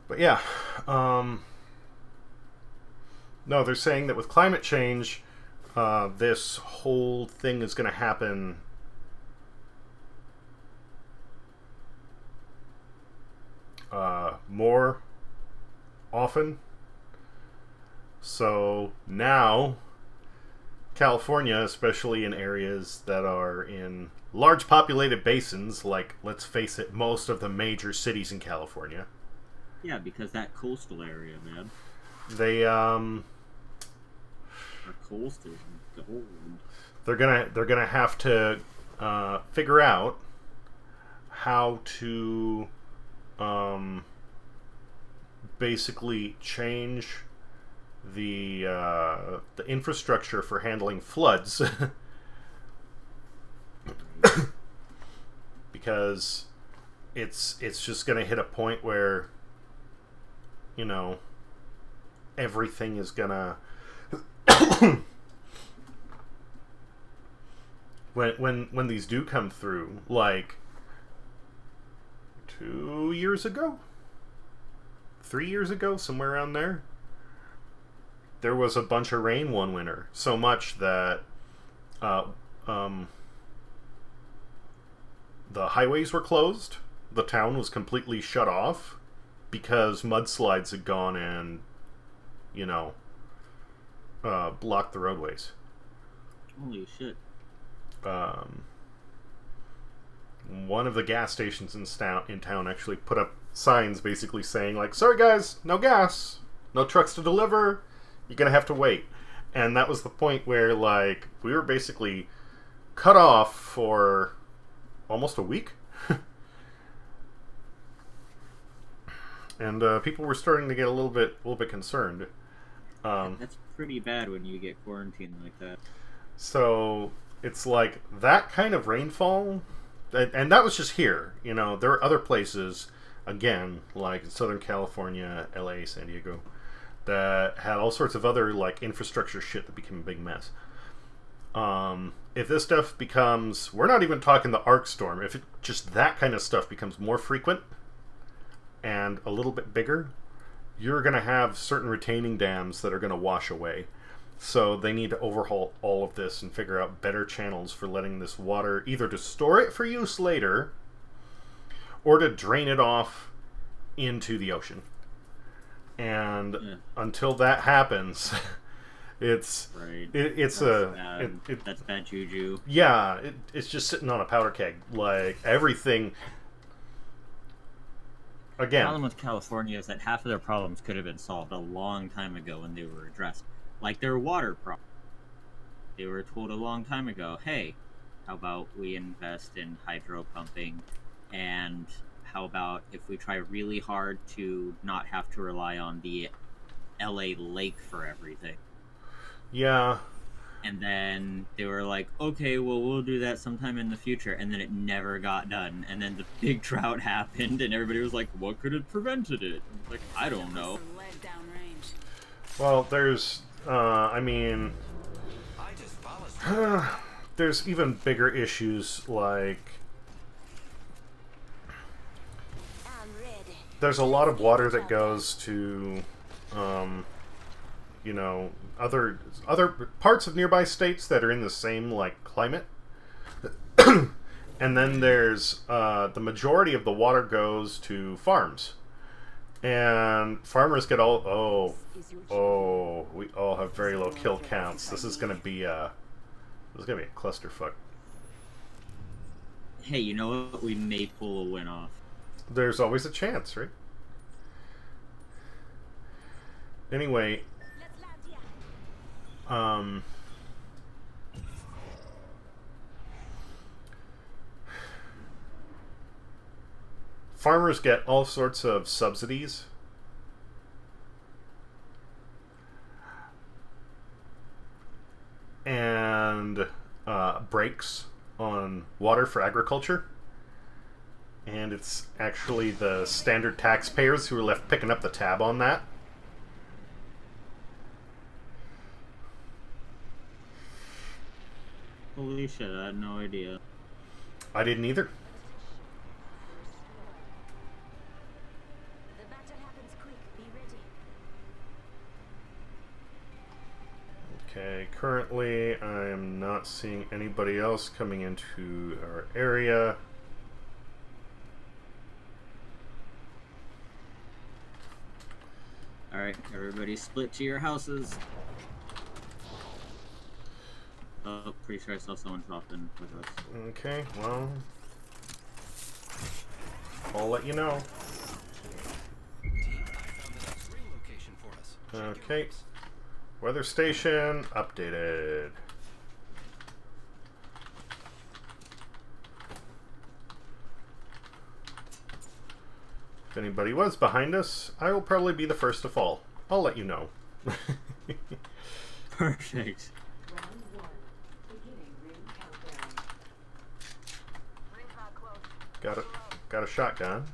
But yeah, no, they're saying that with climate change, this whole thing is going to happen more often. So now, California, especially in areas that are in large populated basins, like, let's face it, most of the major cities in California, Yeah, because that coastal area, man. they Our coastal's gold. they're gonna have to figure out how to um, basically change the infrastructure for handling floods because it's just going to hit a point where you know everything is going to when these do come through, like 2 years ago, 3 years ago, somewhere around there was a bunch of rain one winter, so much that uh, um, the highways were closed. The town was completely shut off because mudslides had gone and, you know, blocked the roadways. Holy shit. Um, one of the gas stations in town actually put up signs basically saying, like, sorry guys, no gas, no trucks to deliver, you're gonna have to wait. And that was the point where, like, we were basically cut off for almost a week. And people were starting to get a little bit concerned. That's pretty bad when you get quarantined like that. So it's like that kind of rainfall, and that was just here. You know, there are other places, again, like in Southern California, LA, San Diego, that had all sorts of other like infrastructure shit that became a big mess. If this stuff becomes, we're not even talking the arc storm, if just that kind of stuff becomes more frequent and a little bit bigger, you're going to have certain retaining dams that are going to wash away. So they need to overhaul all of this and figure out better channels for letting this water, either to store it for use later or to drain it off into the ocean. And until that happens, it's right. It's that's bad juju. Yeah, it's just sitting on a powder keg. Like everything. Again, The problem with California is that half of their problems could have been solved a long time ago when they were addressed. Like their water problem. They were told a long time ago, hey, how about we invest in hydro pumping, and how about if we try really hard to not have to rely on the LA lake for everything. Yeah. And then they were like, okay, well, we'll do that sometime in the future. And then it never got done. And then the big drought happened, and everybody was like, what could have prevented it? Like, I don't know. Well, there's, I mean, there's even bigger issues like there's a lot of water that goes to, you know, other parts of nearby states that are in the same like climate. And then there's the majority of the water goes to farms, and farmers get all we all have very low kill counts. This is gonna be a clusterfuck. Hey, you know what? We may pull a win off. There's always a chance, right? Anyway, farmers get all sorts of subsidies and breaks on water for agriculture. And it's actually the standard taxpayers who are left picking up the tab on that. Holy shit, I had no idea. I didn't either. The battle happens quick. Be ready. Okay, currently I am not seeing anybody else coming into our area. Alright, everybody split to your houses. Oh, pretty sure I saw someone drop in with us. Okay, well, I'll let you know. Team, I found the next ring location for us. Check your Okay, maps. weather station updated. If anybody was behind us, I will probably be the first to fall. I'll let you know. Perfect. Round 1. Beginning ring countdown. Ring's not close. Got a shotgun.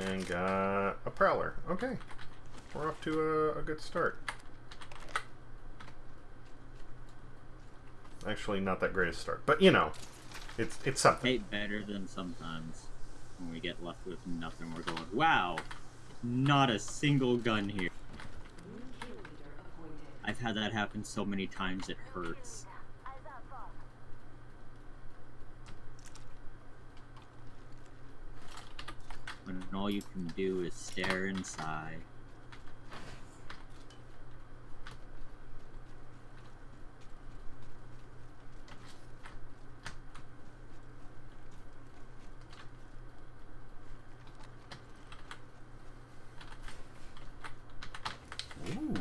And got a prowler. Okay. We're off to a good start. Actually, not that great a start. But, you know, it's something. Hey, better than sometimes when we get left with nothing. We're going, wow, not a single gun here. New kill leader appointed. I've had that happen so many times it hurts. When all you can do is stare and sigh. Ooh.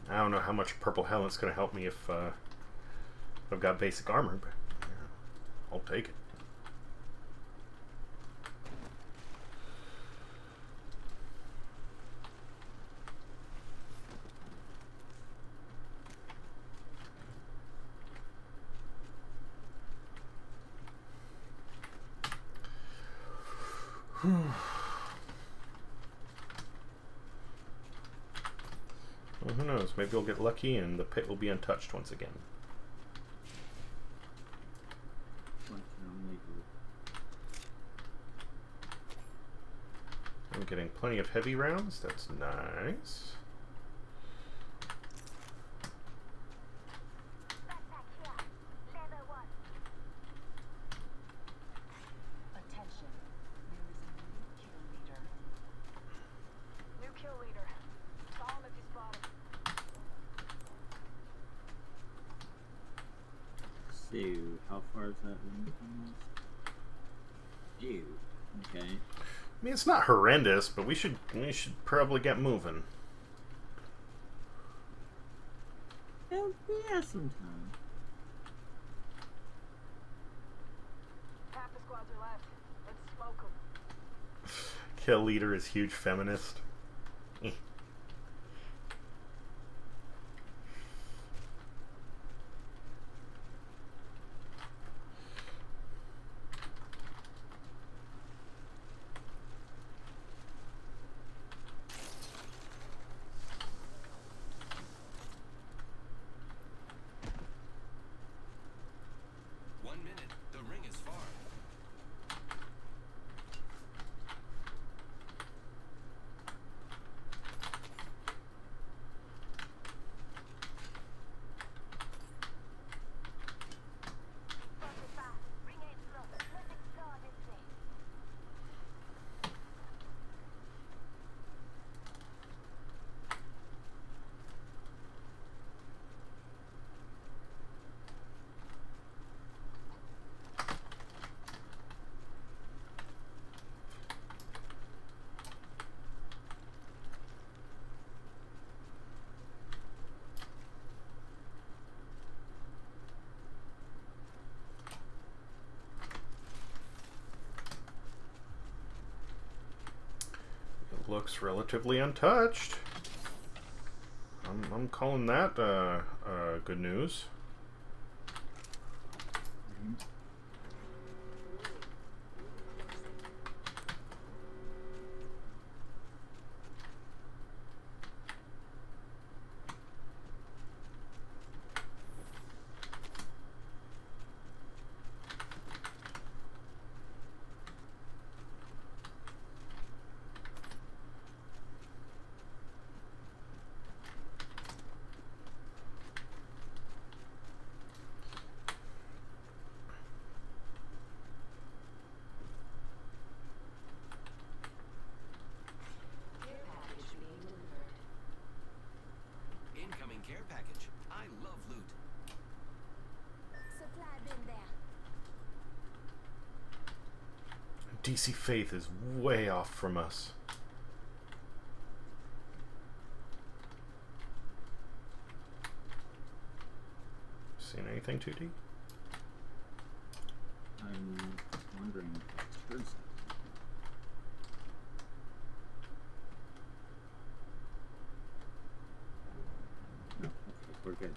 I don't know how much purple helmet's going to help me if I've got basic armor, but yeah, I'll take it. Well, who knows? Maybe we'll get lucky and the pit will be untouched once again. What can only do? I'm getting plenty of heavy rounds. That's nice. Attention. There is a new kill leader. New kill leader. Saw him if you spot him. So, how far is that ring from us? Ew. Okay. I mean, it's not horrendous, but we should probably get moving. Yeah, sometime. Half the squads are left. Let's smoke them. Kill leader is huge feminist. Eh. The ring is far. It looks relatively untouched. I'm calling that good news. DC Faith is way off from us. Seen anything 2D? I'm wondering if that's heard something. No, okay, we're good.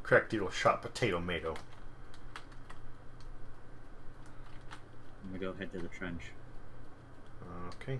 Crack deal shot potato mato. I'm gonna go head to the trench. Okay.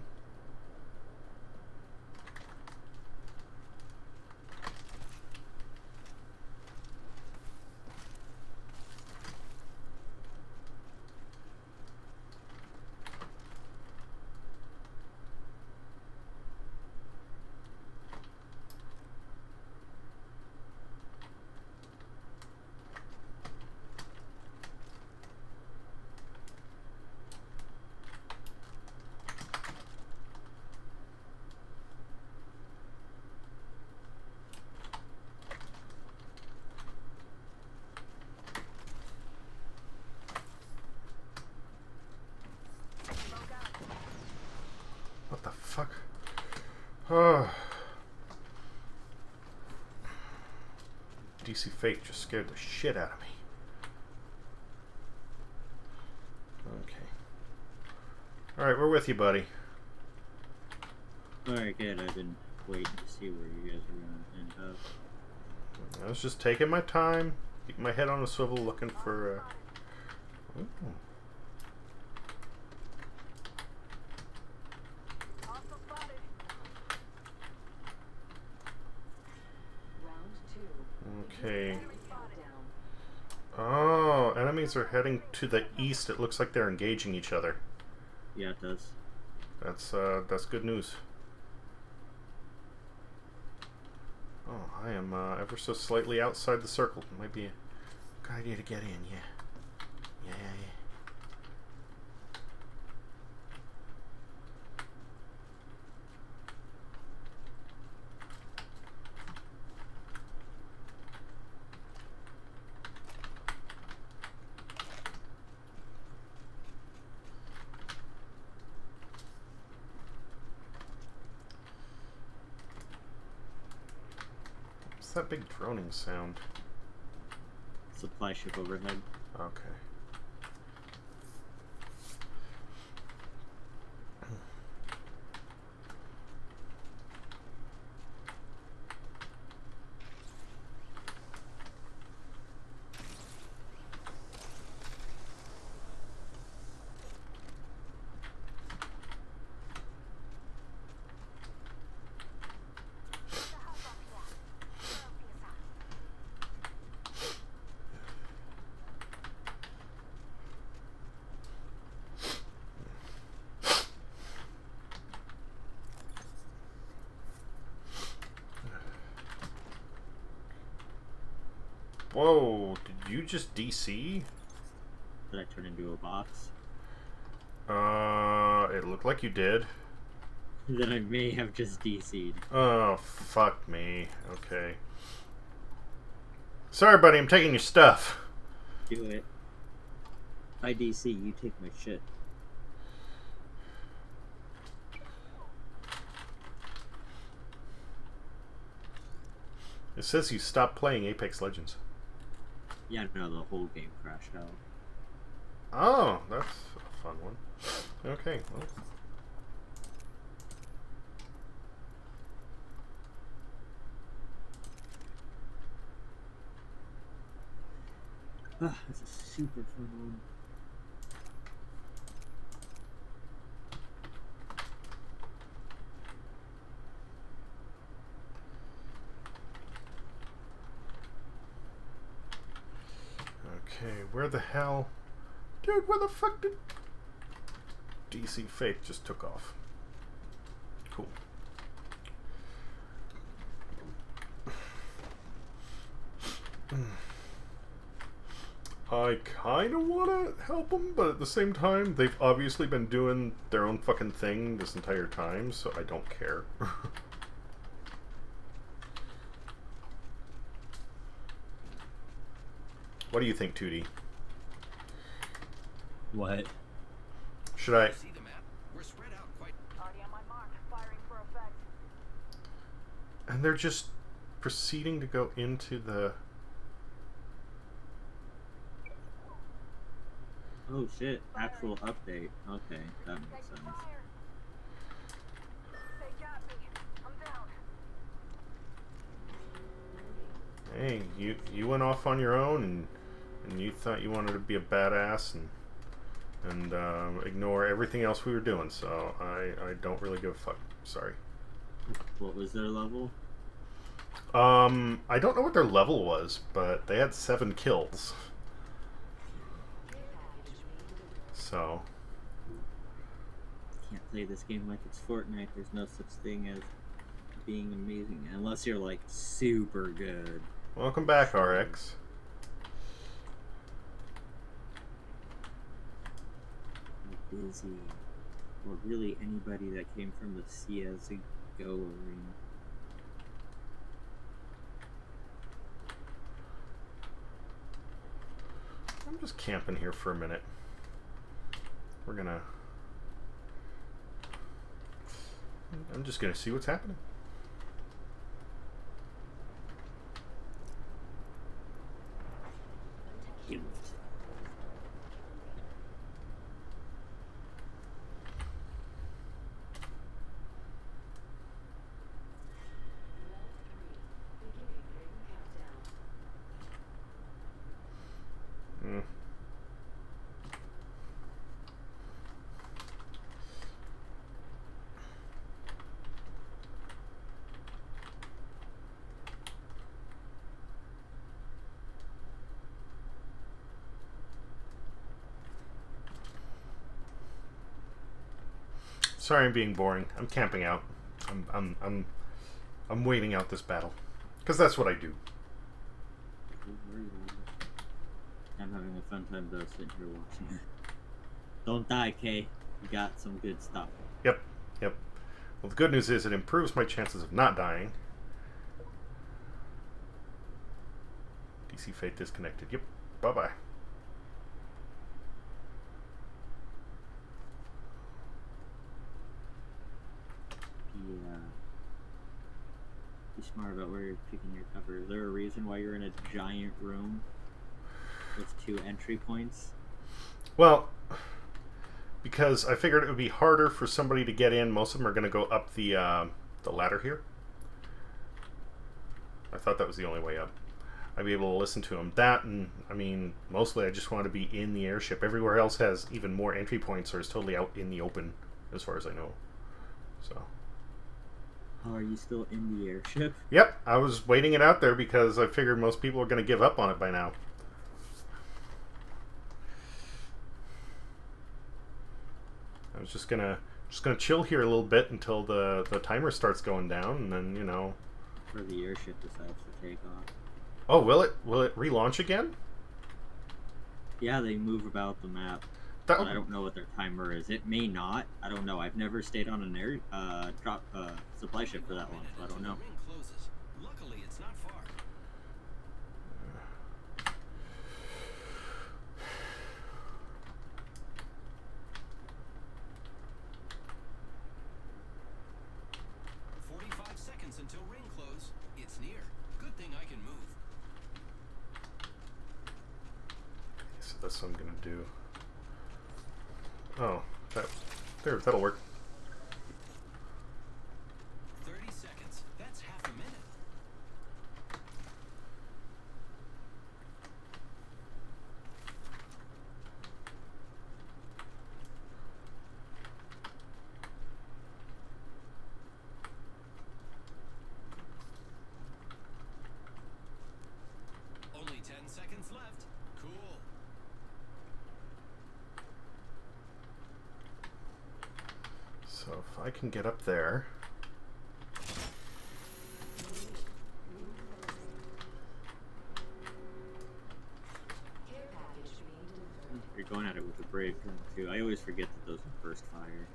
What the fuck? DC Fate just scared the shit out of me. Okay. Alright, we're with you, buddy. Alright, good. I didn't wait to see where you guys were gonna end up. I was just taking my time, keeping my head on a swivel, looking for. Ooh. Hostile spotted. Round 2. Okay. Enemy countdown. Oh, enemies are heading to the east. It looks like they're engaging each other. Yeah, it does. That's good news. Oh, I am ever so slightly outside the circle. Might be a good idea to get in. Yeah. What's that big droning sound? Supply ship overhead. Okay. Whoa, did you just DC? Did I turn into a box? It looked like you did. Then I may have just DC'd. Oh, fuck me. Okay. Sorry, buddy, I'm taking your stuff. Do it. I DC, you take my shit. It says you stopped playing Apex Legends. Yeah, no, the whole game crashed out. Oh, that's a fun one. Okay, well. Ah, that's a super fun one. Okay, where the hell? Dude, where the fuck did... DC Faith just took off. Cool. I kind of want to help them, but at the same time, they've obviously been doing their own fucking thing this entire time, so I don't care. What do you think, 2D? What? Should I? See the map? We're spread out quite. Already on my mark. Firing for effect. And they're just proceeding to go into the. Oh shit! Actual update. Okay, that makes Taking sense. fire. They got me. I'm down. Hey, you went off on your own, and you thought you wanted to be a badass and ignore everything else we were doing. So I don't really give a fuck. Sorry. What was their level? I don't know what their level was, but they had 7 kills. So Can't play this game like it's Fortnite. There's no such thing as being amazing unless you're like super good. welcome back, RX. Busy, or really anybody that came from the CS:GO arena. I'm just camping here for a minute. I'm just gonna see what's happening. Cute. Mm. Sorry, I'm being boring. I'm camping out. I'm waiting out this battle because that's what I do. Don't worry about it. I'm having a fun time though, sitting here watching it. Don't die, Kay. You got some good stuff. Yep. Well, the good news is it improves my chances of not dying. DC Fate disconnected. Yep. Bye-bye. Be smart about where you're picking your cover. Is there a reason why you're in a giant room with 2 entry points? Well, because I figured it would be harder for somebody to get in. Most of them are going to go up the ladder here. I thought that was the only way up. I'd be able to listen to them. That, and I mean, mostly I just want to be in the airship. Everywhere else has even more entry points or is totally out in the open, as far as I know. So. Oh, are you still in the airship? Yep, I was waiting it out there because I figured most people are going to give up on it by now. I was just gonna chill here a little bit until the timer starts going down, and then, you know. Or the airship decides to take off. Oh, will it relaunch again? Yeah, they move about the map. That But I don't know what their timer is. It may not. I don't know. I've never stayed on an air supply ship for that long, so I don't know. The ring closes. Luckily, it's not far. Seconds until ring close. It's near. Good thing I can move. So that's what I'm gonna do. Oh, that'll work. 30 seconds. That's half a minute. Only 10 seconds left. Cool. So if I can get up there. You're going at it with a brave gun, too. I always forget that those are first fire.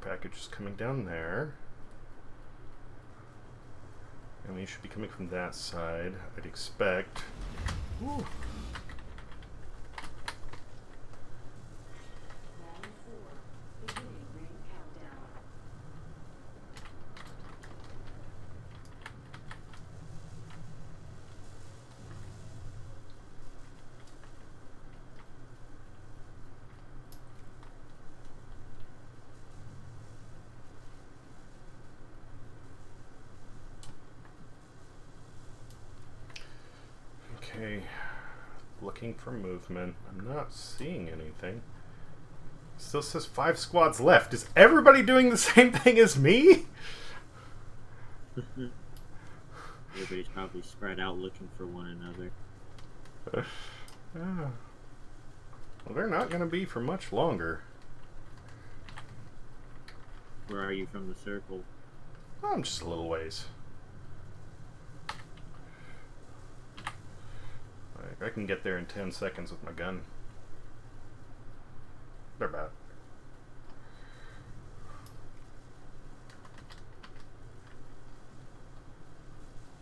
package is coming down there. And we should be coming from that side, I'd expect. Ooh. Round 4. Beginning ring countdown. Okay, looking for movement. I'm not seeing anything. Still says 5 squads left. Is everybody doing the same thing as me? Everybody's probably spread out looking for one another. Well, they're not going to be for much longer. Where are you from the circle? I'm just a little ways. I can get there in 10 seconds with my gun. They're about.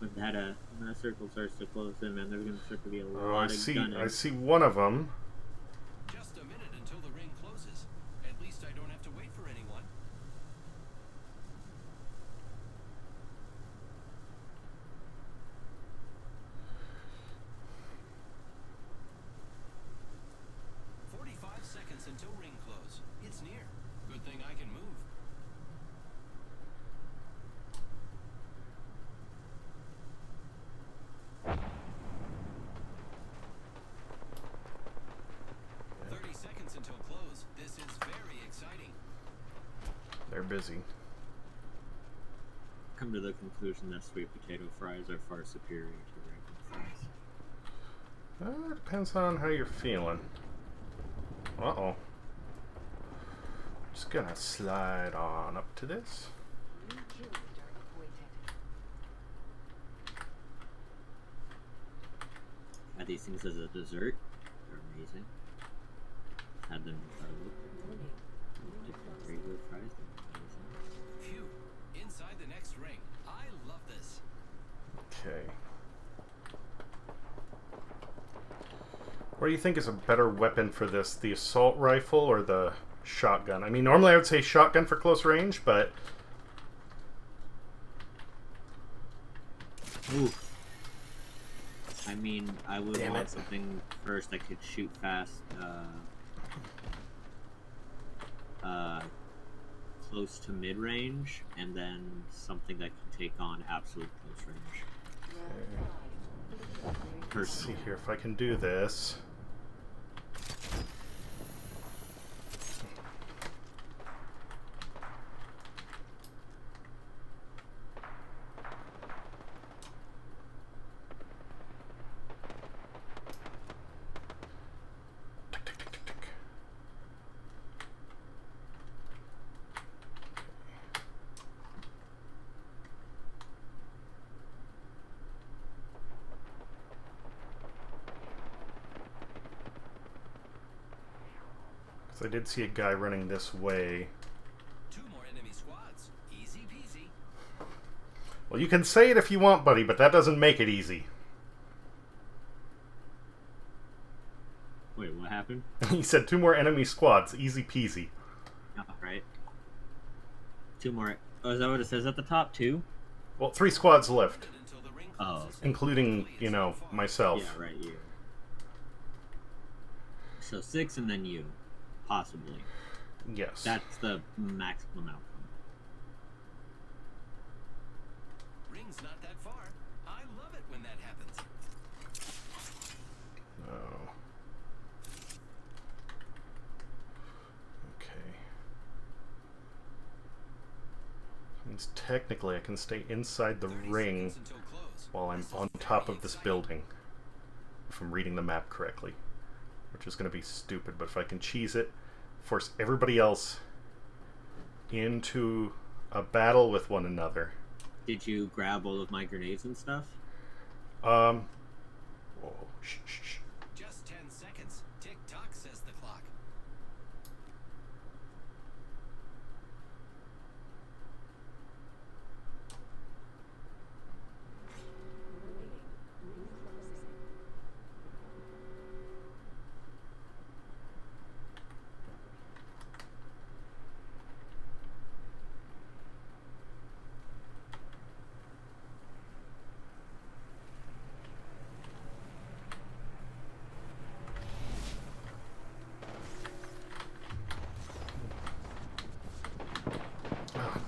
When that circle starts to close in, man, there's gonna start to be a Oh, lot of gunning. I see one of them. Just a minute until the ring closes. At least I don't have to wait for anyone. Seconds until ring close. It's near. Good thing I can move. Yeah. 30 seconds until close. This is very exciting. They're busy. Come to the conclusion that sweet potato fries are far superior to regular fries. Depends on how you're feeling. Uh-oh. Just gonna slide on up to this. New kill leader appointed. Had these things as a dessert. They're amazing. Had them regular fries. They're amazing. Phew. Inside the next ring. I love this. Okay. What do you think is a better weapon for this? The assault rifle or the shotgun? I mean, normally I would say shotgun for close range, but... Oof. I mean, I would Damn want it. something first that could shoot fast, close to mid-range, and then something that can take on absolute close range. Round 5. Beginning ring Let's see Personally. here if I can do this. Tick, tick, tick, tick, tick. Because I did see a guy running this way. 2 more enemy squads. Easy peasy. Well, you can say it if you want, buddy, but that doesn't make it easy. Wait, what happened? He said 2 more enemy squads. Easy peasy. Oh, right. 2 more. Oh, is that what it says at the top? 2? Well, 3 squads left, Until the ring Oh, closes. including, you know, myself. Yeah, right, you. So 6 and then you. Possibly. Yes. That's the maximum outcome. Ring's not that far. I love it when that happens. Oh. Okay. Means technically I can stay inside the 30 ring seconds until close. while I'm This is on very top of this exciting. building. If I'm reading the map correctly. Which is going to be stupid, but if I can cheese it, force everybody else into a battle with one another. Did you grab all of my grenades and stuff? Whoa, shh, shh, shh. Just 10 seconds. Tick tock, says the clock.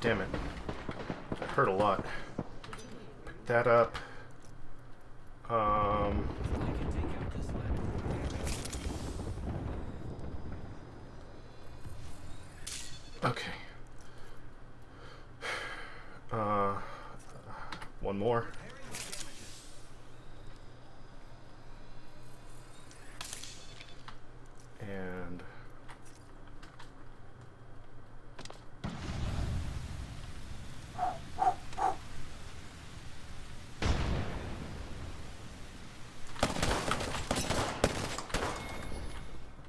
Damn it. That hurt a lot. Pick that up. I can take out this ladder. Okay. One more. And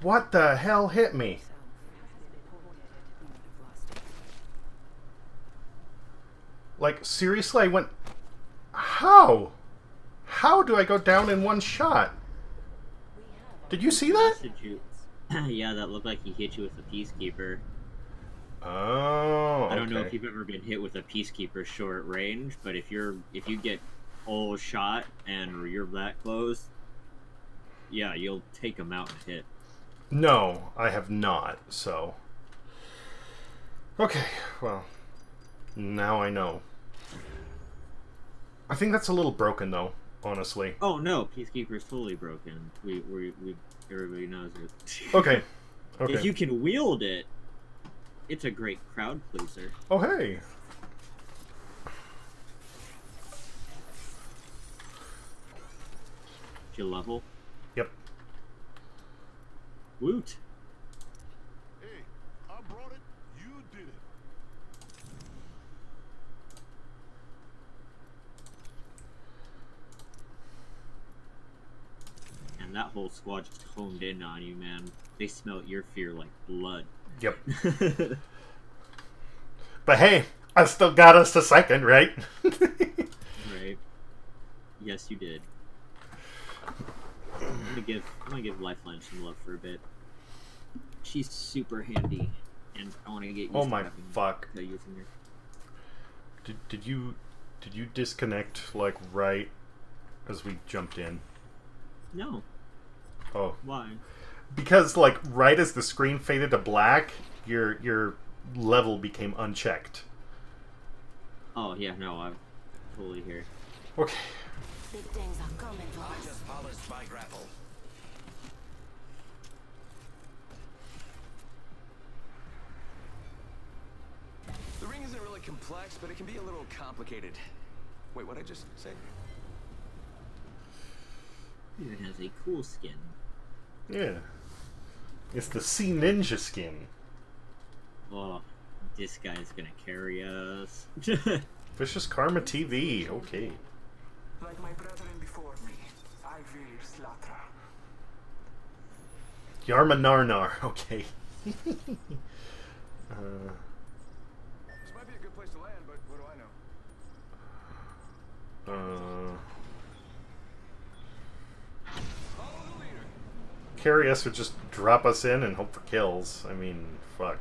what the hell hit me? Like, seriously, I went... How? How do I go down in one shot? Did you see that? Did you? Yeah, that looked like he hit you with a peacekeeper. Oh, I don't know if okay. you've ever been hit with a peacekeeper short range, but if you get all shot and you're that close, yeah, you'll take him out and hit. No, I have not, so... Okay, well, now I know. I think that's a little broken, though, honestly. Oh no, peacekeeper's totally broken. We everybody knows it. Okay, If okay. you can wield it, it's a great crowd pleaser. Oh, hey! Did you level? Yep. Woot! Hey, I brought it. You did it. And that whole squad just honed in on you, man. They smelt your fear like blood. Yep. But hey, I still got us to second, right? Right. Yes, you did. I'm gonna give Lifeline some love for a bit. She's super handy, and I want to get used Oh to my having- fuck. to using her. Did you disconnect, like, right as we jumped in? No, Oh. why? Because, like, right as the screen faded to black, your level became unchecked. Oh yeah, no, I'm totally here. Okay. Big things are coming for I us. just polished my grapple. The ring isn't really complex, but it can be a little complicated. Wait, what'd I just say? It even has a cool skin. Yeah. It's the Sea Ninja skin. Oh, this guy's gonna carry us. Vicious Karma TV. Okay. Like my brethren before me, I will slaughter. Yarma Narnar. Okay. This might be a good place to land, but what do I know? Follow the leader. Carry us or just drop us in and hope for kills. I mean, fuck.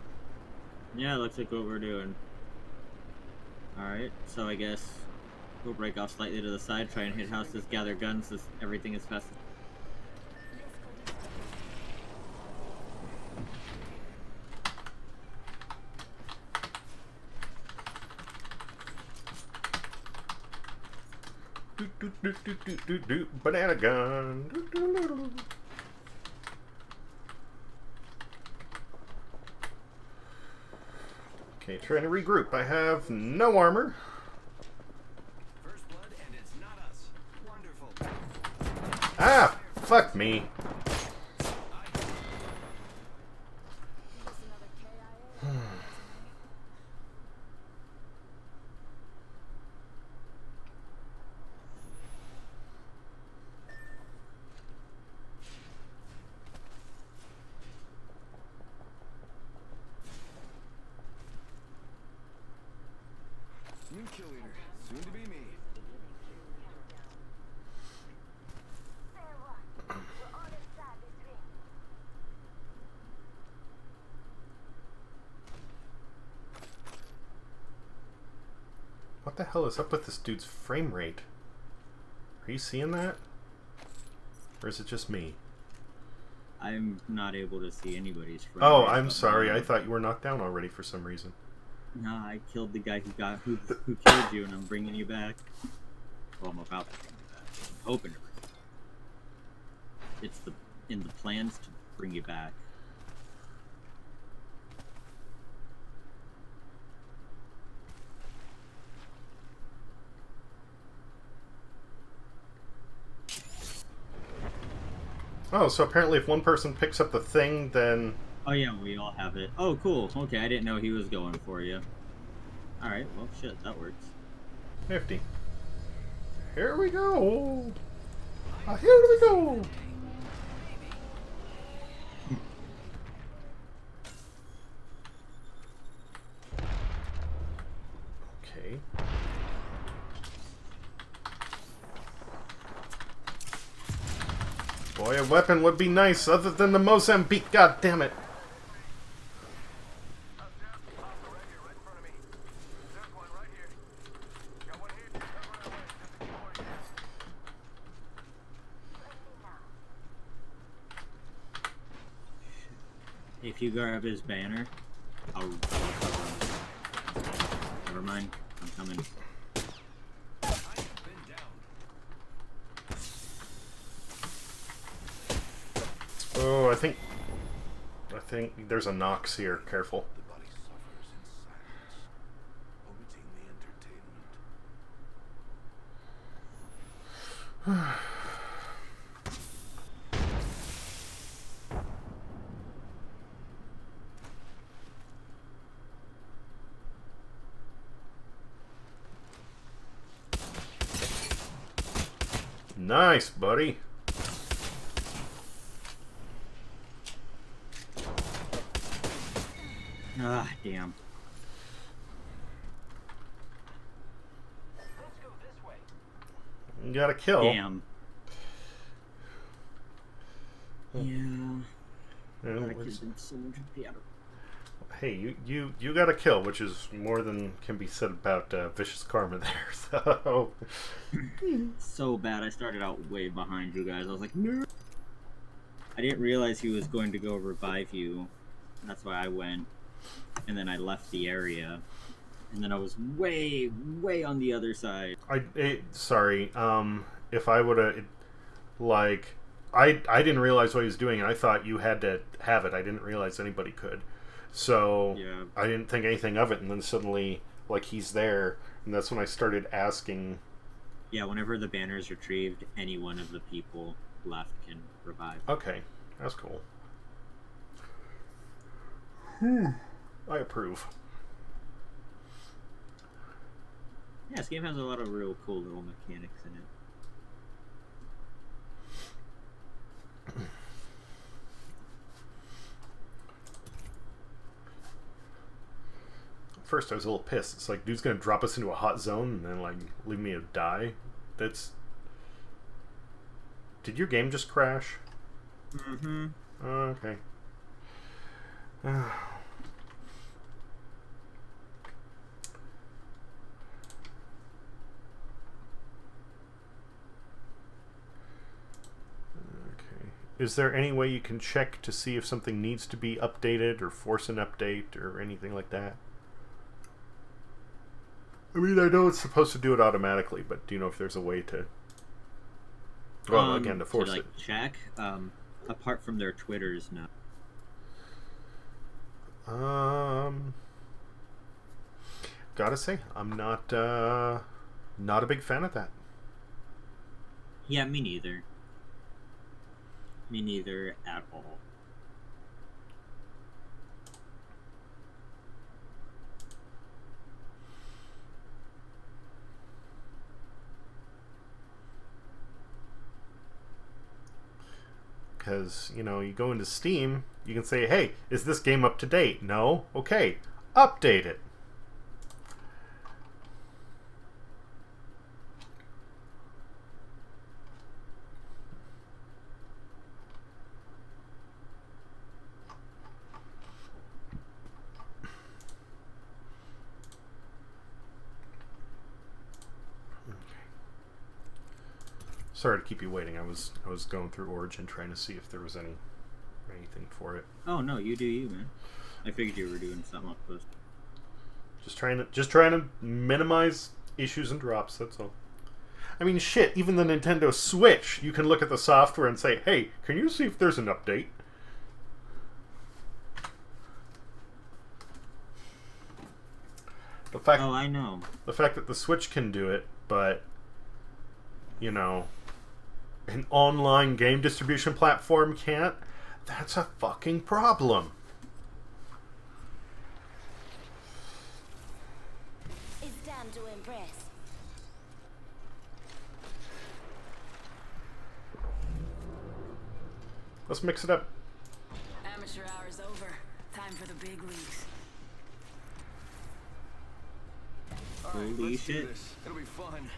Yeah, looks like what we're doing. Alright, so I guess we'll break off slightly to the side, try and hit houses, gather guns, everything is fast. Banana gun. Okay, trying to regroup. I have no armor. First blood, and it's not us. Wonderful. Ah, fuck me. New kill leader, soon to be me. We're all inside this ring. What the hell is up with this dude's frame rate? Are you seeing that? Or is it just me? I'm not able to see anybody's frame Oh, rate I'm but sorry. mine. I thought you were knocked down already for some reason. Nah, I killed the guy who killed you, and I'm bringing you back. Well, I'm about to bring you back. I'm hoping to bring you back. It's in the plans to bring you back. Oh, so apparently if one person picks up the thing, then... Oh yeah, we all have it. Oh, cool. Okay, I didn't know he was going for you. Alright, well, shit, that works. Nifty. Here we go! Here we go! Okay. Boy, a weapon would be nice other than the Mozambique, god damn it! If you grab his banner, I'll recover him. Never mind, I'm coming. Oh, I think there's a Nox here. Careful. The body suffers in silence, omitting the entertainment. Nice, buddy. Ah, damn. You got a kill. Damn. Yeah. Yeah, That could have been so much better. hey, you got a kill, which is more than can be said about Vicious Karma there. So So bad. I started out way behind you guys. I was like, no. I didn't realize he was going to go revive you. That's why I went. And then I left the area. And then I was way, way on the other side. Sorry. If I would have, like, I didn't realize what he was doing, and I thought you had to have it. I didn't realize anybody could. So Yeah. I didn't think anything of it, and then suddenly, like, he's there, and that's when I started asking. Yeah, whenever the banner is retrieved, any one of the people left can revive. Okay, that's cool. I approve. Yeah, this game has a lot of real cool little mechanics in it. First, I was a little pissed. It's like, dude's gonna drop us into a hot zone and then, like, leave me to die. That's... Did your game just crash? Mm-hmm. Oh, okay. Okay. Is there any way you can check to see if something needs to be updated or force an update or anything like that? I mean, I know it's supposed to do it automatically, but do you know if there's a way to... Well, again, to force like, it. check, apart from their Twitters, no. Gotta say, I'm not a big fan of that. Yeah, me neither. Me neither at all. Because, you know, you go into Steam, you can say, hey, is this game up to date? No? Okay, update it. Sorry to keep you waiting. I was going through Origin trying to see if there was anything for it. Oh, no, you do you, man. I figured you were doing something up close. Just trying to minimize issues and drops. That's all. I mean, shit. Even the Nintendo Switch, you can look at the software and say, "Hey, can you see if there's an update?" Oh, I know. The fact that the Switch can do it, but you know, an online game distribution platform can't. That's a fucking problem. It's time to impress. Let's mix it up. Amateur hour's over. Time for the big leagues. All right, Holy let's do shit. this. It'll be fun.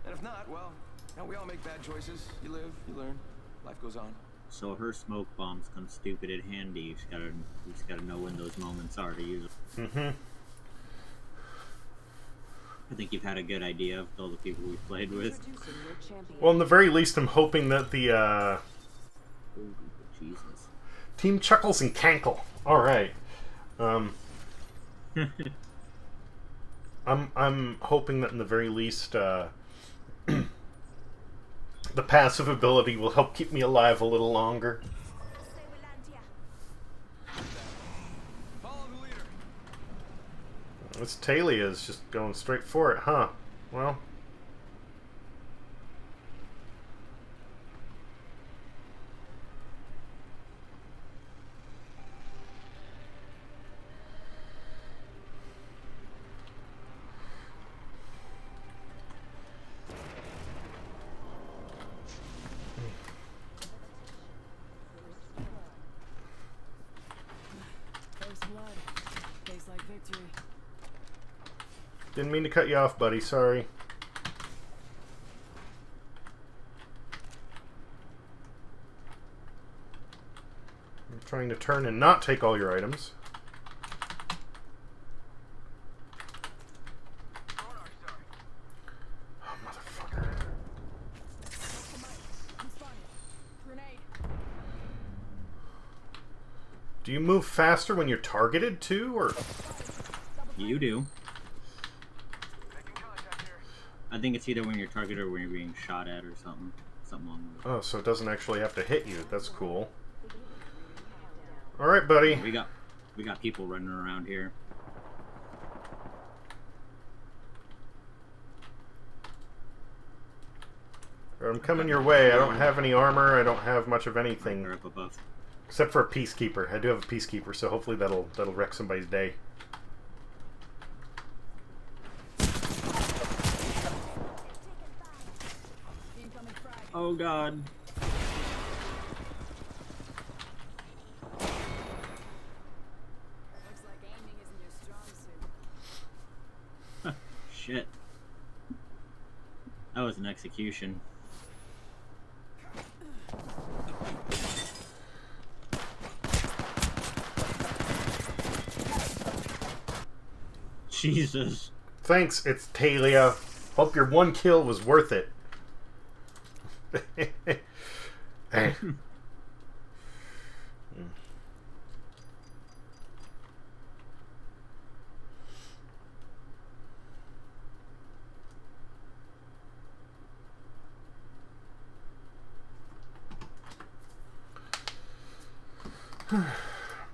And if not, well, you know, we all make bad choices. You live, you learn. Life goes on. So her smoke bombs come stupid and handy. You just gotta know when those moments are to use them. Mm-hmm. I think you've had a good idea of all the people we've played with. Introducing your champion. Well, in the very least, I'm hoping that the Oh, Jesus. Team Chuckles and Cankle. All right. I'm hoping that in the very least, the passive ability will help keep me alive a little longer. Follow the leader. This Talia is just going straight for it, huh? Well. First blood. Tastes like victory. Didn't mean to cut you off, buddy. Sorry. I'm trying to turn and not take all your items. Oh, motherfucker. I'm spotted. Grenade. Do you move faster when you're targeted too, or? You do. Making contact here. I think it's either when you're targeted or when you're being shot at or something. Something along those lines. Oh, so it doesn't actually have to hit you. That's cool. All right, buddy. We got people running around here. I'm coming your way. I don't have any armor. I don't have much of anything. They're up above. Except for a peacekeeper. I do have a peacekeeper, so hopefully that'll wreck somebody's day. Incoming frag. Oh god. Looks like aiming isn't your strong suit. Shit. That was an execution. Jesus. Thanks, it's Talia. Hope your one kill was worth it. Eh.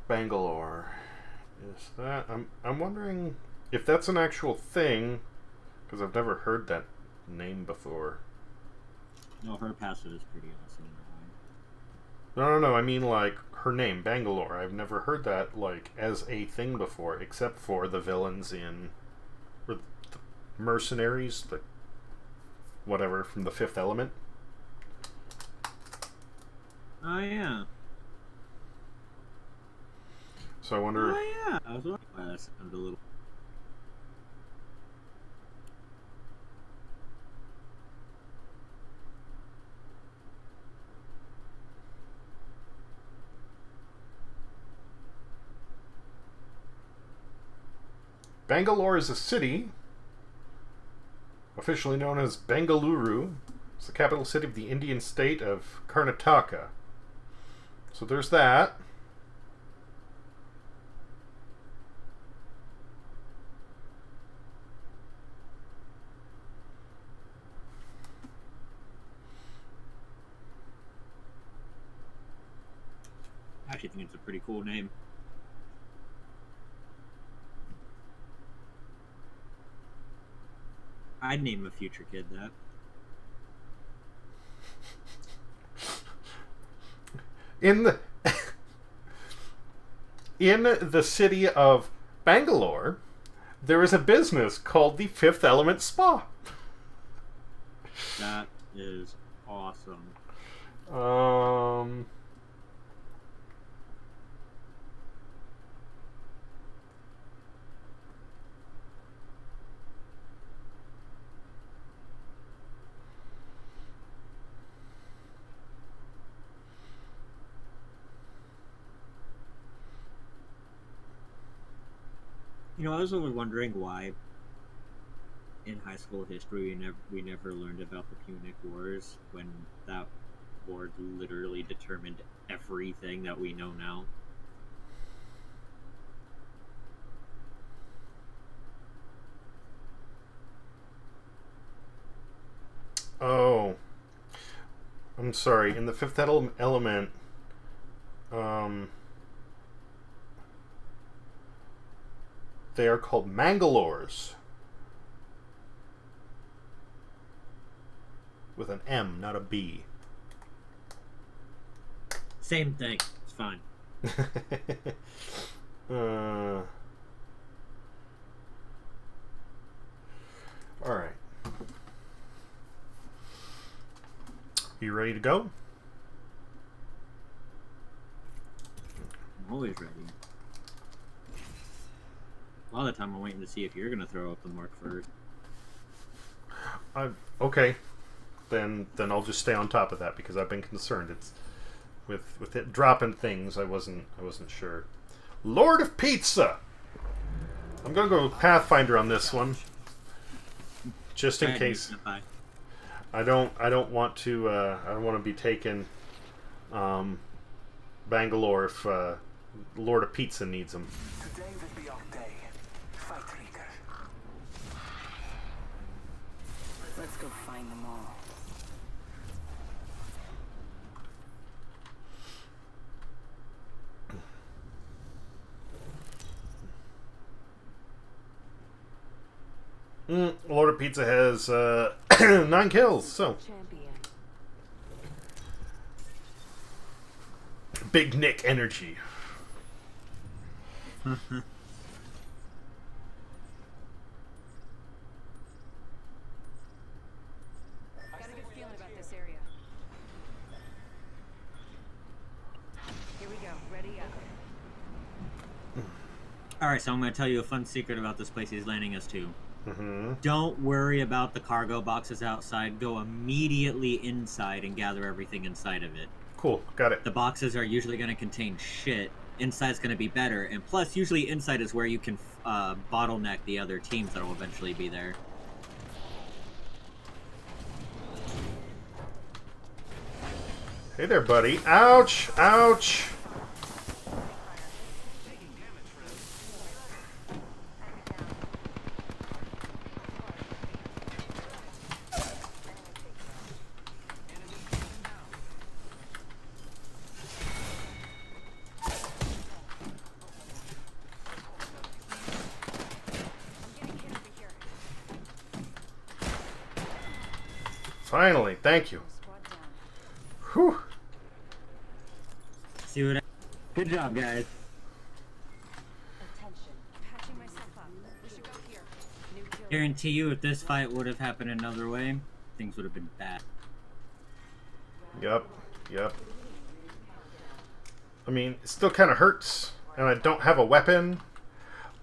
Bangalore. Is that? I'm wondering if that's an actual thing, because I've never heard that name before. No, her passive is pretty awesome. No. I mean, like, her name, Bangalore. I've never heard that, like, as a thing before, except for the villains in... or the mercenaries, the... whatever, from the Fifth Element. Oh yeah. So I wonder... Oh yeah. I was wondering why that sounded a little. Bangalore is a city, officially known as Bengaluru. It's the capital city of the Indian state of Karnataka. So there's that. I actually think it's a pretty cool name. I'd name a future kid that. In the in the city of Bangalore, there is a business called the Fifth Element Spa. That is awesome. You know, I was always wondering why in high school history we never learned about the Punic Wars, when that war literally determined everything that we know now. Oh, I'm sorry. In the Fifth Element, they are called Mangalores. With an M, not a B. Same thing. It's fine. Alright. You ready to go? I'm always ready. A lot of the time I'm waiting to see if you're going to throw up the mark first. Okay. Then I'll just stay on top of that because I've been concerned. It's with it dropping things. I wasn't sure. Lord of Pizza. I'm gonna go with Pathfinder on this one, just in case. I don't want to. I don't want to be taking Bangalore if Lord of Pizza needs them. Today will be our day. Fight Reader. Let's go find them all. Lord of Pizza has 9 kills, so Champion. Big Nick energy. Got a good feeling about this area. Here we go. Ready up. Alright, so I'm going to tell you a fun secret about this place he's landing us to. Mm-hmm. Don't worry about the cargo boxes outside. Go immediately inside and gather everything inside of it. Cool, got it. The boxes are usually going to contain shit. Inside's going to be better. And plus, usually inside is where you can bottleneck the other teams that will eventually be there. Hey there, buddy. Ouch! Ouch! Finally, thank you. Squad down. Whew. See what I... Good job, guys. Attention. Patching myself up. We should go here. New kill. Guarantee you, if this fight would have happened another way, things would have been bad. Yep. I mean, it still kind of hurts, and I don't have a weapon,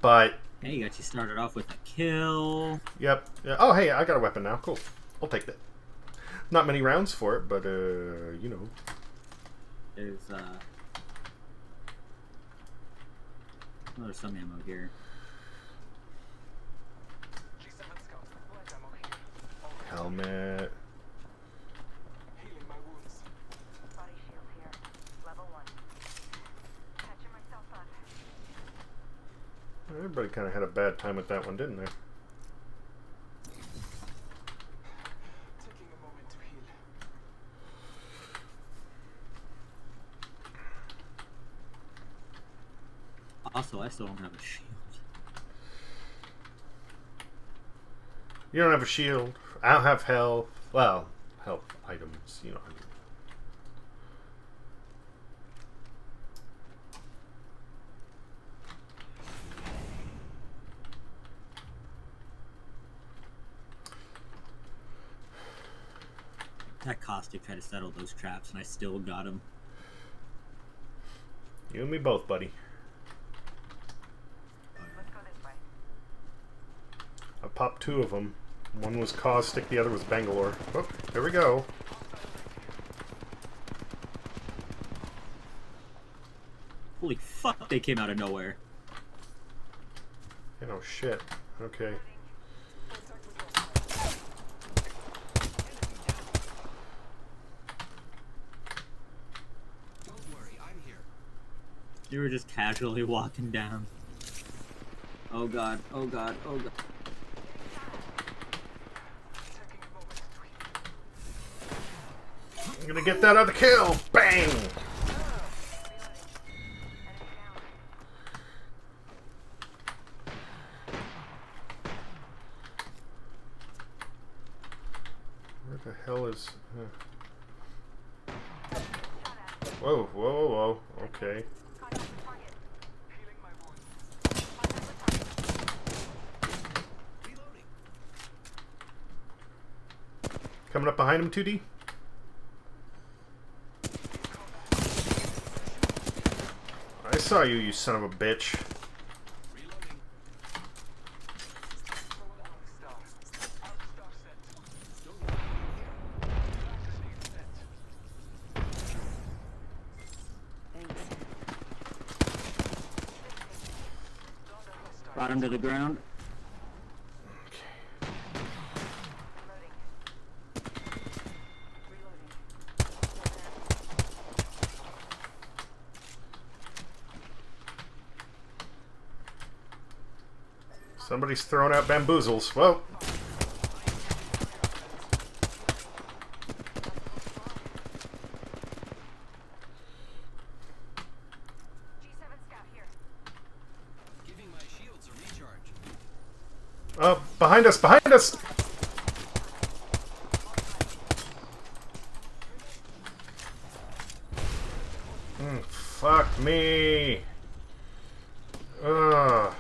but... Hey, you got you started off with a kill. Yep. Yeah. Oh, hey, I got a weapon now. Cool. I'll take that. Not many rounds for it, but, you know. There's, there's some ammo here. G7 Scout. Light ammo here. Helmet. Healing my wounds. Body shield here. Level 1. Patching myself up. Everybody kind of had a bad time with that one, didn't they? Taking a moment to heal. Also, I still don't have a shield. You don't have a shield. I don't have health. Well, health items, you know what I mean. That caustic tried to settle those traps, and I still got him. You and me both, buddy. Let's go this way. I popped 2 of them. One was caustic, the other was Bangalore. Oh, there we go. Holy fuck, they came out of nowhere. You know, shit. Okay. Don't worry, I'm here. You were just casually walking down. Oh god, oh god, oh god. I'm gonna get that other kill! Bang! Where the hell is... Whoa, whoa, whoa, whoa. Okay. Reloading. Coming up behind him, 2D? I saw you, you son of a bitch. Reloading. Brought him to the ground. Somebody's throwing out bamboozles. Whoa. G7 scout here. Giving my shields a recharge. Behind us, behind us! Fuck me. Ugh.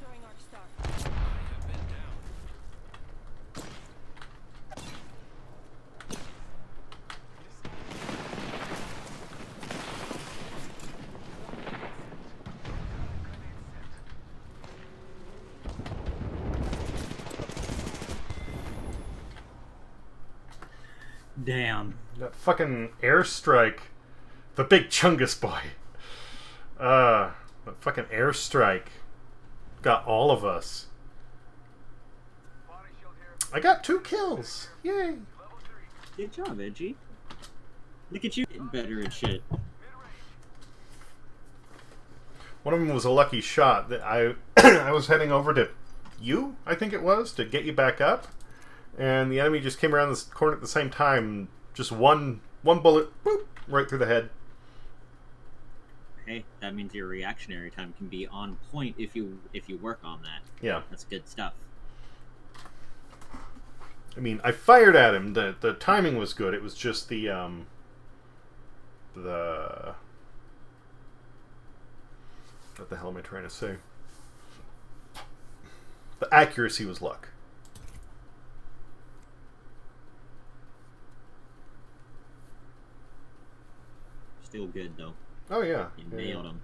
Throwing Arc Star. I have been down. Damn. That fucking airstrike. The big Chungus boy. That fucking airstrike got all of us. I got 2 kills. Yay. Good job, Edgy. Look at you getting better at shit. One of them was a lucky shot that I I was heading over to you, I think it was, to get you back up. And the enemy just came around this corner at the same time. Just one bullet, boop, right through the head. Hey, that means your reactionary time can be on point if you work on that. Yeah. That's good stuff. I mean, I fired at him. The timing was good. It was just the what the hell am I trying to say? The accuracy was luck. Still good though. Oh yeah. You Yeah, nailed yeah. him.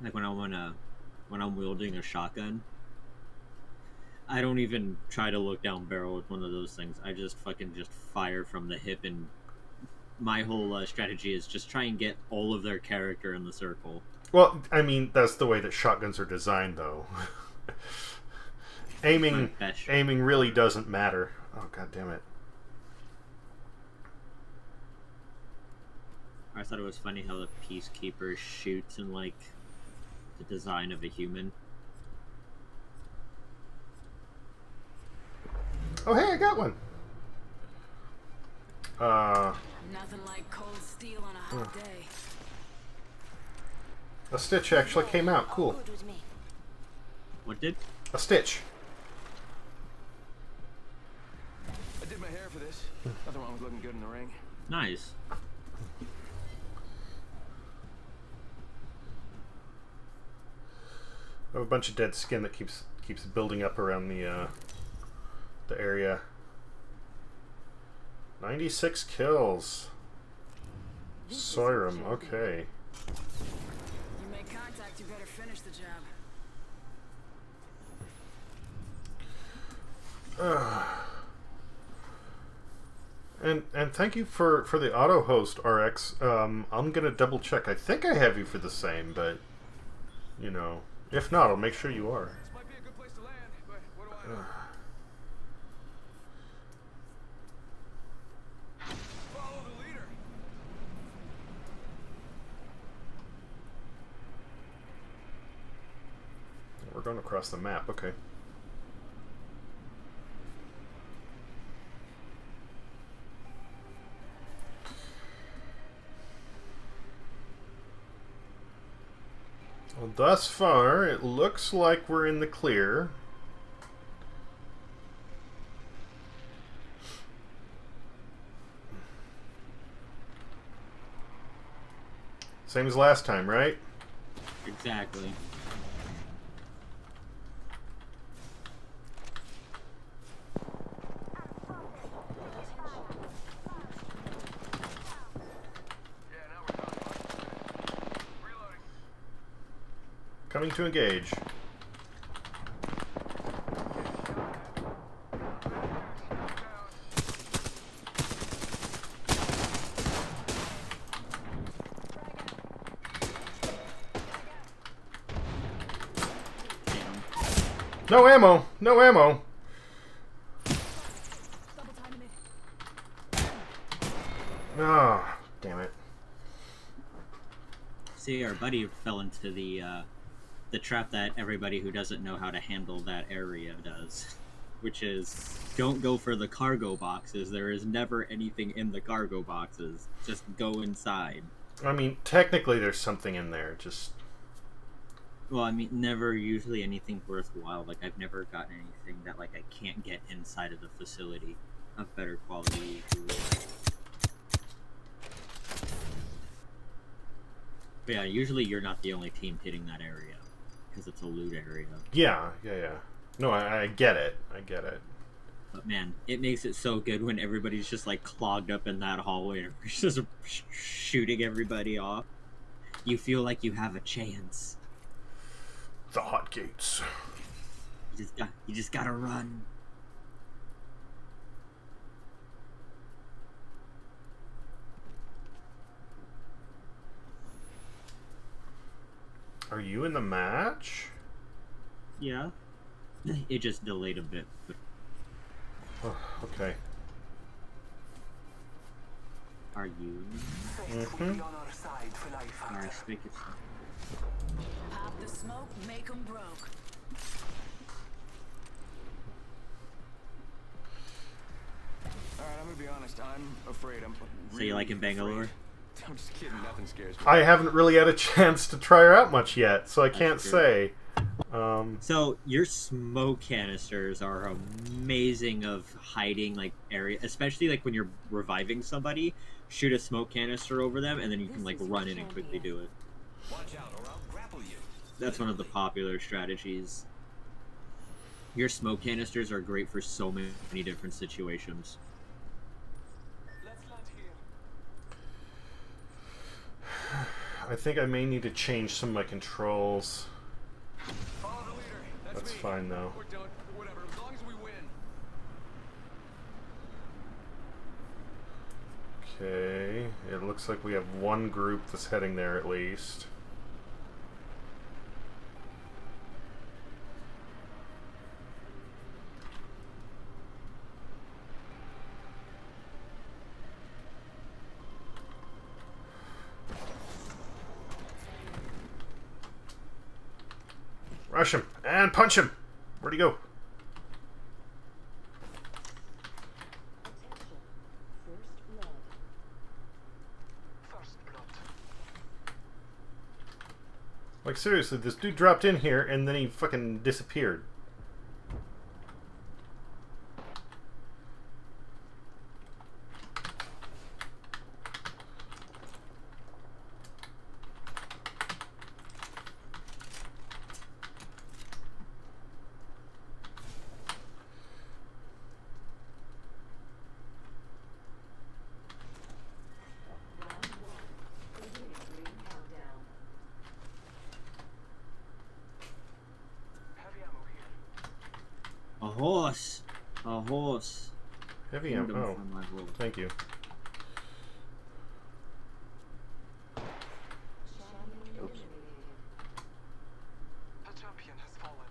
Like when I'm wielding a shotgun, I don't even try to look down barrel with one of those things. I just fucking just fire from the hip, and my whole strategy is just try and get all of their character in the circle. Well, I mean, that's the way that shotguns are designed, though. aiming really doesn't matter. Oh, god damn it. I thought it was funny how the Peacekeeper shoots in like the design of a human. Oh, hey, I got one. Nothing like cold steel on a hot day. A stitch actually came out. Cool. Good with me. What did? A stitch. I did my hair for this. Nothing wrong with looking good in the ring. Nice. I have a bunch of dead skin that keeps building up around the area. 96 kills. Soiram, okay. You make contact, you better finish the job. And thank you for the auto host, RX. I'm gonna double check. I think I have you for the same, but you know, if not, I'll make sure you are. This might be a good place to land, but what do I know? Follow the leader. We're going across the map. Okay. Well, thus far, it looks like we're in the clear. Same as last time, right? Exactly. Yeah, now we're talking. Reloading. Coming to engage. Damn. No ammo! No ammo! Oh, damn it. See, our buddy fell into the trap that everybody who doesn't know how to handle that area does, which is don't go for the cargo boxes. There is never anything in the cargo boxes. Just go inside. I mean, technically there's something in there, just... Well, I mean, never usually anything worthwhile. Like, I've never gotten anything that, like, I can't get inside of the facility of better quality food. But yeah, usually you're not the only team hitting that area, because it's a loot area. Yeah. No, I get it. I get it. But man, it makes it so good when everybody's just, like, clogged up in that hallway and we're just shooting everybody off. You feel like you have a chance. The hotgates. You just gotta run. Are you in the match? Yeah. It just delayed a bit. But Oh, okay. are you? Fate will be on our side for life Alright, after. speak it. Pop the smoke, make 'em broke. Alright, I'm gonna be honest. I'm afraid. I'm So you like in really Bangalore? afraid. I'm just kidding. Nothing scares me. I haven't really had a chance to try her out much yet, so I can't true. say. So your smoke canisters are amazing of hiding like area, especially like when you're reviving somebody. Shoot a smoke canister over them, and then you can like run in and quickly do it. Watch out, or I'll grapple you. That's one of the popular strategies. Your smoke canisters are great for so many different situations. Let's land here. I think I may need to change some of my controls. Follow the leader. That's me. fine, though. Or don't. Whatever. As long as we win. Okay, it looks like we have one group that's heading there at least. Rush him and punch him. Where'd he go? Like, seriously, this dude dropped in here and then he fucking disappeared. Heavy ammo here. A horse. A horse. Heavy Kingdom ammo. for my horse. Thank you. Oops. The champion has fallen.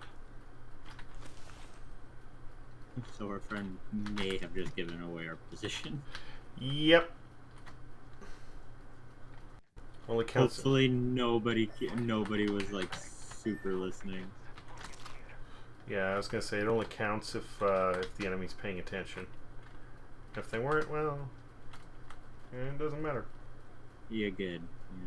So our friend may have just given away our position. Yep. Only counts. Hopefully nobody was like super listening. Yeah, I was gonna say it only counts if the enemy's paying attention. If they weren't, well, it doesn't matter. Yeah, good. Yeah.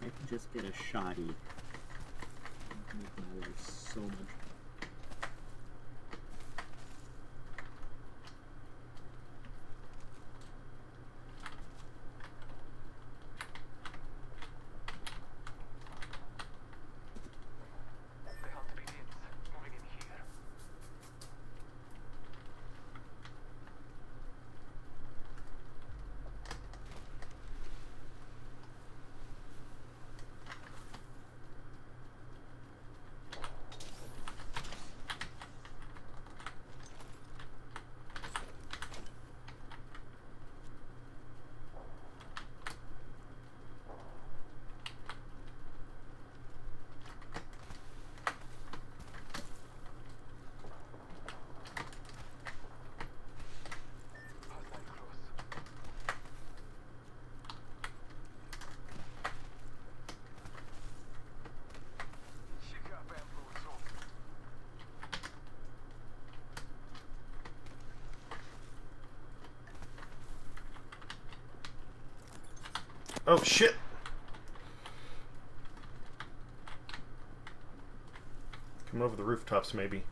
I can just get a shoddy. Make my life so much. The hunt begins. Moving in here. Hostile close. She got bamboozled. Oh shit! Coming over the rooftops, maybe.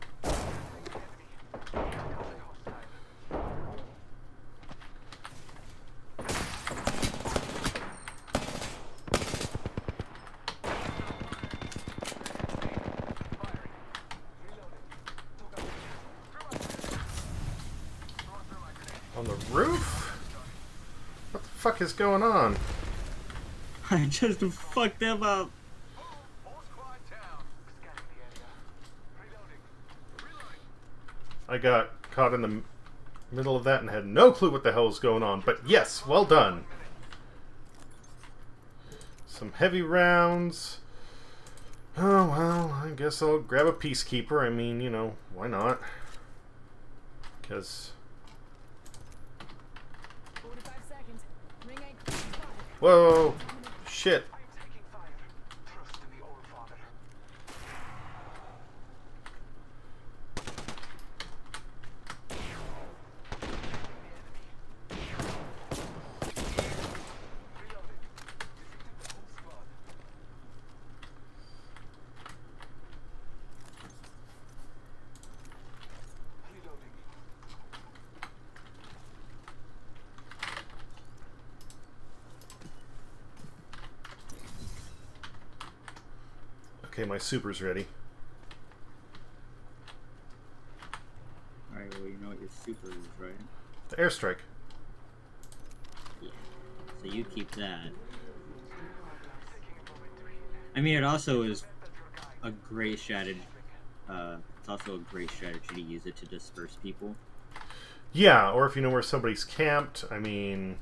On the roof? What the fuck is going on? I just fucked them up. Whole squad down. Scanning the area. Reloading. Reloading. I got caught in the middle of that and had no clue what the hell was going on. But yes, well done. Some heavy rounds. Oh, well, I guess I'll grab a Peacekeeper. I mean, you know, why not? Because... 45 seconds. Ring ain't spotted. Whoa! Shit. I'm taking fire. Trust in the All Father. Reloading. Defeated the whole squad. Reloading. Okay, my super's ready. Alright, well, you know what your super is, right? The airstrike. Yeah. So you keep that. I mean, it also is a great strategy. It's also a great strategy to use it to disperse people. Yeah, or if you know where somebody's camped, I mean...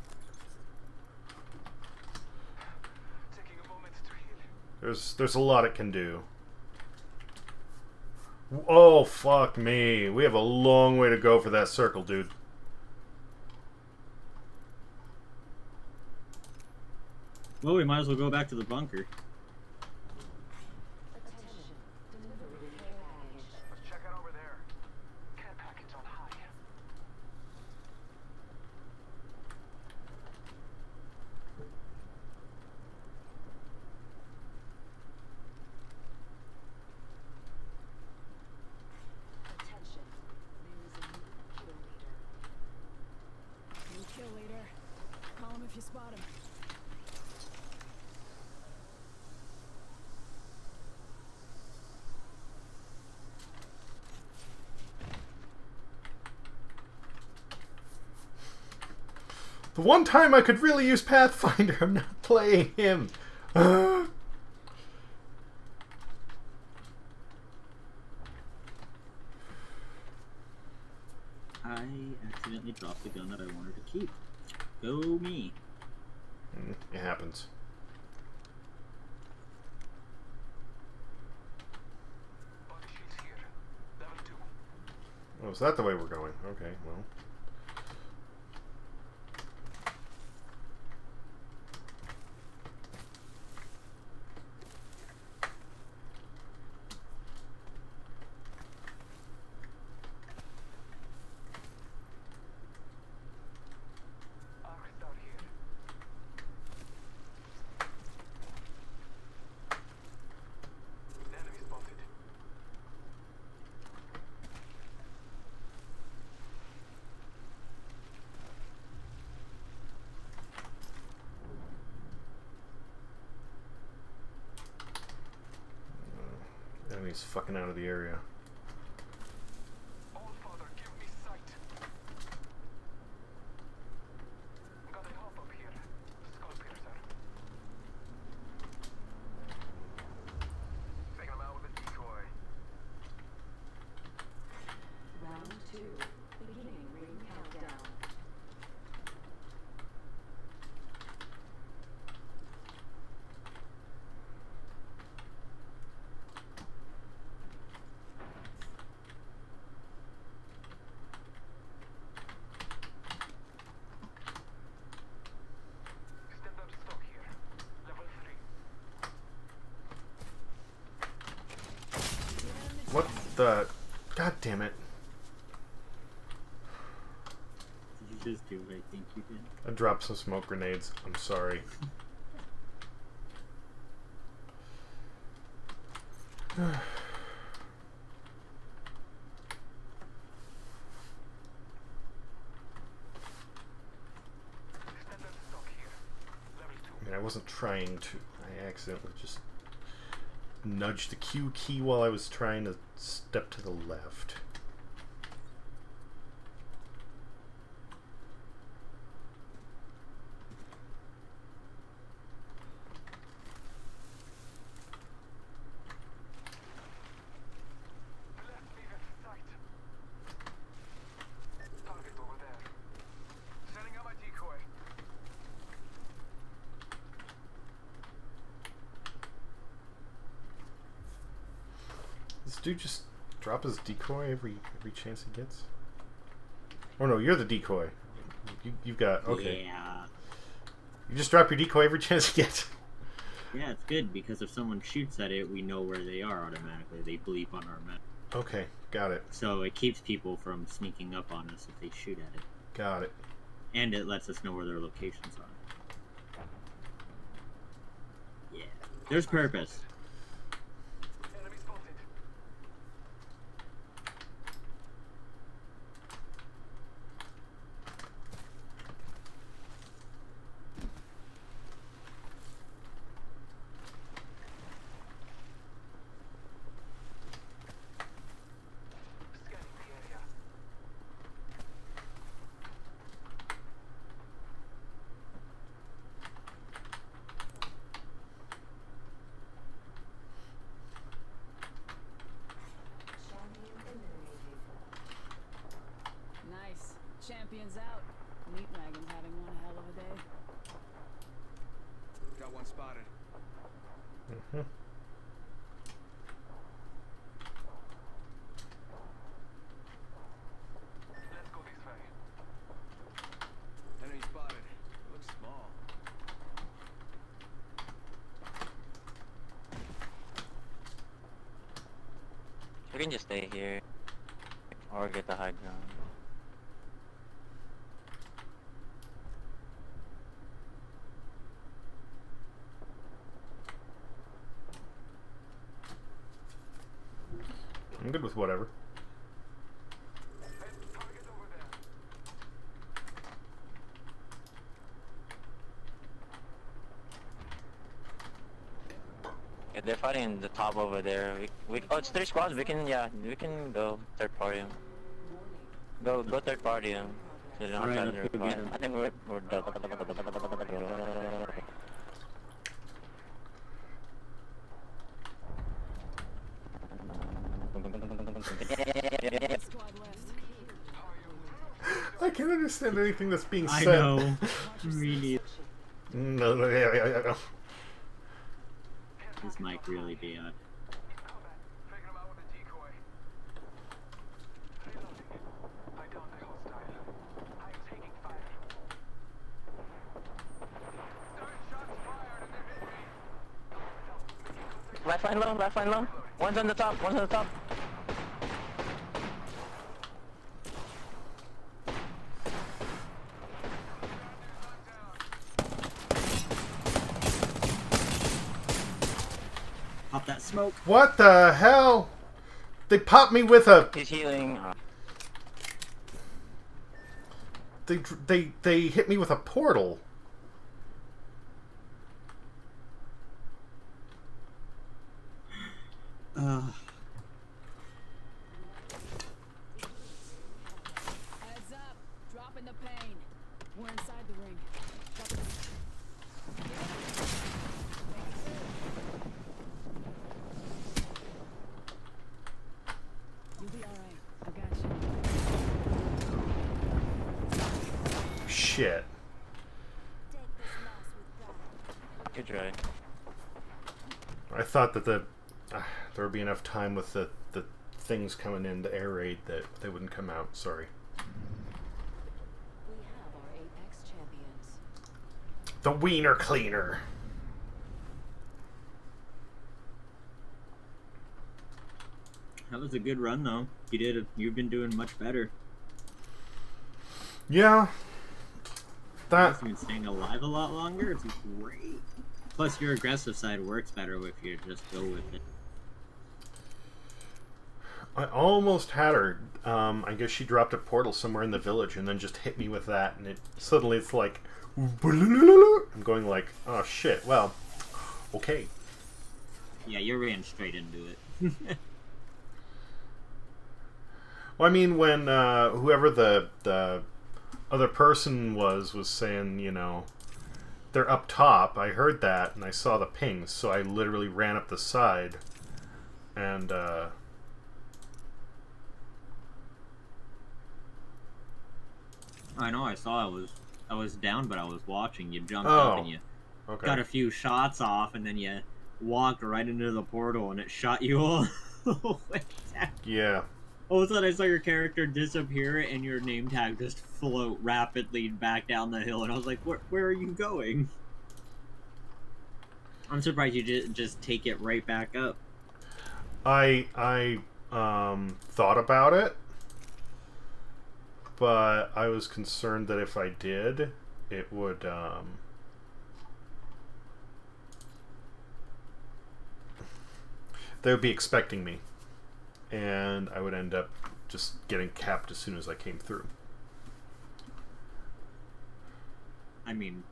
Taking a moment to heal. There's a lot it can do. Oh, fuck me. We have a long way to go for that circle, dude. Well, we might as well go back to the bunker. The one time I could really use Pathfinder, I'm not playing him. I accidentally dropped the gun that I wanted to keep. Go me. It happens. Body shields here. Level 2. Oh, is that the way we're going? Okay, well. Arcs are here. Enemy spotted. Enemy's fucking out of the area. All father, give me sight. Got a hop up here. Skull piercer. Taking him out with a decoy. Round 2. Beginning ring countdown. Standard stock here. Level 3. What the... God damn it. Did you just do what I think you did? I dropped some smoke grenades. I'm sorry. Standard stock here. Level 2. I mean, I wasn't trying to. I accidentally just nudged the Q key while I was trying to step to the left. Left me with sight. Target over there. Setting up my decoy. This dude just drop his decoy every chance he gets? Oh no, you're the decoy. You've got... Okay. Yeah. You just drop your decoy every chance you get. Yeah, it's good because if someone shoots at it, we know where they are automatically. They bleep on our map. Okay, got it. So it keeps people from sneaking up on us if they shoot at it. Got it. And it lets us know where their locations are. Yeah. There's purpose. Enemy spotted. Scanning the area. Champion eliminated. Nice. Champions out. Meat Wagon's having one hell of a day. Got one spotted. Mhm. Let's go this way. Enemy spotted. Looks small. We can just stay here or get the high ground. I'm good with whatever. Target over there. Yeah, they're fighting in the top over there. Oh, it's 3 squads. We can, yeah, we can go third party 'em. Go third party 'em. There's Alright, outside let's your go car. get him. I think we're done. Squad left. I can't understand anything that's being I said. know. Really. No, yeah. This might really be a... Taking him out with a decoy. Reloading. I downed the hostile. I'm taking fire. Nine shots fired and they're hit me. Left line low. One's on the top, Pop that smoke. What the hell? They popped me with a. He's healing. They hit me with a portal. Heads up. Dropping the pain. We're inside the ring. Drop it. You'll be alright. I got you. Shit. Take this loss with pride. Good try. I thought that there would be enough time with the things coming in the air raid that they wouldn't come out. Sorry. We have our Apex champions. The wiener cleaner. That was a good run, though. You've been doing much better. Yeah. That. You've been staying alive a lot longer. It's great. Plus, your aggressive side works better if you just go with it. I almost had her. I guess she dropped a portal somewhere in the village and then just hit me with that, and suddenly it's like, I'm going like, oh shit. Well, okay. Yeah, you ran straight into it. Well, I mean, when whoever the other person was saying, you know, they're up top, I heard that and I saw the pings, so I literally ran up the side and I know. I saw. I was down, but I was watching. You jumped Oh, up and you okay. got a few shots off, and then you walked right into the portal, and it shot you all the way down. Yeah. All of a sudden, I saw your character disappear, and your name tag just float rapidly back down the hill, and I was like, "Where are you going?" I'm surprised you just take it right back up. I thought about it, but I was concerned that if I did, it would they would be expecting me, and I would end up just getting capped as soon as I came through. I mean,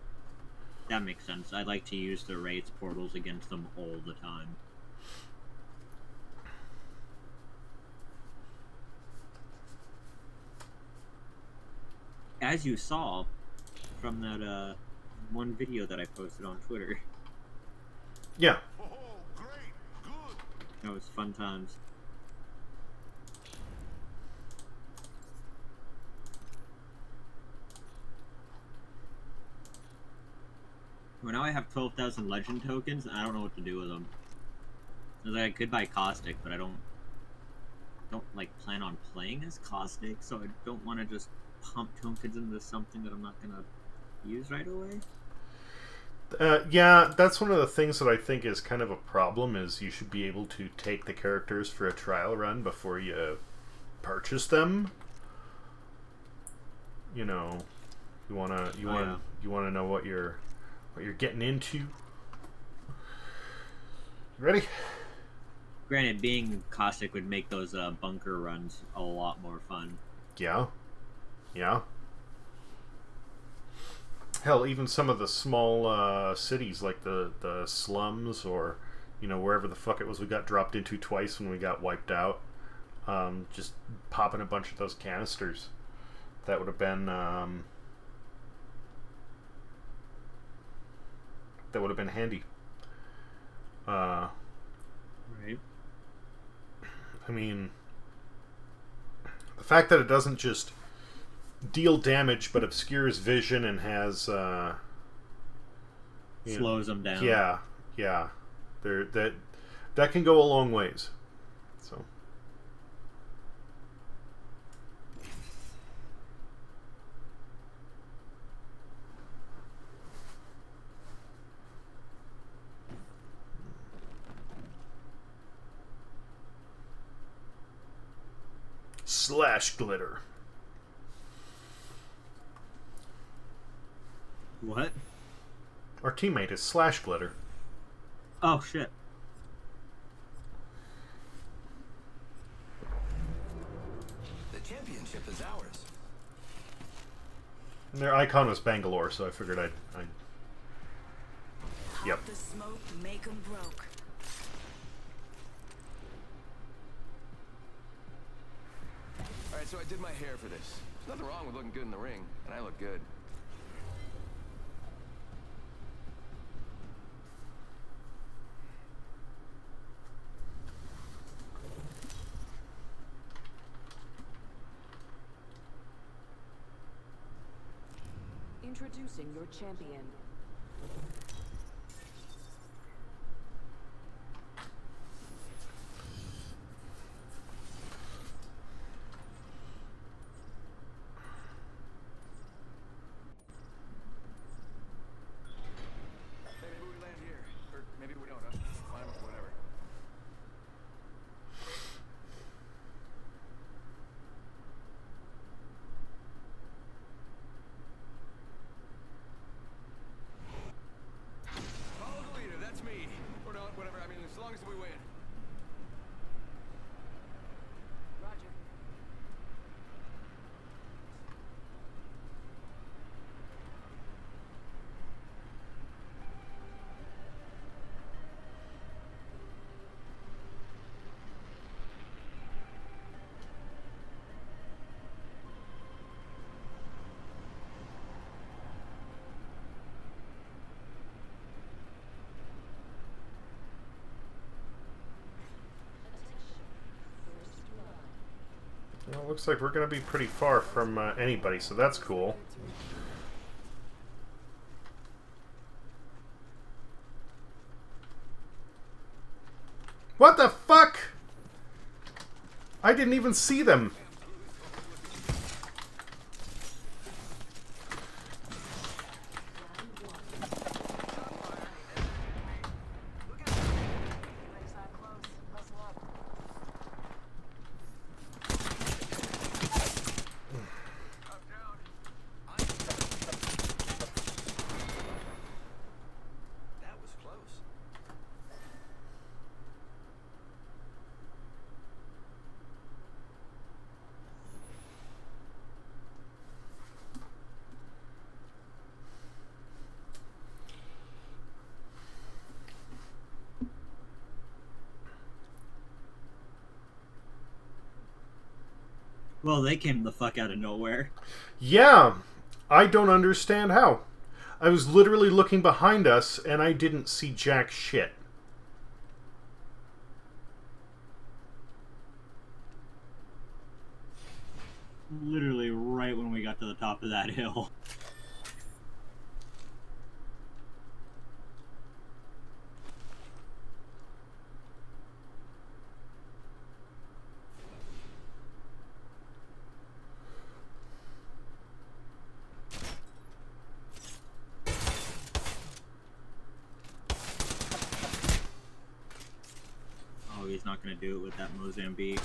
that makes sense. I like to use the raids portals against them all the time. As you saw from that one video that I posted on Twitter. Yeah. Oh, great. Good. That was fun times. Well, now I have 12,000 legend tokens, and I don't know what to do with them. Like, I could buy Caustic, but I don't like plan on playing as Caustic, so I don't want to just pump tokens into something that I'm not gonna use right away. Yeah, that's one of the things that I think is kind of a problem, is you should be able to take the characters for a trial run before you purchase them. You know, you wanna know what you're getting into. You ready? Granted, being Caustic would make those bunker runs a lot more fun. Yeah. Yeah. Hell, even some of the small cities like the slums, or, you know, wherever the fuck it was we got dropped into twice when we got wiped out, just popping a bunch of those canisters That would have been handy. Right. I mean, the fact that it doesn't just deal damage but obscures vision and has Slows them down. Yeah. That can go a long ways. So. Slash glitter. What? Our teammate is Slash Glitter. Oh shit. The championship is ours. And their icon was Bangalore, so I figured I'd Yep. Pop the smoke, make 'em broke. Alright, so I did my hair for this. There's nothing wrong with looking good in the ring, and I look good. Introducing your champion. Hey, maybe we land here. Or maybe we don't. Fine, whatever. Follow the leader, that's me. Or not, whatever. I mean, as long as we win. Roger. Well, it looks like we're going to be pretty far from anybody, so that's cool. What the fuck? I didn't even see them. Ring's not close. Muscle up. That was close. Well, they came the fuck out of nowhere. Yeah, I don't understand how. I was literally looking behind us and I didn't see jack shit. Literally right when we got to the top of that hill. Oh, he's not gonna do it with that Mozambique.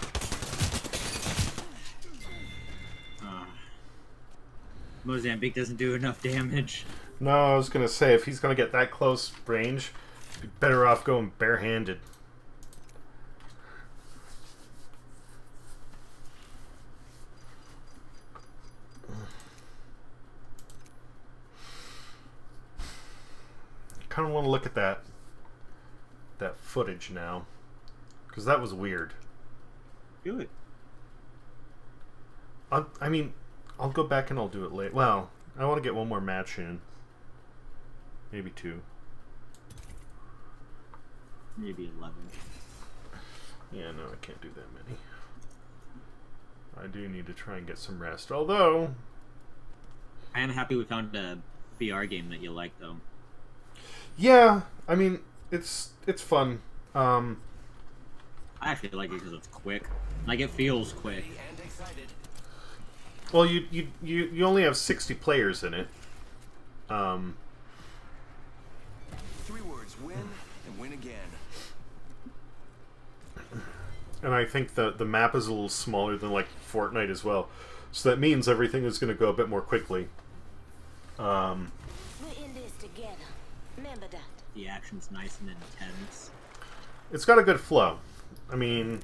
Mozambique doesn't do enough damage. No, I was gonna say, if he's gonna get that close range, be better off going barehanded. I kind of want to look at that footage now, because that was weird. Do it. I mean, I'll go back and I'll do it late. Well, I want to get one more match in. Maybe 2. Maybe 11. Yeah, no, I can't do that many. I do need to try and get some rest. Although, I am happy we found a VR game that you like, though. yeah, I mean, it's fun. I actually like it because it's quick. Like, it feels quick. And excited. Well, you only have 60 players in it. 3 words: win and win again. And I think the map is a little smaller than like Fortnite as well, so that means everything is going to go a bit more quickly. We're in this together. Remember that. The action's nice and intense. It's got a good flow. I mean,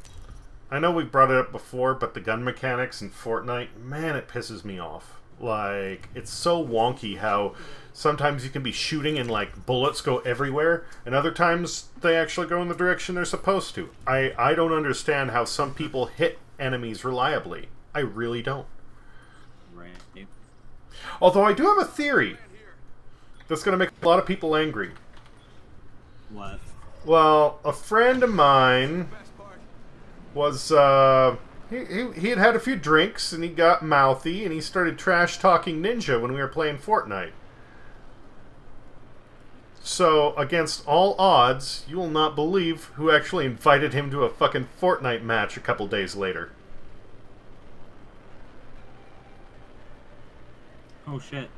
I know we brought it up before, but the gun mechanics in Fortnite, man, it pisses me off. Like, it's so wonky how sometimes you can be shooting and, like, bullets go everywhere, and other times they actually go in the direction they're supposed to. I don't understand how some people hit enemies reliably. I really don't. Right. Although I do have a theory that's going to make a lot of people angry. What? Well, a friend of mine was, he had had a few drinks, and he got mouthy, and he started trash-talking Ninja when we were playing Fortnite. So, against all odds, you will not believe who actually invited him to a fucking Fortnite match a couple days later. Oh, shit.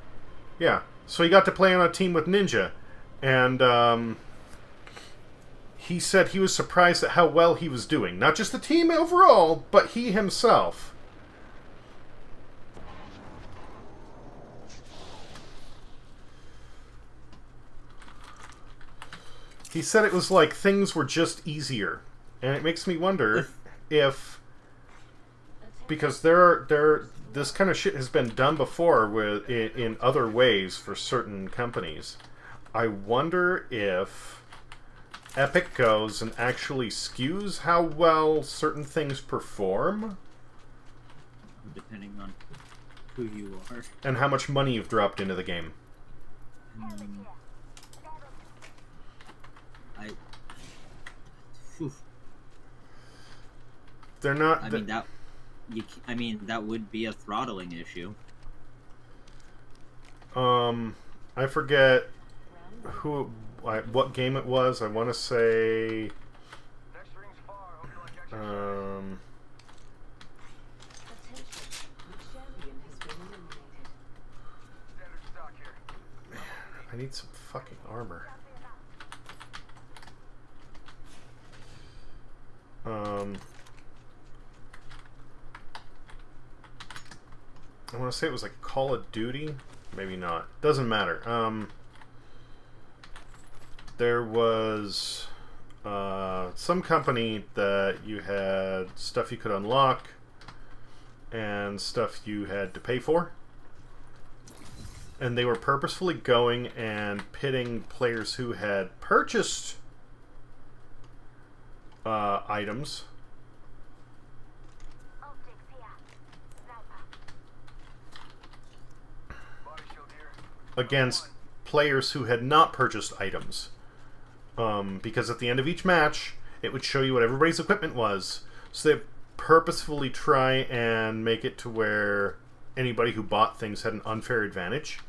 Yeah, so he got to play on a team with Ninja, and, he said he was surprised at how well he was doing. Not just the team overall, but he himself. He said it was like things were just easier. And it makes me wonder if... Because this kind of shit has been done before with in other ways for certain companies. I wonder if Epic goes and actually skews how well certain things perform. Depending on who you are. And how much money you've dropped into the game. They're not... I mean, that would be a throttling issue. I forget what game it was. I want to say... Attention. The champion has been eliminated. Standard stock here. I need some fucking armor. I want to say it was like Call of Duty. Maybe not. Doesn't matter. There was some company that you had stuff you could unlock and stuff you had to pay for. And they were purposefully going and pitting players who had purchased items against players who had not purchased items. Because at the end of each match, it would show you what everybody's equipment was. So they purposefully try and make it to where anybody who bought things had an unfair advantage.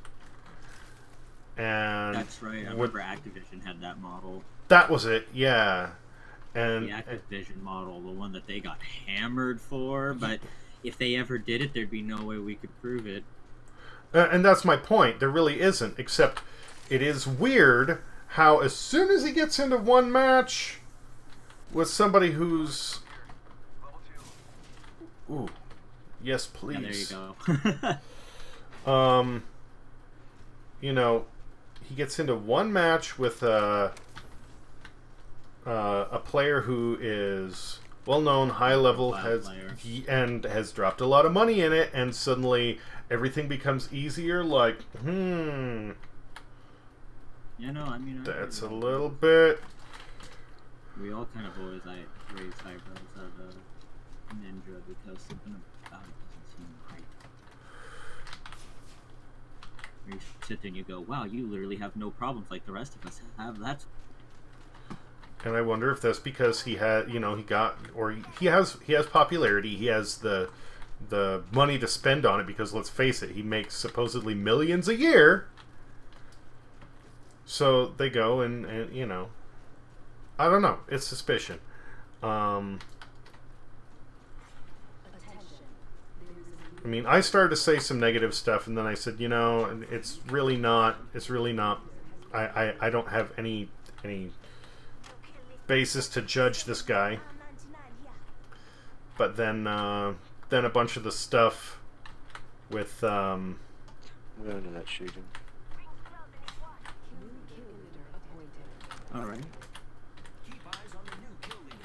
And that's right. I remember Activision had that model. That was it, yeah. And the Activision model, the one that they got hammered for, but if they ever did it, there'd be no way we could prove it. And that's my point. There really isn't, except it is weird how as soon as he gets into one match with somebody who's... Ooh. Yes, please. Yeah, there you go. You know, he gets into one match with a player who is well-known, high-level, and has dropped a lot of money in it, and suddenly everything becomes easier, like, Yeah, no, I mean... That's a little bit... We all kind of always raise eyebrows at Ninja because something about it doesn't seem right. where you sit there and you go, wow, you literally have no problems like the rest of us have. That's And I wonder if that's because he had, you know, he has popularity. He has the money to spend on it because let's face it, he makes supposedly millions a year. So they go and you know, I don't know. It's suspicion. I mean, I started to say some negative stuff, and then I said, you know, it's really not. It's really not. I don't have any basis to judge this guy. But then a bunch of the stuff with I'm going to that shooting. all right. Keep eyes on the new kill leader.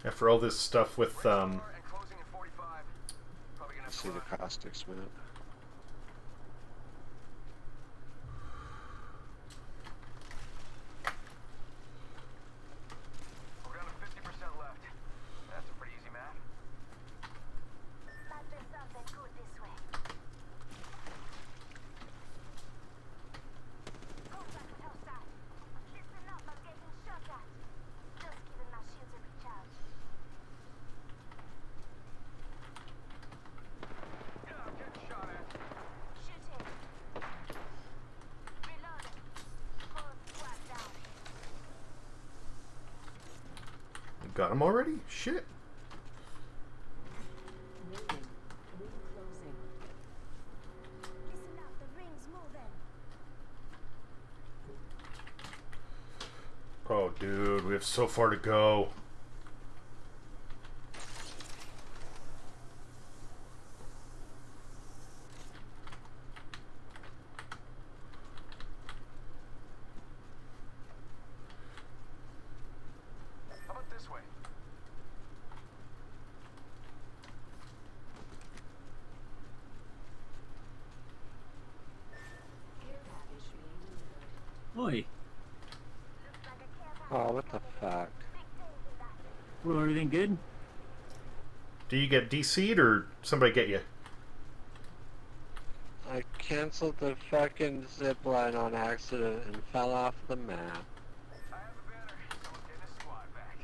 after all this stuff with And closing in 45. Probably gonna I see the caustics map. We're down to 50% left. That's a pretty easy math. Might be something good this way. Contact with hostile. Listen up, I'm getting shot at. Just giving my shields a recharge. Yeah, I'm getting shot at. Shooting. Reloading. Full squad down. got him already. Shit. Moving. Ring closing. Listen up, the ring's moving. Oh, dude, we have so far to go. How about this way? Care package being delivered. Oi, Looks like a care package. Oh, what the fuck? Big things in that. well, everything good? Do you get DC'd or somebody get you? I canceled the fucking zip line on accident and fell off the map. I have a banner. Someone's getting a squad back.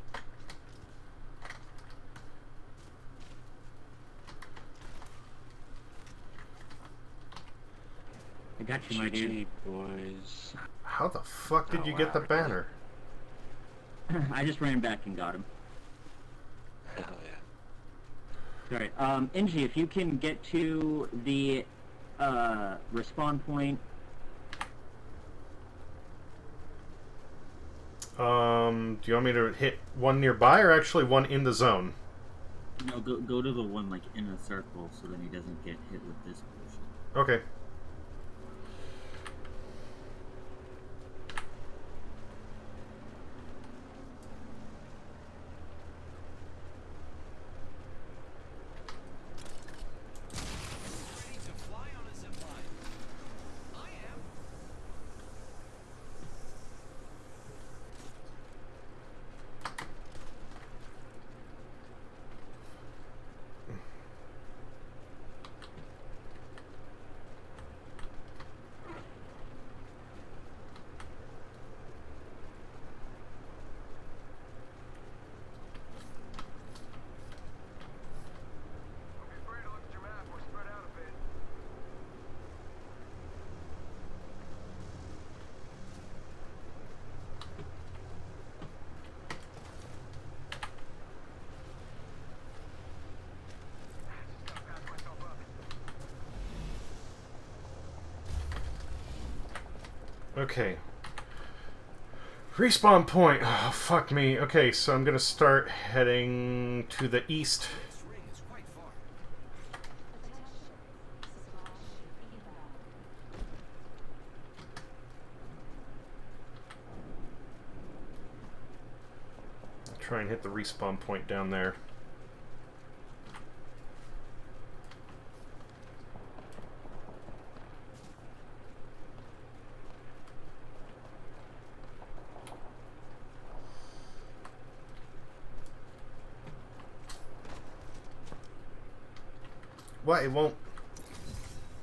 I got you, my dude. GG, boys. How the fuck did Oh, you get the wow. banner? I just ran back and got him. Hell yeah. Sorry. Inji, if you can get to the respawn point. Do you want me to hit one nearby or actually one in the zone? No, go to the one like in a circle so then he doesn't get hit with this bullshit. Okay. Ready to fly on a zip line. I am. Don't be afraid to look at your map. We're spread out a bit. Just gotta patch myself up. Okay. Respawn point. Oh, fuck me. Okay, so I'm gonna start heading to the east. This ring is quite far. Attention. Slash eval. Try and hit the respawn point down there. What? It won't.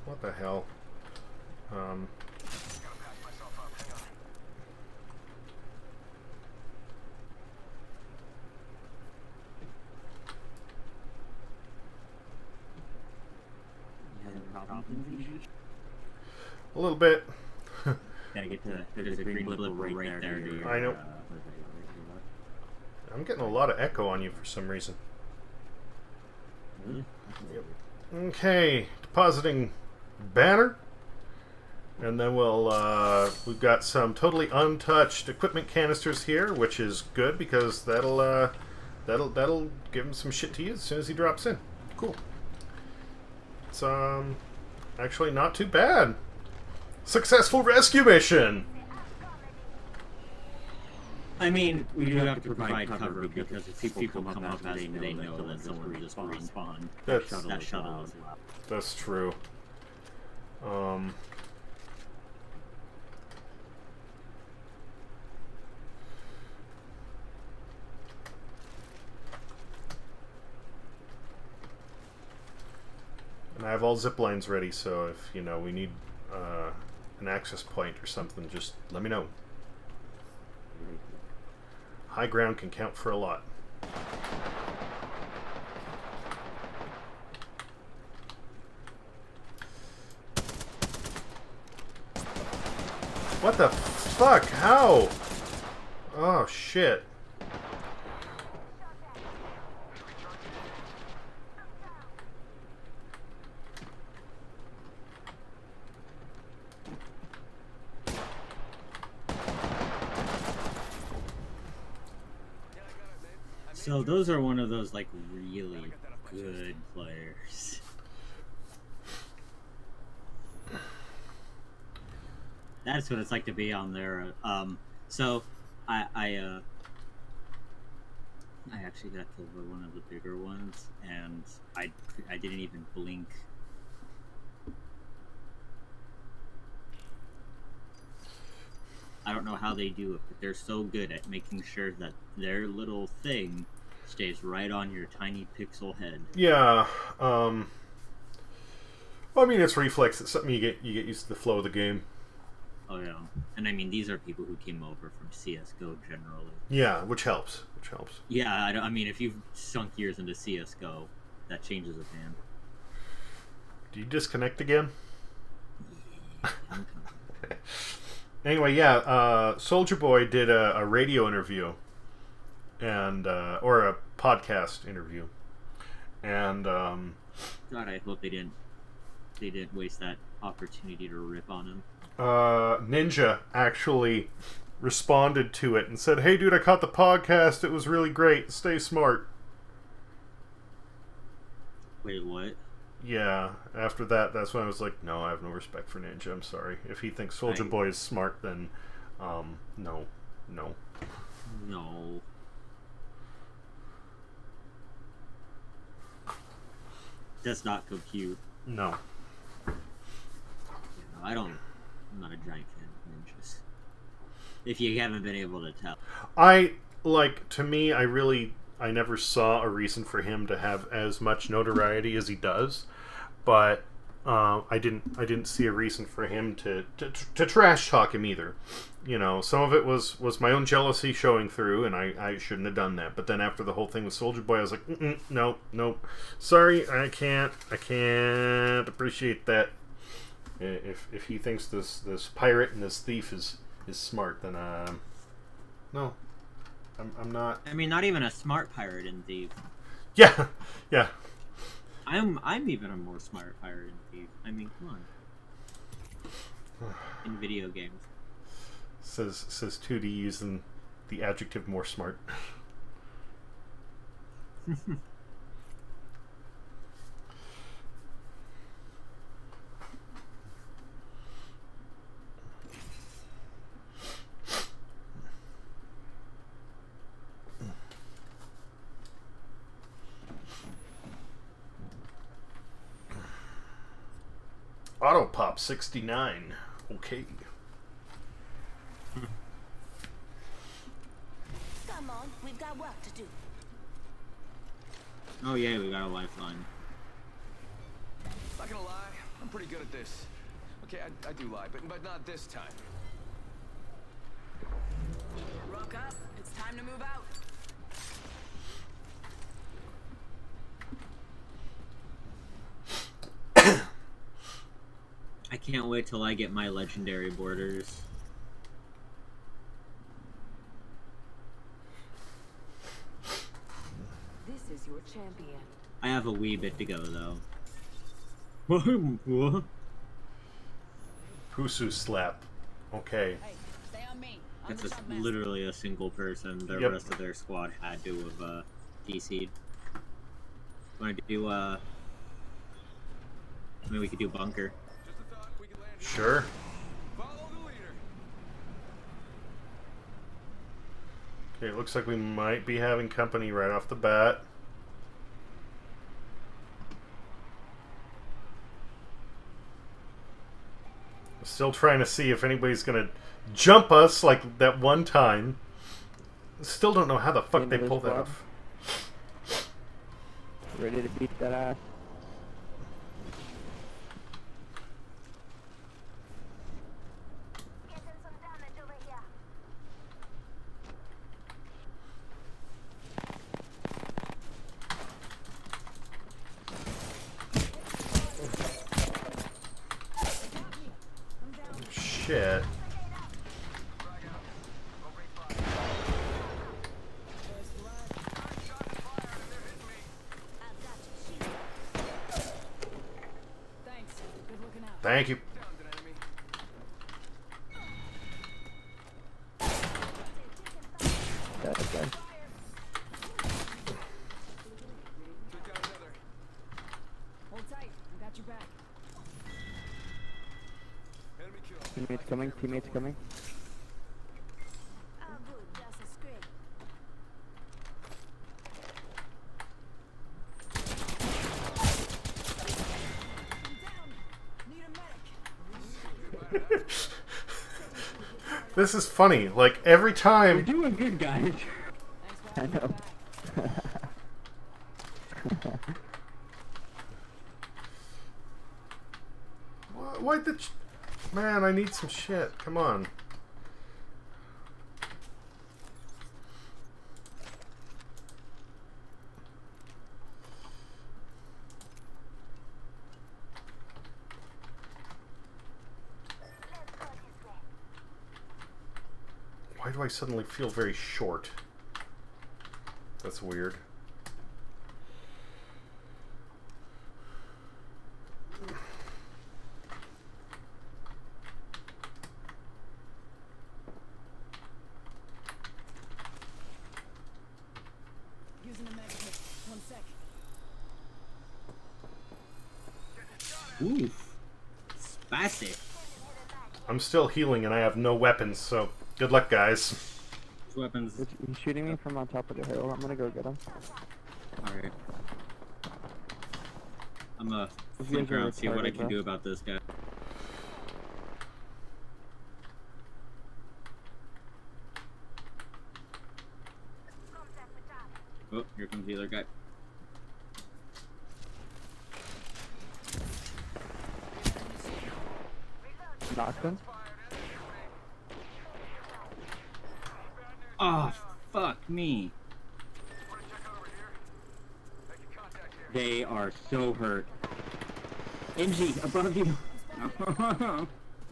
What the hell? A little bit. Gotta get to there's a green blip right there. To your, I know. I'm getting a lot of echo on you for some reason. Really? Okay, depositing banner, and then we've got some totally untouched equipment canisters here, which is good because that'll give him some shit to use as soon as he drops in. Cool. It's actually not too bad. Successful rescue mission. I mean, we do have to provide cover because if people come up as they know that someone just respawn. That shuttle as well. That's true. And I have all zip lines ready, so if we need an access point or something, just let me know. High ground can count for a lot. What the fuck? How? Oh shit. So those are one of those like really good players. That's what it's like to be on there. So I actually got killed by one of the bigger ones, and I didn't even blink. I don't know how they do it, but they're so good at making sure that their little thing stays right on your tiny pixel head. Yeah. Well, I mean, it's reflex. It's something you get used to the flow of the game. Oh yeah, and I mean these are people who came over from CS:GO generally. Yeah, which helps. Yeah, I mean if you've sunk years into CS:GO, that changes a man. Do you disconnect again? Yeah, I'm coming. Anyway, yeah, Soldier Boy did a radio interview, and or a podcast interview, and God, I hope they didn't waste that opportunity to rip on him. Ninja actually responded to it and said, "Hey, dude, I caught the podcast. It was really great. Stay smart." Wait, what? Yeah, after that, that's when I was like, no, I have no respect for Ninja. I'm sorry. If he thinks Soldier Boy is smart, then, no. No. That's not compute. No. I'm not a giant fan of ninjas. If you haven't been able to tell. To me, I never saw a reason for him to have as much notoriety as he does, but I didn't see a reason for him to trash talk him either. Some of it was my own jealousy showing through, and I shouldn't have done that. But then after the whole thing with Soldier Boy, I was like, nope, sorry, I can't appreciate that. If he thinks this pirate and this thief is smart, then no. I'm not. I mean, not even a smart pirate and thief. Yeah. I'm even a more smart pirate and thief. I mean, come on. In video games. Says 2D using the adjective more smart. Autopop 69. Okay. Come on, we've got work to do. Oh yeah, we got a lifeline. Not gonna lie, I'm pretty good at this. Okay, I do lie, but not this time. Rock up. It's time to move out. I can't wait till I get my legendary borders. This is your champion. I have a wee bit to go though. What? Pusu slap. Okay. Hey, stay on me. I'm That's the just jump master. literally a single person. The Yep. rest of their squad had to have DC'd. Want to do maybe we could do bunker. Just a thought, we could land here. Sure. Follow the leader. Okay, it looks like we might be having company right off the bat. Still trying to see if anybody's gonna jump us like that one time. Still don't know how the fuck they pulled that off. Ready to beat that ass. Getting some damage over here. Shit. Thanks. Good looking out. Thank you. Downed an enemy. That guy. Took down another. Hold tight. I got your back. Enemy killed. Teammates coming, teammates coming. Oh, good. Just a scrape. I'm down. Need a medic. This is funny. Like every We're time. doing good, guys. Thanks for I having me know. back. Why the? Man, I need some shit. Come on. Let's go this way. Why do I suddenly feel very short? That's weird. Using a medic kit. 1 sec. Oof. Spicy. I'm still healing and I have no weapons, so good luck, guys. These weapons. He's shooting me from on top of the hill. I'm gonna go get him. Alright. I'm gonna These think guys are around, see what I retarded, can bro. do about this guy. Contact with target. Oh, here comes the other guy. Knocked him. Oh, fuck me. They are so hurt. MG, above you.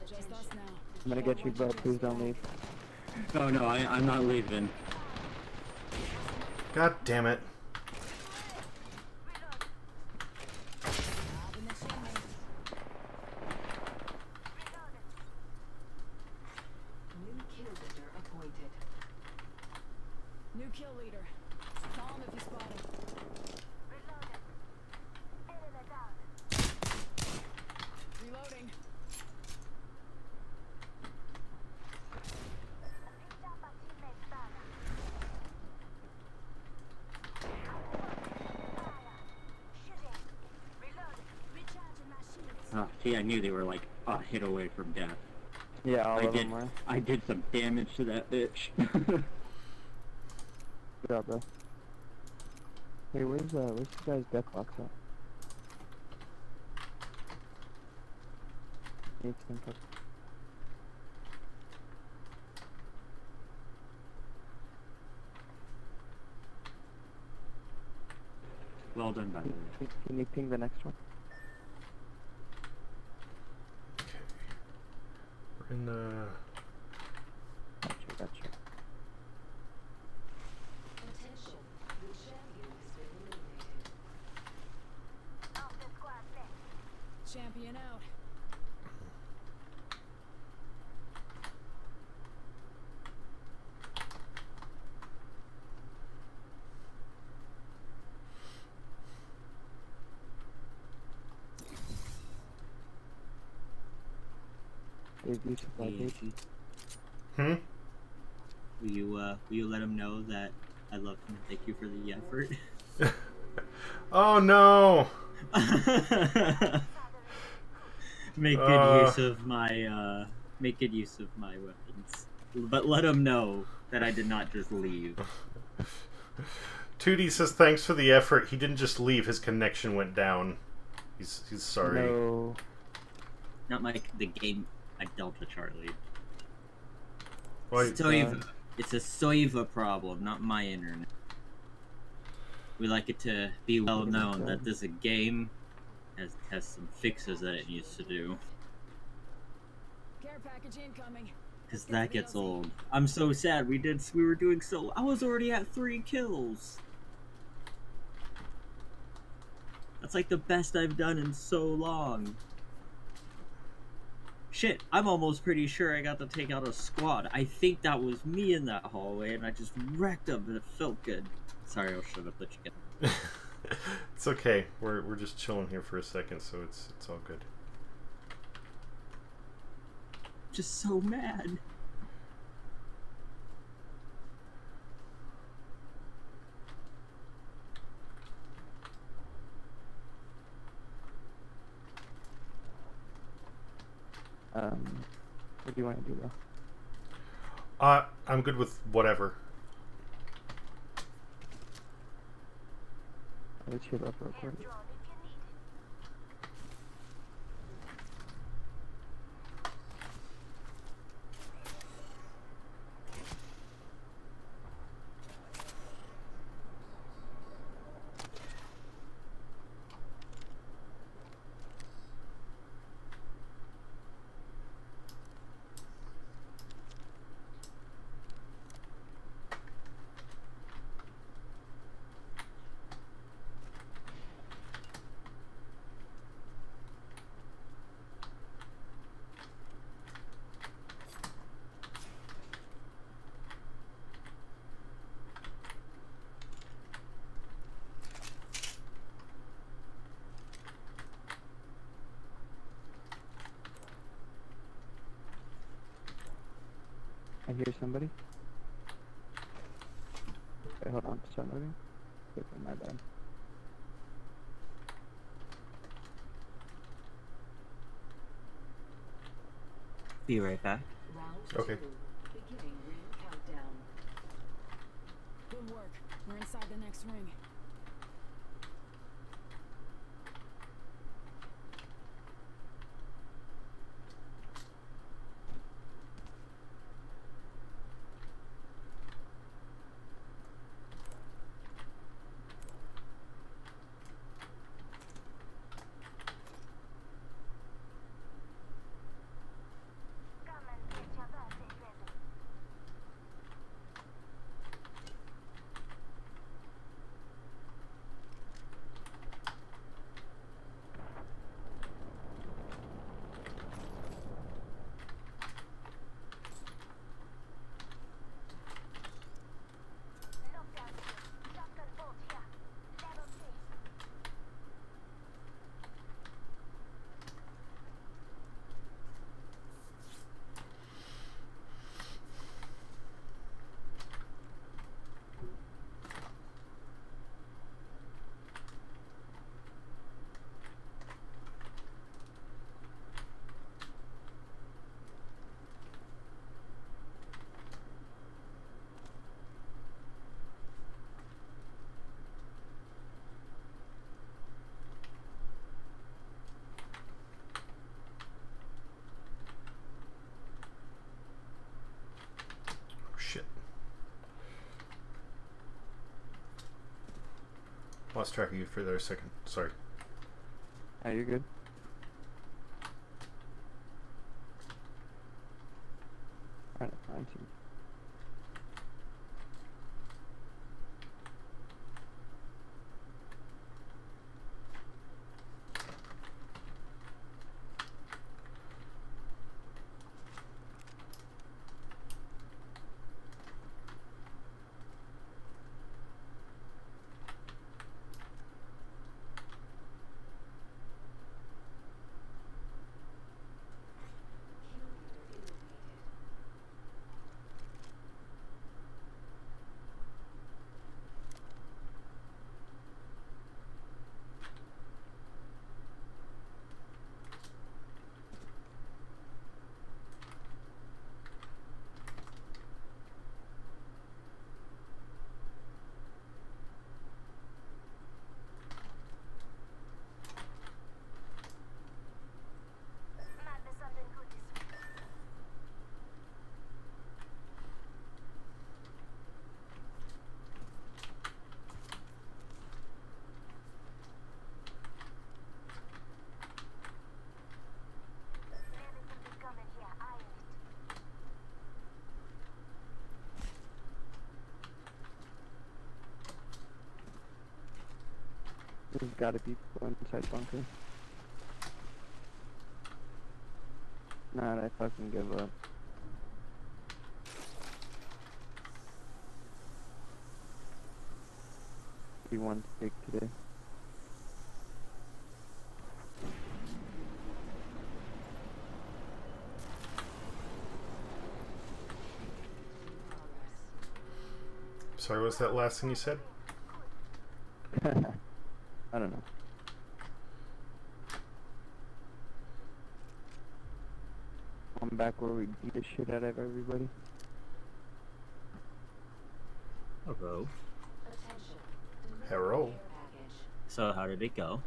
Just us now. I'm gonna get you, bro. Please don't leave. Oh no, I'm not leaving. God damn it. Up in the chimney. New kill leader appointed. New kill leader. Call him if you spot him. Reloaded. Enemy down. Reloading. Picked up a teammate's banner. Shooting. Reloaded. Recharging my shields. Oh, see, I knew they were like a hit away from death. Yeah, all of them were. I did some damage to that bitch. Good job, bro. Hey, where's this guy's death box at? Need some put. Well done, by the way. Can you ping the next one? Okay. We're in the. Gotcha. Attention, the champion has been eliminated. Of the squad left. Champion out. Dave, you supply Yeah, page. Hmm? Will you let him know that I love him and thank you for the effort? Oh no! Make good use of my weapons. But let him know that I did not just leave. 2D says thanks for the effort. He didn't just leave, his connection went down. He's sorry. No. Not the game I Delta Charlie. Wait, It's a Soiva problem, not my internet. We like it to be well known that this game has some fixes that it needs to do. Care package incoming. Because that gets old. I'm so sad. We were doing so. I was already at 3 kills. That's like the best I've done in so long. Shit, I'm almost pretty sure I got to take out a squad. I think that was me in that hallway, and I just wrecked them, and it felt good. Sorry, I'll shut up. Let you get. It's okay. We're just chilling here for a second, so it's all good. Just so mad. What do you want to do though? I'm good with whatever. Let's hear up real quick. Drone if you need it. I hear somebody. Okay, hold on. Start moving. Okay, my bad. Be right back. Round Okay. 2. Beginning ring countdown. Good work. We're inside the next ring. Come and get your birthday present. Lost track of you for there a second. Sorry. Ah, you're good. Trying to find you. Might be something good this week. Maybe something coming here. Eyeing it. There's gotta be people inside bunker. Nah, I fucking give up. Be one stick today. Sorry, what was that last thing you said? I don't know. I'm back where we beat the shit out of everybody. Hello. Hello. So how did it go?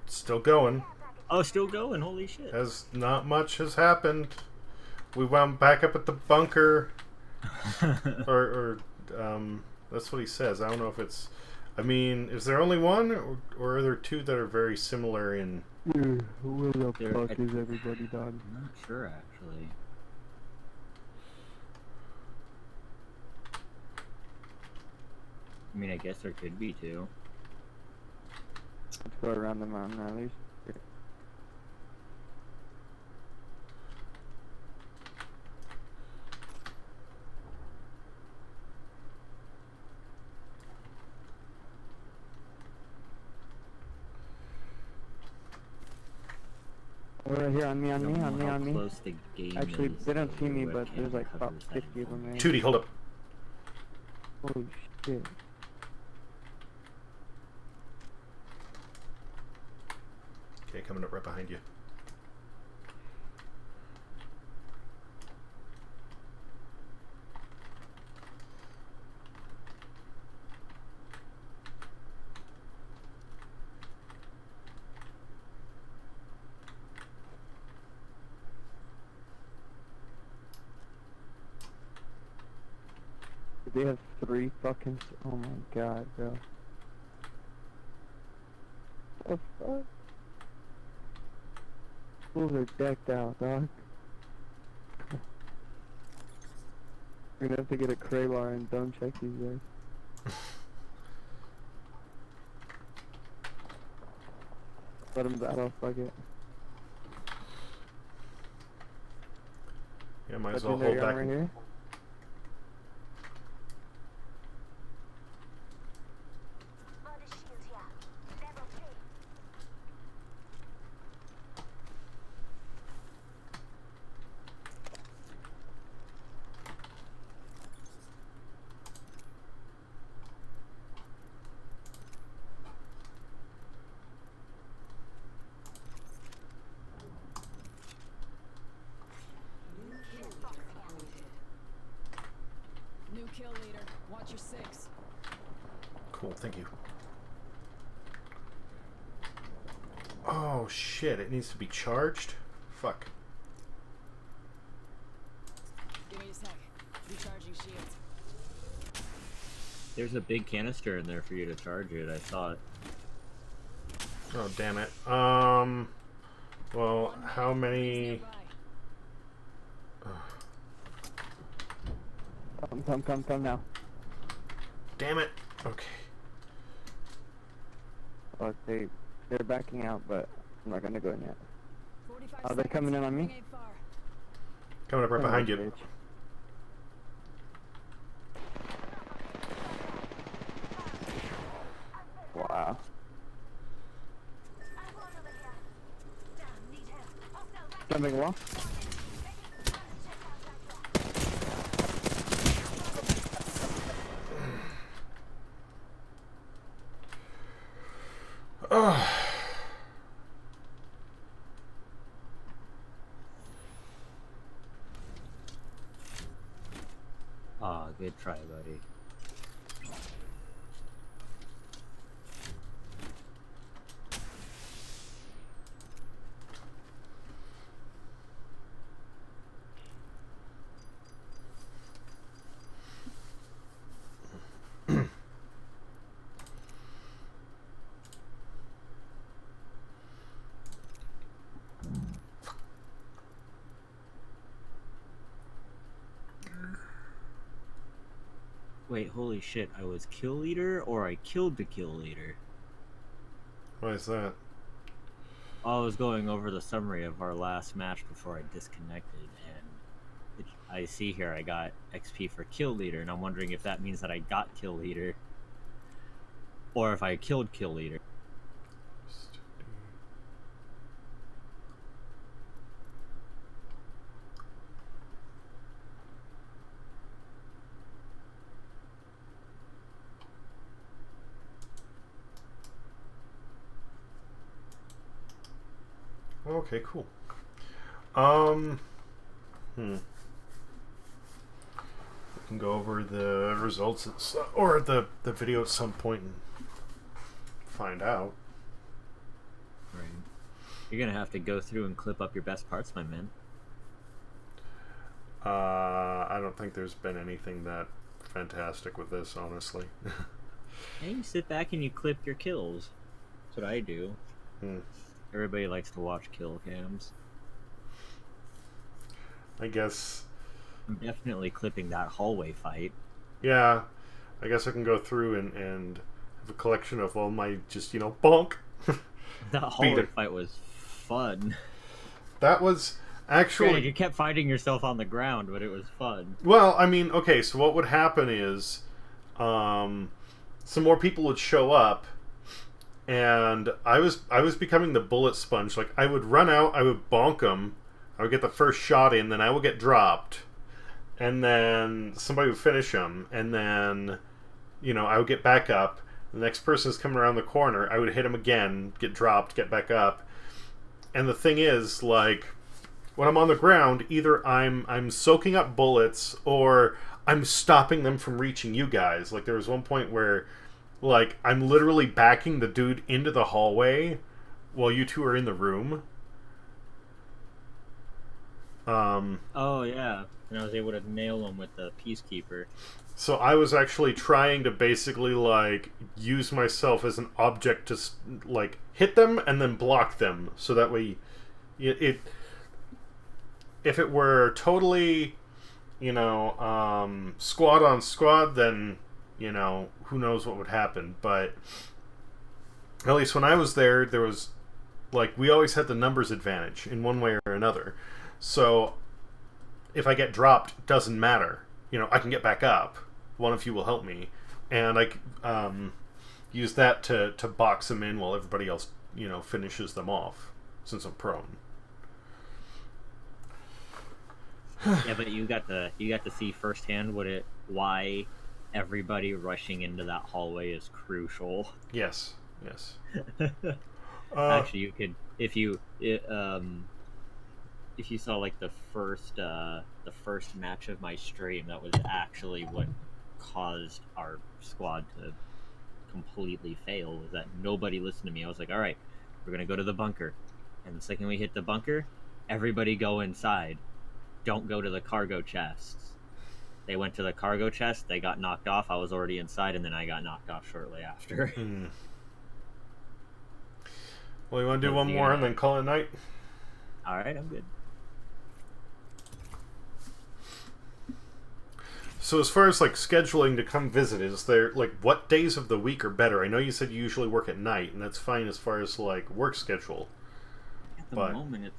Still going. Oh, still going. Holy shit. As not much has happened. We went back up at the bunker. or that's what he says. I don't know if it's... I mean, is there only one? Or are there two that are very similar in... Where the fuck is everybody, dog? I'm not sure, actually. I mean, I guess there could be two. Let's go around the mountain at least. Right here, on me, on me, on me, on me. Close the game Actually, is, they don't see me, the but webcam there's like about covers that 50 of them there. Tootie, hold up. Holy shit. Okay, coming up right behind you. They have 3 fucking... Oh my god, bro. What the fuck? Schools are decked out, dog. We're gonna have to get a Kralar and don't check these guys. Let them battle, fuck it. Yeah, might as well Legendary hold back. armor here. Body shield here. Level 3. New kill leader. Watch your 6. Cool, thank you. Oh shit, it needs to be charged? Fuck. Give me a sec. Recharging shields. There's a big canister in there for you to charge it. I saw it. Oh, damn it. Well, how many... Come now. Damn it. Okay. Oh, they're backing out, but I'm not gonna go in yet. Are they coming in on me? Coming up right behind you. Bitch. Wow. Jumping wall? Oh. Ah, good try, buddy. Wait, holy shit, I was kill leader or I killed the kill leader? Why is that? I was going over the summary of our last match before I disconnected, and I see here I got XP for kill leader, and I'm wondering if that means that I got kill leader, or if I killed kill leader. Okay, cool. We can go over the results or the video at some point and find out. Right. You're gonna have to go through and clip up your best parts, my man. I don't think there's been anything that fantastic with this, honestly. Hey, you sit back and you clip your kills. That's what I do. Everybody likes to watch kill cams. I guess... I'm definitely clipping that hallway fight. Yeah, I guess I can go through and have a collection of all my just, bonk. That hallway fight was fun. That was actually... Granted, you kept fighting yourself on the ground, but it was fun. Well, I mean, okay, so what would happen is some more people would show up, and I was becoming the bullet sponge. Like, I would run out, I would bonk them, I would get the first shot in, then I would get dropped, and then somebody would finish them, and then, I would get back up. The next person's coming around the corner, I would hit him again, get dropped, get back up. And the thing is, like, when I'm on the ground, either I'm soaking up bullets or I'm stopping them from reaching you guys. Like, there was one point where, like, I'm literally backing the dude into the hallway while you two are in the room. Oh, yeah. And I was able to nail him with the Peacekeeper. So I was actually trying to basically, like, use myself as an object to, like, hit them and then block them. So that way, if it were totally, squad on squad, then, who knows what would happen. But at least when I was there was, like, we always had the numbers advantage in one way or another. So if I get dropped, it doesn't matter. I can get back up. One of you will help me. And I use that to box them in while everybody else, finishes them off, since I'm prone. Yeah, but you got to see firsthand why everybody rushing into that hallway is crucial. Yes. Actually, you could if you saw like the first match of my stream, that was actually what caused our squad to completely fail, was that nobody listened to me. I was like, all right, we're gonna go to the bunker, and the second we hit the bunker, everybody go inside, don't go to the cargo chests. They went to the cargo chest, they got knocked off, I was already inside, and then I got knocked off shortly after. Well, you want to do one more and then call it a night? Alright, I'm good. So as far as like scheduling to come visit, is there like what days of the week are better? I know you said you usually work at night, and that's fine as far as like work schedule. At the moment,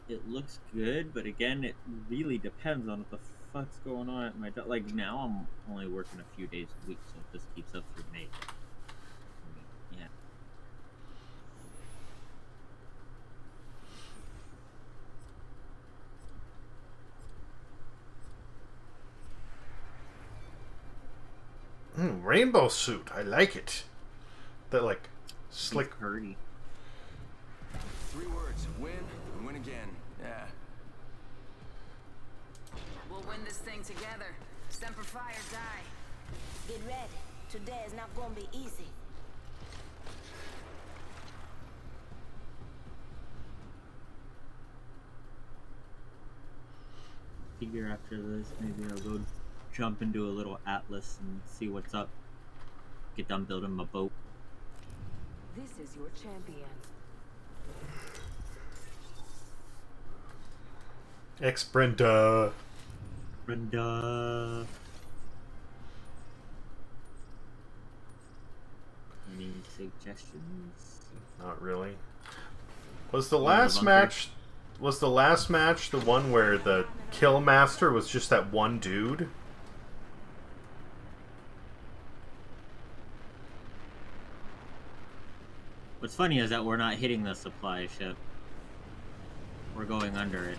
it looks good, but again, it really depends on what the fuck's going on at my job. Like now, I'm only working a few days a week, so if this keeps up through May, yeah. Rainbow suit, I like it. That like slick. Hurdy. 3 words: win and win again. Yeah. We'll win this thing together. Semper Fi or die. Get ready. Today is not gonna be easy. Figure after this, maybe I'll go jump into a little atlas and see what's up. Get done building my boat. This is your champion. Ex Brenda. Brenda. Any suggestions? Not really. Was the last match? Was the last match the one where the kill master was just that one dude? What's funny is that we're not hitting the supply ship. We're going under it.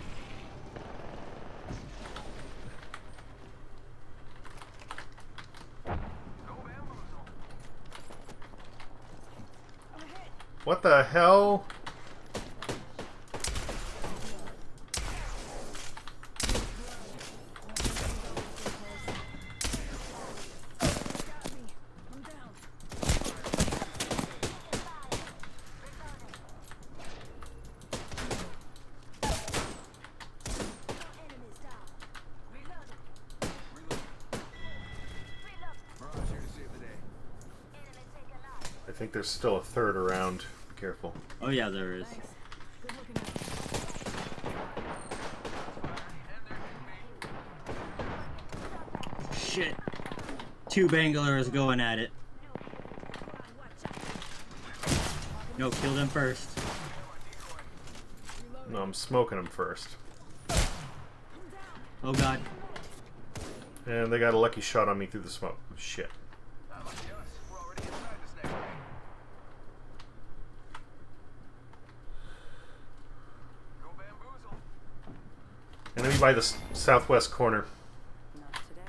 What the hell? I think there's still a third around. Be careful. Oh yeah, there is. Shit. 2 Bangalores going at it. No, kill them first. No, I'm smoking them first. Oh god. And they got a lucky shot on me through the smoke. Shit. Enemy by the southwest corner. Not today.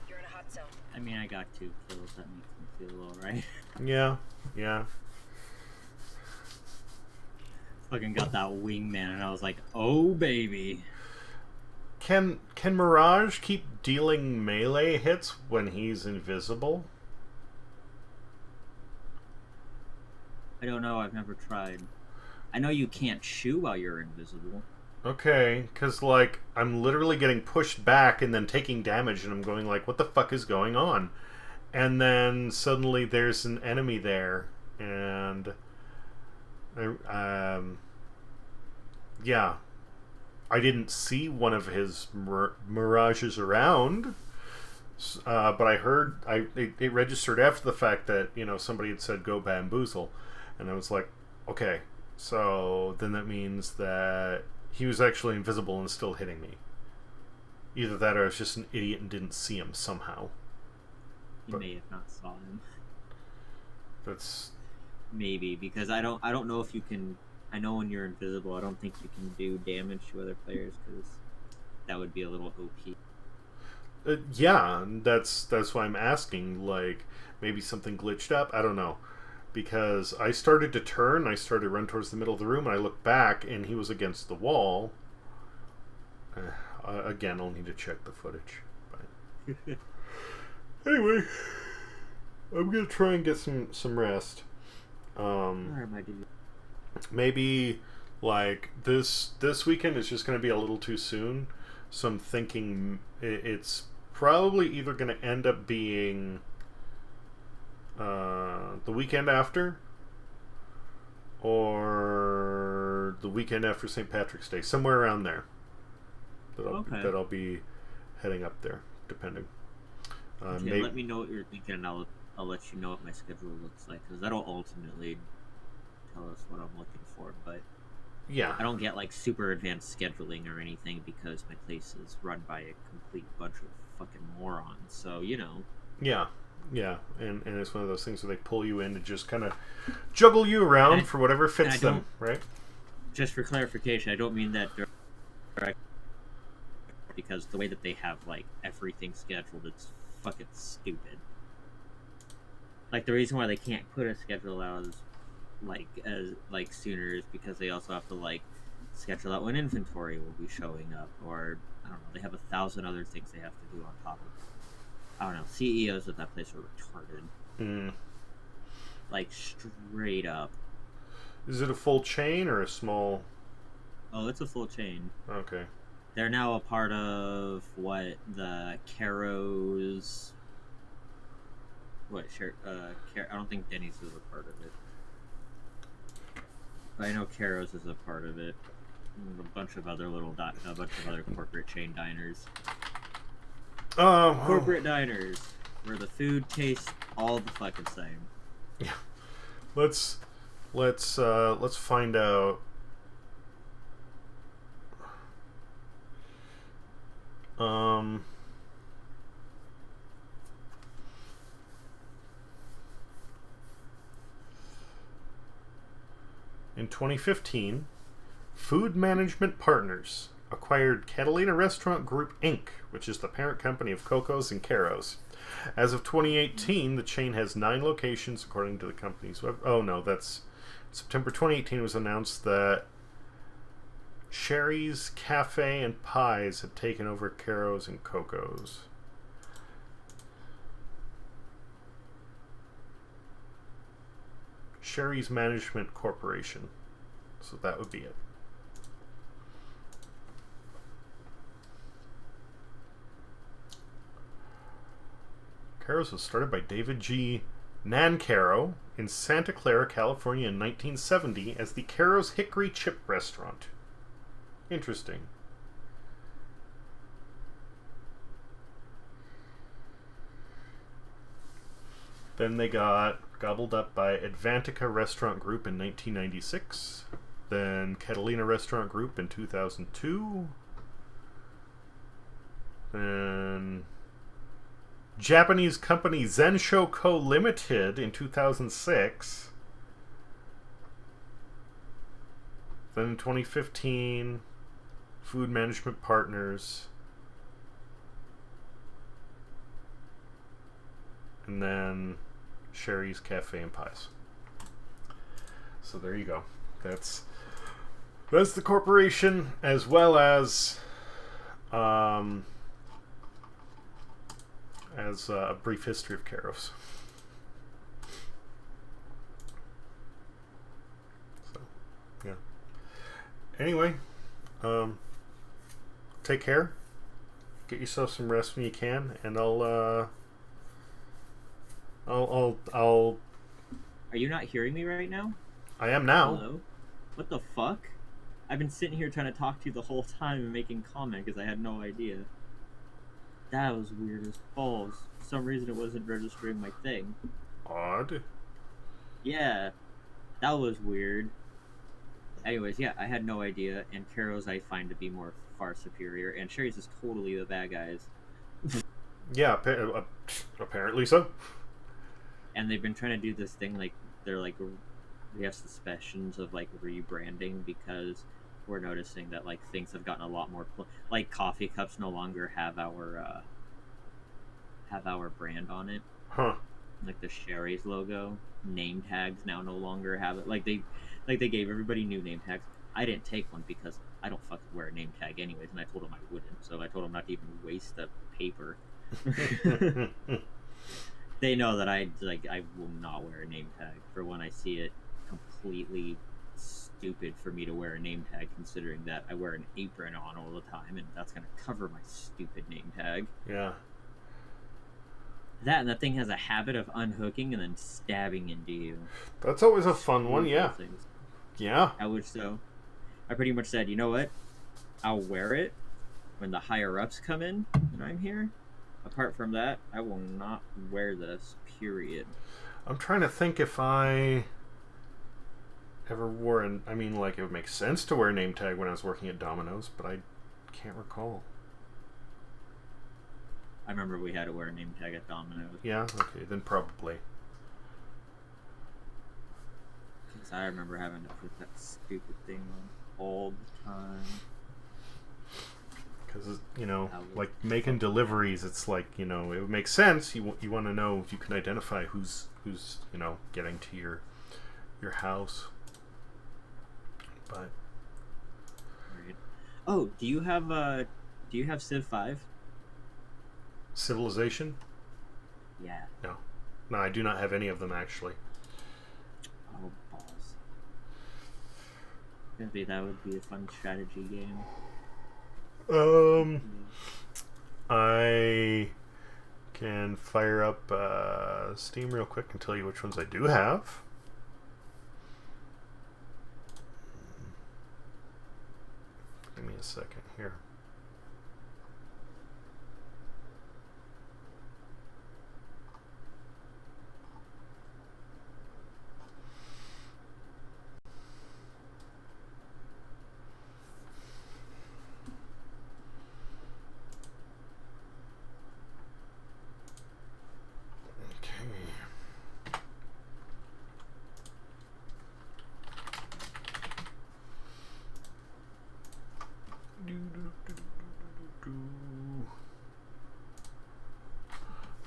You're in a hot zone. I mean, I got 2 kills. That makes me feel alright. Yeah, yeah. Fucking got that wingman, and I was like, oh baby. Can Mirage keep dealing melee hits when he's invisible? I don't know, I've never tried. I know you can't shoot while you're invisible. Okay, because, like, I'm literally getting pushed back and then taking damage, and I'm going like, what the fuck is going on? And then suddenly there's an enemy there, and... yeah. I didn't see one of his mirages around, but I heard... it registered after the fact that, you know, somebody had said, go bamboozle. And I was like, okay, so then that means that he was actually invisible and still hitting me. Either that or I was just an idiot and didn't see him somehow. You may have not saw him. That's... Maybe, because I don't know if you can... I know when you're invisible, I don't think you can do damage to other players, because that would be a little OP. Yeah, that's why I'm asking, like, maybe something glitched up? I don't know. Because I started to turn, I started to run towards the middle of the room, and I looked back, and he was against the wall. Again, I'll need to check the footage. But anyway, I'm gonna try and get some rest. Maybe like this weekend is just gonna be a little too soon. So I'm thinking it's probably either gonna end up being the weekend after, or the weekend after St. Patrick's Day, somewhere around there. That I'll be heading up there, depending. Okay, let me know what you're thinking, and I'll let you know what my schedule looks like, because that'll ultimately tell us what I'm looking for. But yeah, I don't get like super advanced scheduling or anything because my place is run by a complete bunch of fucking morons. So you know. Yeah, and it's one of those things where they pull you in to just kind of juggle you around for whatever fits them, right? Just for clarification, I don't mean that direct, because the way that they have like everything scheduled, it's fucking stupid. Like the reason why they can't put a schedule out as sooner is because they also have to like schedule out when inventory will be showing up, or I don't know, they have 1,000 other things they have to do on top of it. I don't know, CEOs of that place are retarded. Like straight up. Is it a full chain or a small? Oh, it's a full chain. Okay. They're now a part of what the Caro's. I don't think Denny's is a part of it. But I know Caro's is a part of it. And a bunch of other corporate chain diners. Corporate diners where the food tastes all the fucking same. Yeah. Let's find out. In 2015, Food Management Partners acquired Catalina Restaurant Group Inc., which is the parent company of Coco's and Caro's. As of 2018, the chain has 9 locations, according to the company's web. Oh no, that's September 2018 was announced that Sherry's Cafe and Pies had taken over Caro's and Coco's. Sherry's Management Corporation. So that would be it. Caro's was started by David G. Nancaro in Santa Clara, California in 1970 as the Caro's Hickory Chip Restaurant. Interesting. Then they got gobbled up by Advantica Restaurant Group in 1996. Then Catalina Restaurant Group in 2002. Then Japanese company Zensho Co. Limited in 2006. Then in 2015, Food Management Partners. And then Sherry's Cafe and Pies. So there you go. That's the corporation, as well as a brief history of Caro's. So, yeah. Anyway, take care. Get yourself some rest when you can, and I'll. Are you not hearing me right now? I am now. Hello? What the fuck? I've been sitting here trying to talk to you the whole time and making comment because I had no idea. That was weird as balls. For some reason it wasn't registering my thing. Odd. Yeah. That was weird. Anyways, yeah, I had no idea, and Caro's I find to be far superior, and Sherry's is totally the bad guys. Yeah, apparently so. And they've been trying to do this thing, like, they're like, we have suspicions of like rebranding because we're noticing that like things have gotten a lot more like coffee cups no longer have our brand on it. Huh. Like the Sherry's logo, name tags now no longer have it. Like they gave everybody new name tags. I didn't take one because I don't fucking wear a name tag anyways, and I told him I wouldn't. So I told him not to even waste the paper. They know that I will not wear a name tag for when I see it. Completely stupid for me to wear a name tag, considering that I wear an apron on all the time, and that's gonna cover my stupid name tag. Yeah. That and that thing has a habit of unhooking and then stabbing into you. That's always a fun one, yeah. Yeah. I pretty much said, you know what? I'll wear it when the higher ups come in and I'm here. Apart from that, I will not wear this, period. I'm trying to think if I ever wore an... I mean, like, it would make sense to wear a name tag when I was working at Domino's, but I can't recall. I remember we had to wear a name tag at Domino's. Yeah? Okay, then probably. Because I remember having to put that stupid thing on all the time. Because, you know, like making deliveries, it's like, you know, it would make sense. You want to know if you can identify who's you know, getting to your house. But right. Oh, do you have Civ 5? Civilization? Yeah. No, I do not have any of them actually. Oh, balls. Maybe that would be a fun strategy game. I can fire up Steam real quick and tell you which ones I do have. Give me a second here.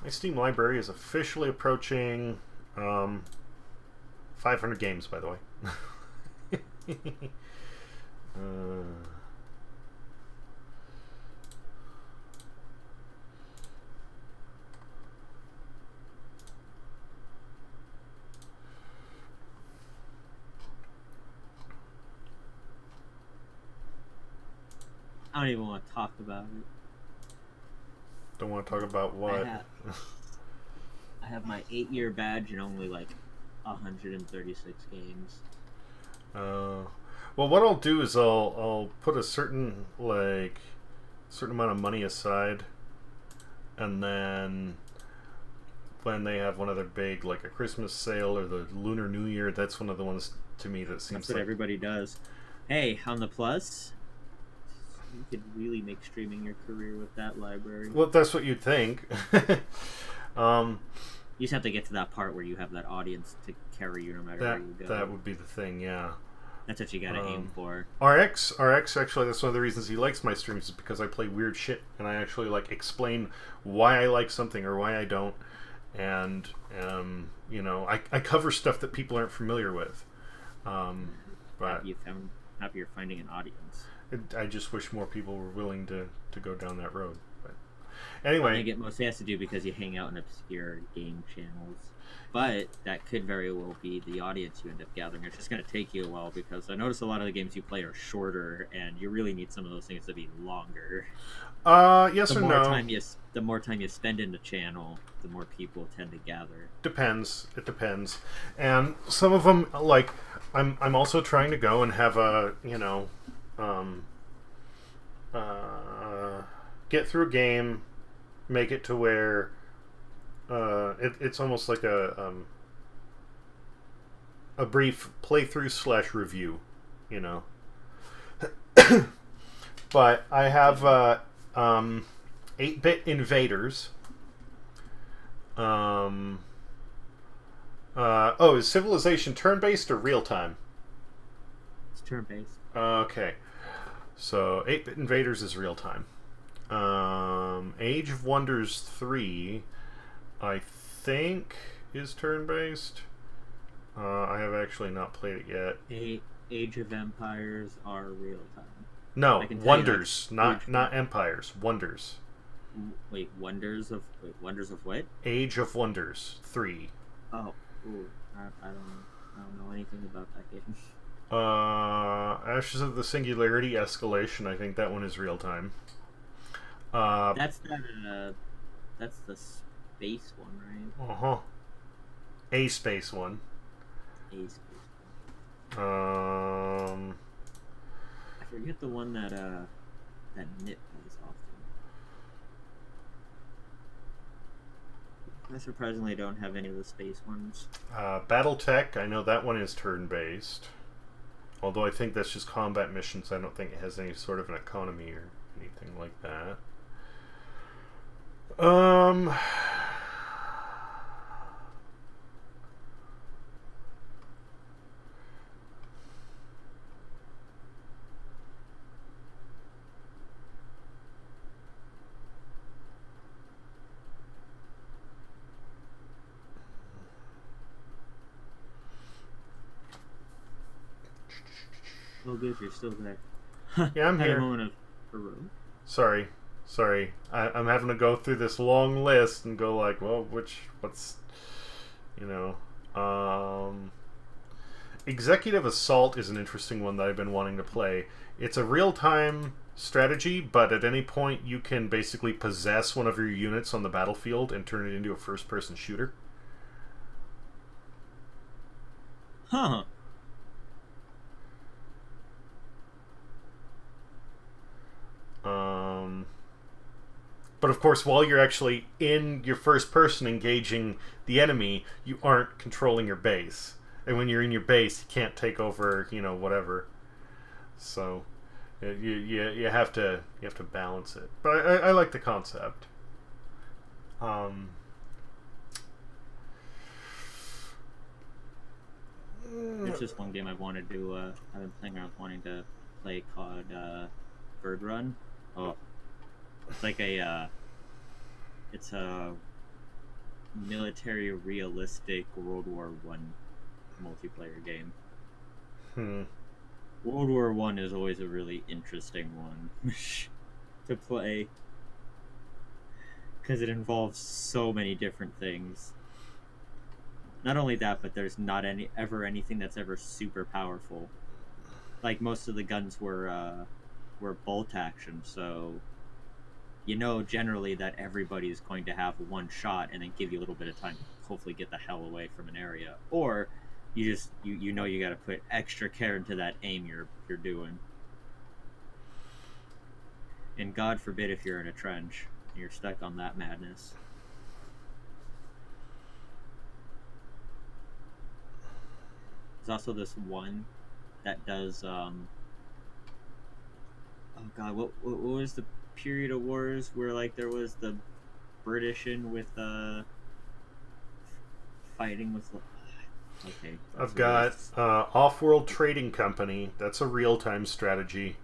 My Steam library is officially approaching 500 games, by the way. I don't even want to talk about it. Don't want to talk about what? I have my 8-year badge and only like 136 games. Well, what I'll do is I'll put a certain amount of money aside, and then when they have one of their big, like a Christmas sale or the Lunar New Year, that's one of the ones to me that seems that's what like everybody does. Hey, on the Plus, you could really make streaming your career with that library. Well, that's what you'd think. You just have to get to that part where you have that audience to carry you no matter where you go. That would be the thing, yeah. That's what you gotta aim for. RX, actually, that's one of the reasons he likes my streams, is because I play weird shit, and I actually, like, explain why I like something or why I don't, and, you know, I cover stuff that people aren't familiar with. But Happy you're finding an audience. I just wish more people were willing to go down that road. But anyway, I think it mostly has to do because you hang out in obscure game channels. But that could very well be the audience you end up gathering. It's just going to take you a while, because I notice a lot of the games you play are shorter, and you really need some of those things to be longer. Yes or no. The more time you spend in the channel, the more people tend to gather. Depends. It depends. And some of them, like, I'm also trying to go and have a, you know, get through a game, make it to where it's almost like a brief playthrough / review, you know. But I have 8-Bit Invaders. Is Civilization turn-based or real-time? It's turn-based. Okay. So 8-Bit Invaders is real-time. Age of Wonders 3, I think, is turn-based. I have actually not played it yet. Age of Empires are real time. No, I can tell you Wonders, that's not Empires. Wonders. Wonders of what? Age of Wonders 3. Oh, ooh, I don't know anything about that game. Ashes of the Singularity Escalation. I think that one is real time. That's the space one, right? A space one. A space one. I forget the one that Nip plays often. I surprisingly don't have any of the space ones. BattleTech. I know that one is turn based. Although I think that's just combat missions. I don't think it has any sort of an economy or anything like that. Oh, good, you're still there. Yeah, I'm Had here. a moment of heroic. Sorry. I'm having to go through this long list and go like, well, what's, you know, Executive Assault is an interesting one that I've been wanting to play. It's a real-time strategy, but at any point you can basically possess one of your units on the battlefield and turn it into a first-person shooter. Huh. But of course, while you're actually in your first person engaging the enemy, you aren't controlling your base. And when you're in your base, you can't take over, you know, whatever. So you have to balance it. But I like the concept. There's just one game I wanted to. I've been playing around wanting to play called Bird Run. Oh, it's like it's a military realistic World War I multiplayer game. World War I is always a really interesting one to play because it involves so many different things. Not only that, but there's not ever anything that's ever super powerful. Like most of the guns were bolt action, so you know generally that everybody is going to have one shot and then give you a little bit of time to hopefully get the hell away from an area, or you just you know you got to put extra care into that aim you're doing. And God forbid if you're in a trench, you're stuck on that madness. There's also this one that does oh god, what was the period of wars where like there was the British in with fighting with okay. I've got Off-World Trading Company. That's a real-time strategy,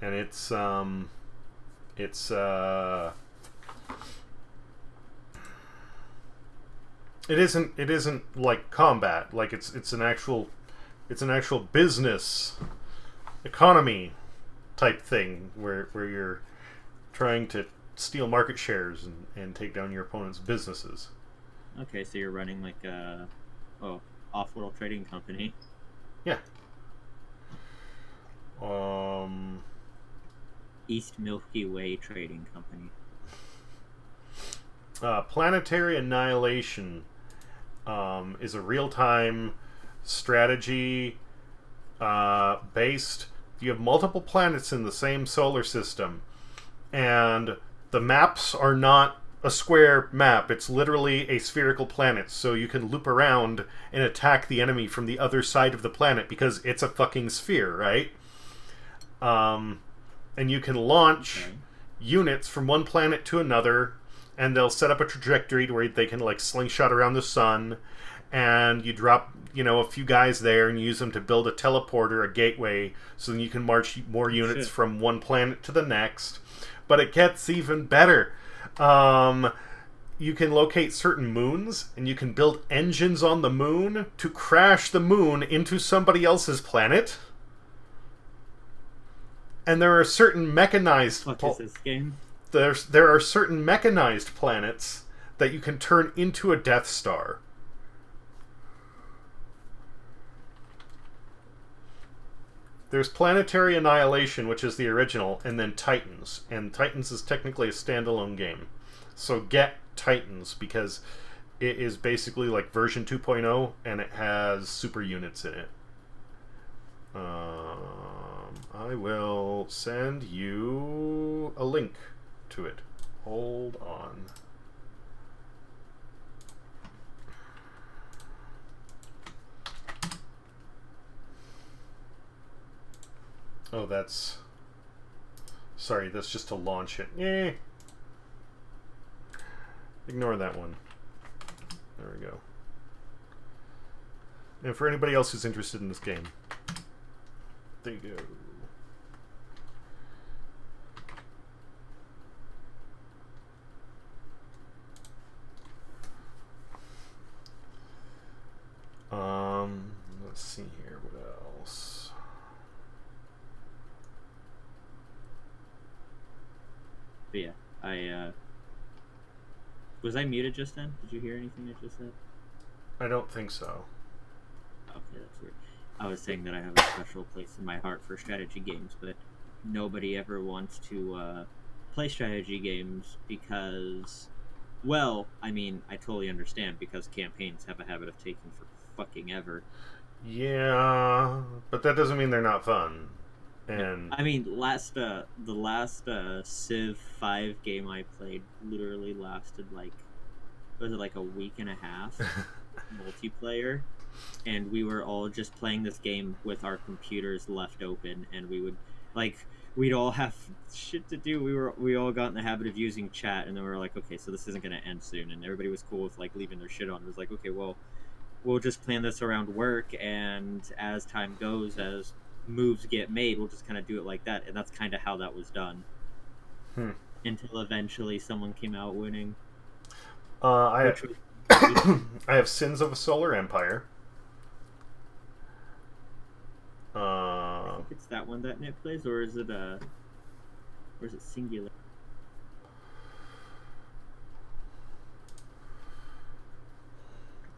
and it isn't like combat. Like it's an actual business economy type thing where you're trying to steal market shares and take down your opponent's businesses. Okay, so you're running like a Off-World Trading Company. Yeah. East Milky Way Trading Company. Planetary Annihilation is a real-time strategy based. You have multiple planets in the same solar system, and the maps are not a square map. It's literally a spherical planet, so you can loop around and attack the enemy from the other side of the planet because it's a fucking sphere, right? And you can launch units from one planet to another, and they'll set up a trajectory where they can like slingshot around the sun, and you drop, you know, a few guys there and use them to build a teleporter, a gateway, so then you can march more units from one planet to the next. But it gets even better. You can locate certain moons, and you can build engines on the moon to crash the moon into somebody else's planet. And there are certain mechanized... What is this game? There are certain mechanized planets that you can turn into a Death Star. There's Planetary Annihilation, which is the original, and then Titans. And Titans is technically a standalone game. So get Titans, because it is basically like version 2.0, and it has super units in it. I will send you a link to it. Hold on. Oh, that's... Sorry, that's just to launch it. Eh. Ignore that one. There we go. And for anybody else who's interested in this game, there you go. Let's see here, what else? But yeah, was I muted just then? Did you hear anything I just said? I don't think so. Okay, that's weird. I was saying that I have a special place in my heart for strategy games, but nobody ever wants to play strategy games because, well, I mean, I totally understand, because campaigns have a habit of taking for fucking ever. Yeah, but that doesn't mean they're not fun. And I mean, the last Civ 5 game I played literally lasted like, was it like a week and a half multiplayer, and we were all just playing this game with our computers left open, and we'd all have shit to do. We all got in the habit of using chat, and then we were like, okay, so this isn't gonna end soon, and everybody was cool with like leaving their shit on. It was like, okay, well, we'll just plan this around work, and as time goes, as moves get made, we'll just kind of do it like that. And that's kind of how that was done. Until eventually someone came out winning. I have Sins of a Solar Empire. I think it's that one that Nick plays, or is it singular?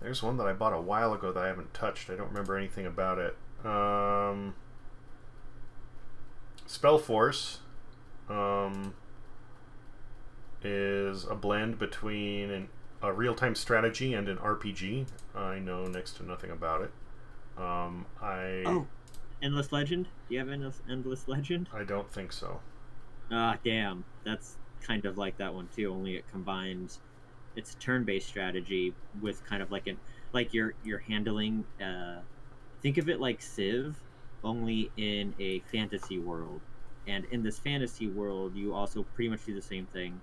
There's one that I bought a while ago that I haven't touched. I don't remember anything about it. Spellforce is a blend between a real-time strategy and an RPG. I know next to nothing about it. Oh, Endless Legend? Do you have Endless Legend? I don't think so. Ah, damn. That's kind of like that one too, only it combines... It's turn-based strategy with kind of like you're handling... think of it like Civ, only in a fantasy world. And in this fantasy world, you also pretty much do the same thing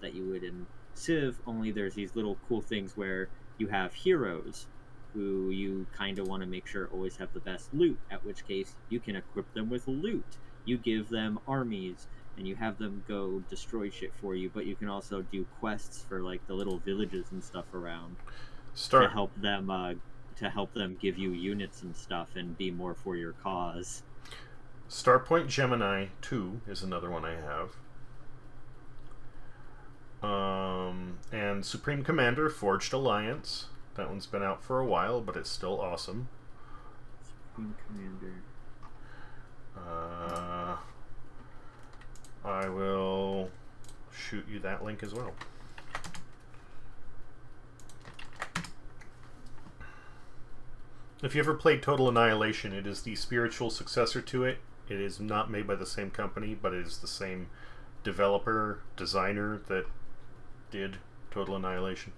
that you would in Civ, only there's these little cool things where you have heroes who you kind of want to make sure always have the best loot, at which case you can equip them with loot. You give them armies, and you have them go destroy shit for you, but you can also do quests for like the little villages and stuff around to help them give you units and stuff and be more for your cause. Starpoint Gemini 2 is another one I have. And Supreme Commander Forged Alliance. That one's been out for a while, but it's still awesome. Supreme Commander. I will shoot you that link as well. If you ever played Total Annihilation, it is the spiritual successor to it. It is not made by the same company, but it is the same developer, designer that did Total Annihilation.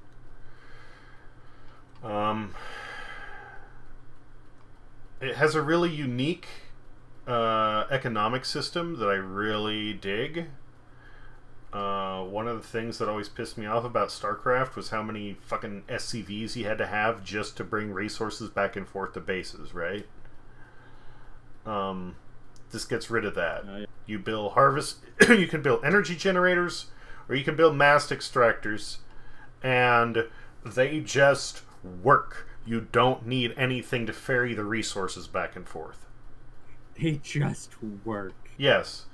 It has a really unique economic system that I really dig. One of the things that always pissed me off about StarCraft was how many fucking SCVs you had to have just to bring resources back and forth to bases, right? This gets rid of that. You build you can build energy generators, or you can build mast extractors, and they just work. You don't need anything to ferry the resources back and forth. They just work. Yes.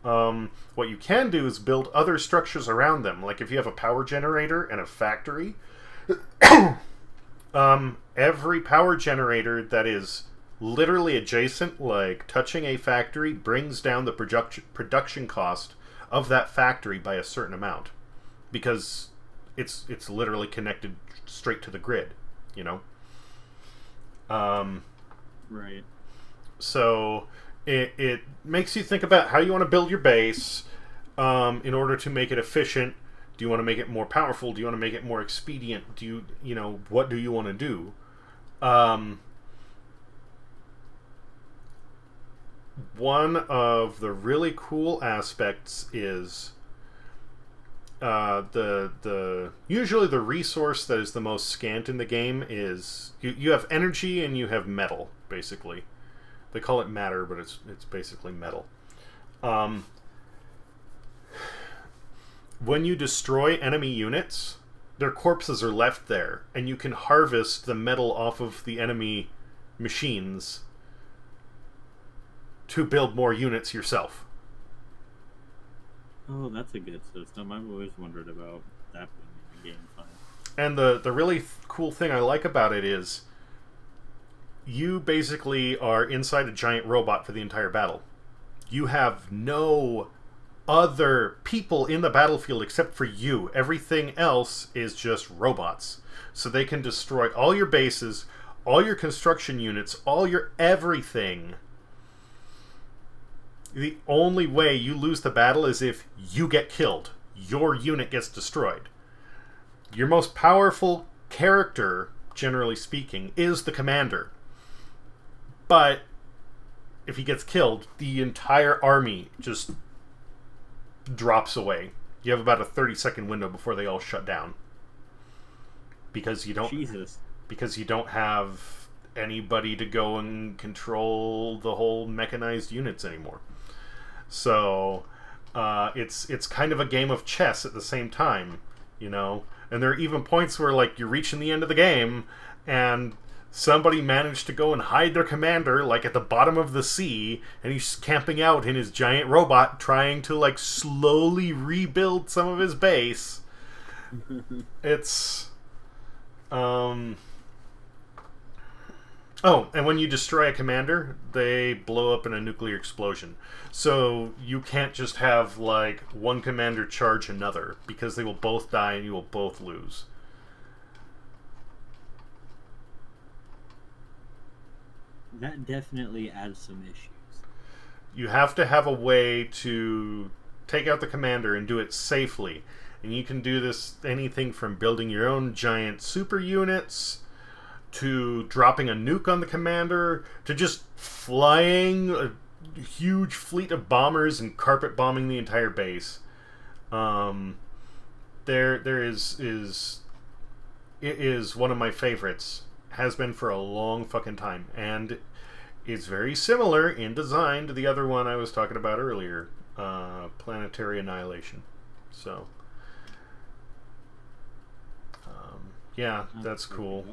What you can do is build other structures around them. Like if you have a power generator and a factory, every power generator that is literally adjacent, like touching a factory, brings down the production cost of that factory by a certain amount, because it's literally connected straight to the grid, you know. Right. So it makes you think about how you want to build your base in order to make it efficient. Do you want to make it more powerful? Do you want to make it more expedient? Do you know, what do you want to do? One of the really cool aspects is usually the resource that is the most scant in the game is you have energy and you have metal, basically. They call it matter, but it's basically metal. When you destroy enemy units, their corpses are left there, and you can harvest the metal off of the enemy machines to build more units yourself. Oh, that's a good system. I've always wondered about that being in the game. And the really cool thing I like about it is you basically are inside a giant robot for the entire battle. You have no other people in the battlefield except for you. Everything else is just robots. So they can destroy all your bases, all your construction units, all your everything. The only way you lose the battle is if you get killed. Your unit gets destroyed. Your most powerful character, generally speaking, is the commander. But if he gets killed, the entire army just drops away. You have about a 30-second window before they all shut down. Because you don't have anybody to go and control the whole mechanized units anymore. So it's kind of a game of chess at the same time, you know. And there are even points where, like, you're reaching the end of the game and somebody managed to go and hide their commander, like, at the bottom of the sea, and he's camping out in his giant robot trying to, like, slowly rebuild some of his base. It's Oh, and when you destroy a commander, they blow up in a nuclear explosion. So you can't just have, like, one commander charge another, because they will both die and you will both lose. That definitely adds some issues. You have to have a way to take out the commander and do it safely. And you can do this anything from building your own giant super units, to dropping a nuke on the commander, to just flying a huge fleet of bombers and carpet bombing the entire base. It is one of my favorites. Has been for a long fucking time, and it's very similar in design to the other one I was talking about earlier, Planetary Annihilation. So yeah, that's cool.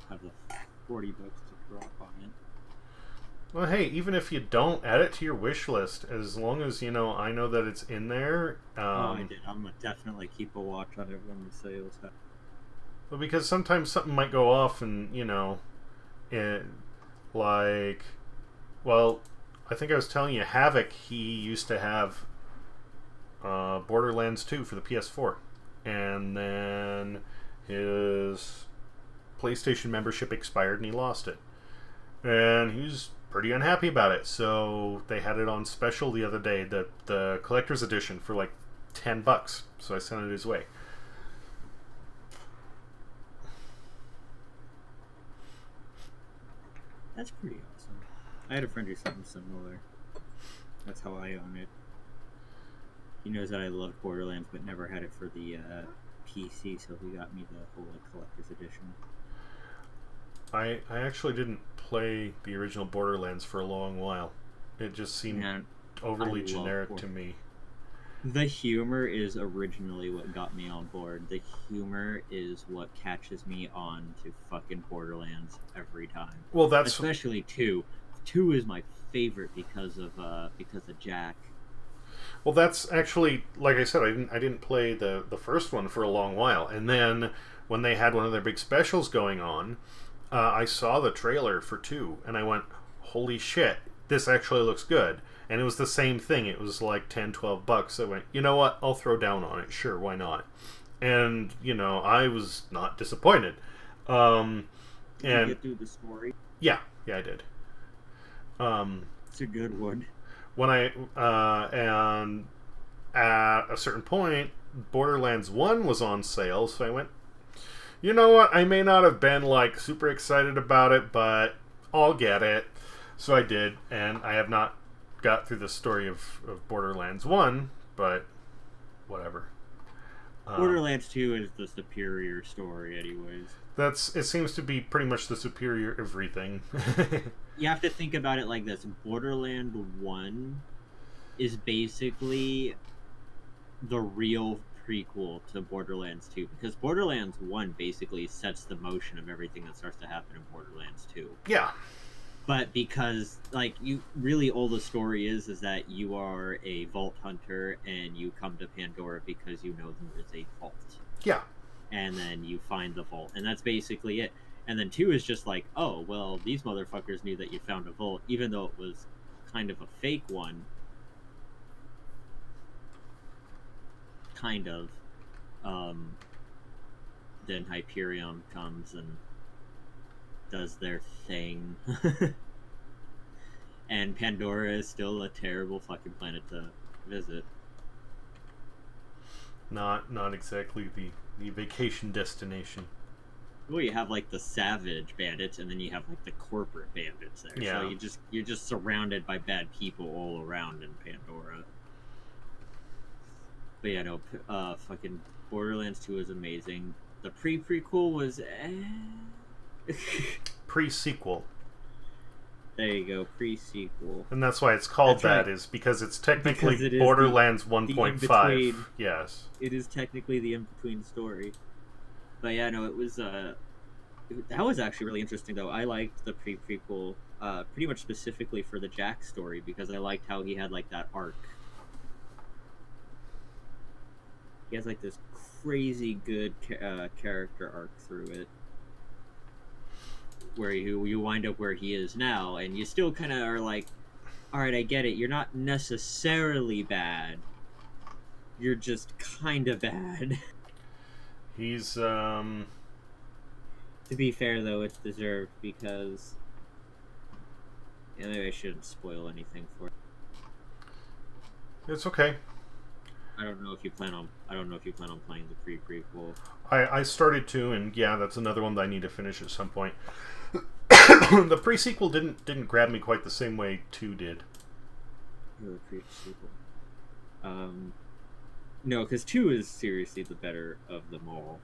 Have the $40 to drop on it. Well, hey, even if you don't, add it to your wish list. As long as, you know, I know that it's in there. I did. I'm gonna definitely keep a watch on it when the sales happen. Well, because sometimes something might go off, and, you know, I think I was telling you, Havoc, he used to have Borderlands 2 for the PS4, and then his PlayStation membership expired and he lost it, and he was pretty unhappy about it. So they had it on special the other day, the collector's edition, for like $10. So I sent it his way. That's pretty awesome. I had a friend do something similar. That's how I own it. He knows that I love Borderlands, but never had it for the PC, so he got me the whole collector's edition. I actually didn't play the original Borderlands for a long while. It just seemed overly generic to me. The humor is originally what got me on board. The humor is what catches me on to fucking Borderlands every time. Well, that's... Especially 2. 2 is my favorite because of Jack. Well, that's actually, like I said, I didn't play the first one for a long while, and then when they had one of their big specials going on, I saw the trailer for 2, and I went, holy shit, this actually looks good. And it was the same thing. It was like $10-12. I went, you know what, I'll throw down on it. Sure, why not? And, you know, I was not disappointed. Did you get through the story? Yeah, I did. It's a good one. When and at a certain point, Borderlands 1 was on sale, so I went, you know what, I may not have been, like, super excited about it, but I'll get it. So I did, and I have not got through the story of Borderlands 1, but whatever. Borderlands 2 is the superior story, anyways. It seems to be pretty much the superior everything. You have to think about it like this. Borderlands 1 is basically the real prequel to Borderlands 2, because Borderlands 1 basically sets the motion of everything that starts to happen in Borderlands 2. Yeah. But because, like, all the story is that you are a vault hunter and you come to Pandora because you know there is a vault. Yeah. And then you find the vault, and that's basically it. And then 2 is just like, oh, well, these motherfuckers knew that you found a vault, even though it was kind of a fake one. Kind of. Then Hyperion comes and does their thing. And Pandora is still a terrible fucking planet to visit. Not exactly the vacation destination. Well, you have like the savage bandits, and then you have like the corporate bandits there. Yeah. So you're just surrounded by bad people all around in Pandora. But yeah, no, fucking Borderlands 2 is amazing. The prequel was Pre-sequel. There you go, pre-sequel. And that's why it's called That's that, right. is because it's technically Because it is Borderlands the 1.5. Yes. It is technically the in-between story. But yeah, no, it was, that was actually really interesting, though. I liked the prequel, pretty much specifically for the Jack story, because I liked how he had, like, that arc. He has, like, this crazy good character arc through it, where you wind up where he is now, and you still kind of are like, alright, I get it, you're not necessarily bad, you're just kind of bad. He's, To be fair, though, it's deserved, because... Yeah, maybe I shouldn't spoil anything for it. It's okay. I don't know if you plan on playing the prequel. I started to, and yeah, that's another one that I need to finish at some point. The pre-sequel didn't grab me quite the same way 2 did. The pre-sequel. No, because 2 is seriously the better of them all.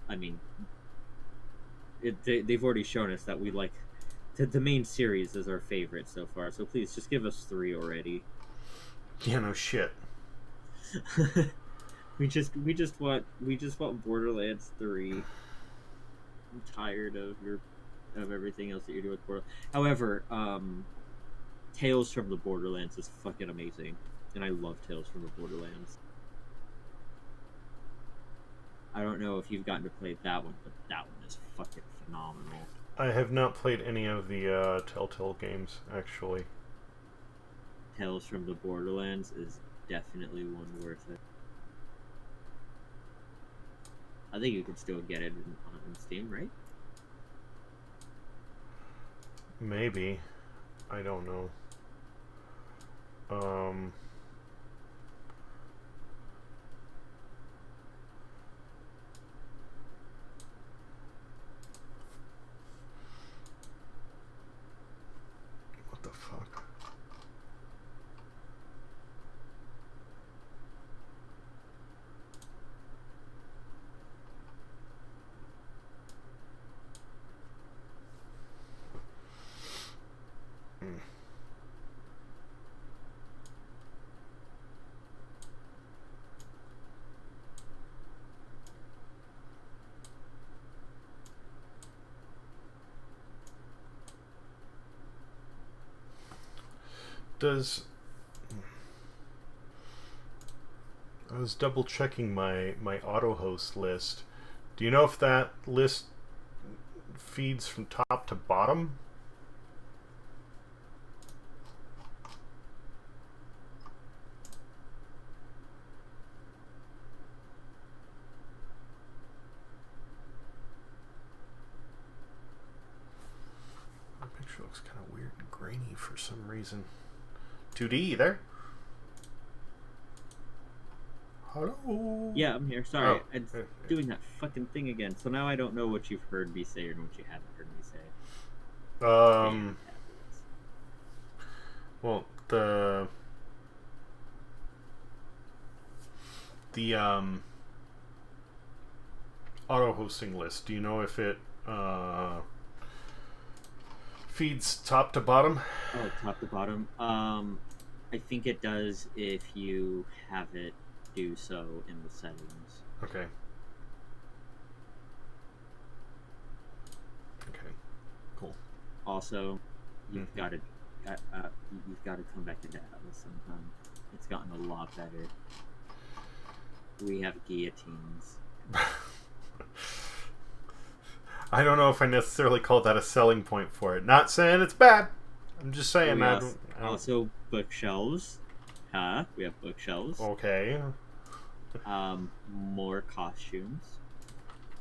I mean, they've already shown us that we like the main series is our favorite so far. So please, just give us 3 already. Yeah, no shit. we just want Borderlands 3. I'm tired of everything else that you're doing with Borderlands. However, Tales from the Borderlands is fucking amazing, and I love Tales from the Borderlands. I don't know if you've gotten to play that one, but that one is fucking phenomenal. I have not played any of the Telltale games, actually. Tales from the Borderlands is definitely one worth it. I think you can still get it on Steam, right? Maybe. I don't know. What the fuck? I was double checking my auto host list. Do you know if that list feeds from top to bottom? The picture looks kind of weird and grainy for some reason. 2D there? Hello? Yeah, I'm here. Sorry. Oh. It's doing that fucking thing again. So now I don't know what you've heard me say and what you haven't heard me say. Well, the auto hosting list, do you know if it feeds top to bottom? Oh, top to bottom. I think it does if you have it do so in the settings. Okay. Okay. Cool. Also, you've got to come back into Atlas sometime. It's gotten a lot better. We have guillotines. I don't know if I necessarily call that a selling point for it. Not saying it's bad. I'm just saying I don't. Also, bookshelves. We have bookshelves. Okay. More costumes.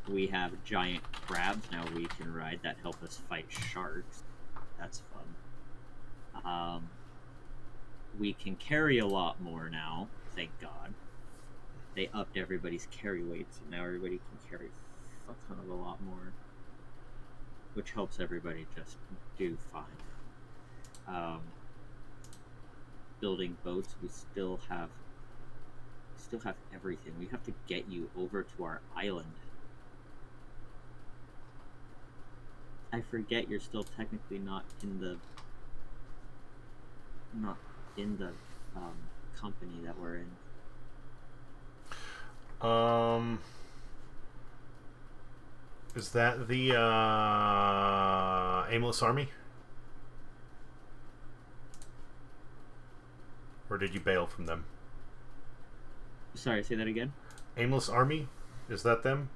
We have giant crabs now we can ride that help us fight sharks. That's fun. We can carry a lot more now, thank God. They upped everybody's carry weights, and now everybody can carry a fuck ton of a lot more, which helps everybody just do fine. Building boats, we still have everything. We have to get you over to our island. I forget you're still technically not in the company that we're in. Is that the Aimless Army? Or did you bail from them? Sorry, say that again? Aimless Army? Is that them?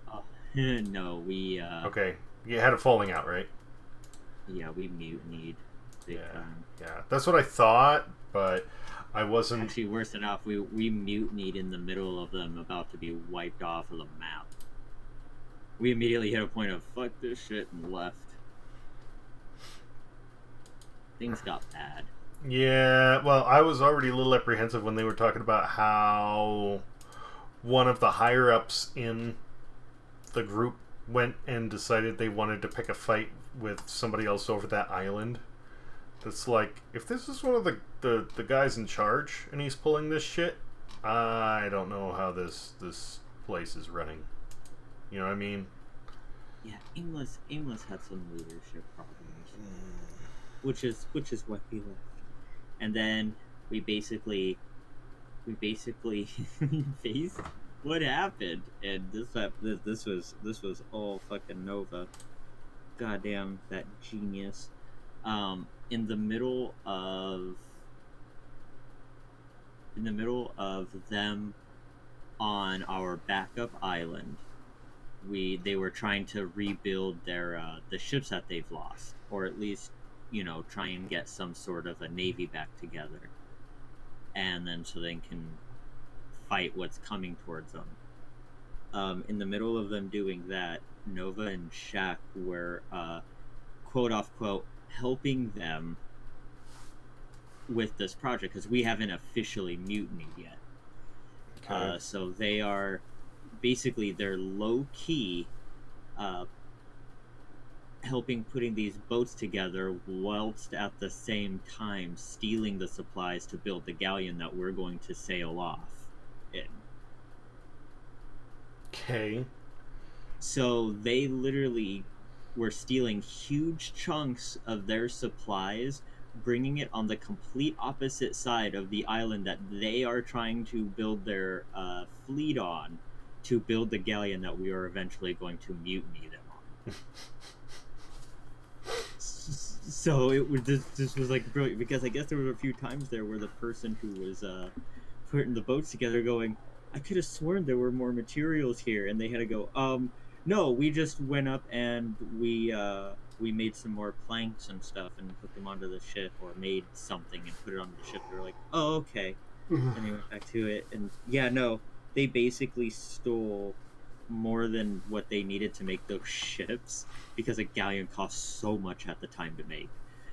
No, we Okay. You had a falling out, right? Yeah, we mutinied big time. Yeah, that's what I thought, but I wasn't... Actually, worse enough, we mutinied in the middle of them about to be wiped off of the map. We immediately hit a point of, fuck this shit, and left. Things got bad. Yeah, well, I was already a little apprehensive when they were talking about how one of the higher-ups in the group went and decided they wanted to pick a fight with somebody else over that island. It's like, if this is one of the guys in charge and he's pulling this shit, I don't know how this place is running. You know what I mean? Yeah, Aimless had some leadership problems, which is why we left. And then we basically faced what happened, and this was all fucking Nova. Goddamn that genius. In the middle of them on our backup island, they were trying to rebuild their the ships that they've lost, or at least, try and get some sort of a navy back together, and then so they can fight what's coming towards them. In the middle of them doing that, Nova and Shaq were quote unquote helping them with this project, because we haven't officially mutinied yet. Okay. So they are basically, they're low key helping putting these boats together, whilst at the same time stealing the supplies to build the galleon that we're going to sail off in. Okay. So they literally were stealing huge chunks of their supplies, bringing it on the complete opposite side of the island that they are trying to build their fleet on, to build the galleon that we are eventually going to mutiny them on. So it was this was like brilliant because I guess there were a few times there where the person who was putting the boats together going, I could have sworn there were more materials here, and they had to go, no, we just went up and we made some more planks and stuff and put them onto the ship, or made something and put it onto the ship. They were like, oh, okay. And they went back to it, and yeah, no, they basically stole more than what they needed to make those ships, because a galleon cost so much at the time to make.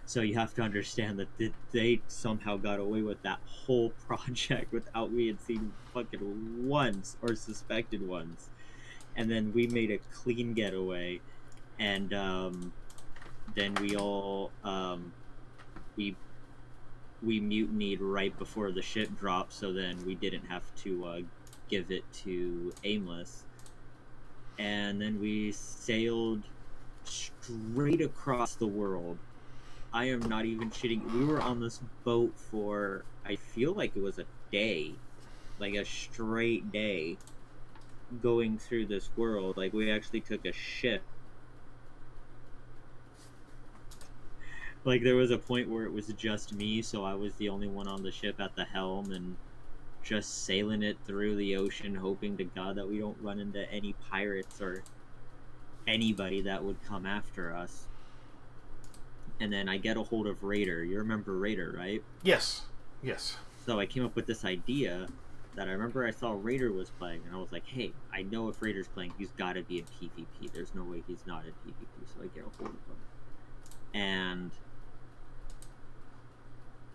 So you have to understand that they somehow got away with that whole project without we had seen fucking once, or suspected once. And then we made a clean getaway, and then we all we mutinied right before the ship dropped, so then we didn't have to give it to Aimless. And then we sailed straight across the world. I am not even shitting. We were on this boat for, I feel like it was a day, like a straight day, going through this world. Like, we actually took a ship. Like, there was a point where it was just me, so I was the only one on the ship at the helm, and just sailing it through the ocean, hoping to God that we don't run into any pirates or anybody that would come after us. And then I get a hold of Raider. You remember Raider, right? Yes. Yes. So I came up with this idea that I remember I saw Raider was playing, and I was like, hey, I know if Raider's playing, he's got to be in PvP. There's no way he's not in PvP, so I get a hold of him. And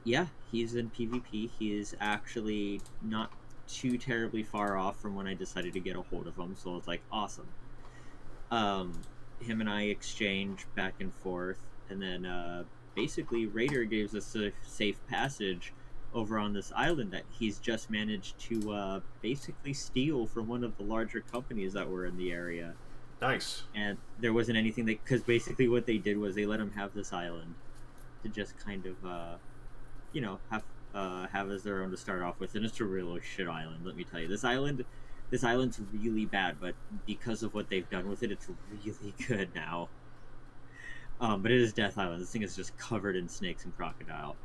yeah, he's in PvP. He is actually not too terribly far off from when I decided to get a hold of him, so it's like, awesome. Him and I exchange back and forth, and then basically Raider gives us a safe passage over on this island that he's just managed to basically steal from one of the larger companies that were in the area. Nice. And there wasn't anything that, because basically what they did was they let him have this island to just kind of you know, have as their own to start off with, and it's a real shit island. Let me tell you, this island's really bad, but because of what they've done with it, it's really good now. But it is Death Island. This thing is just covered in snakes and crocodile.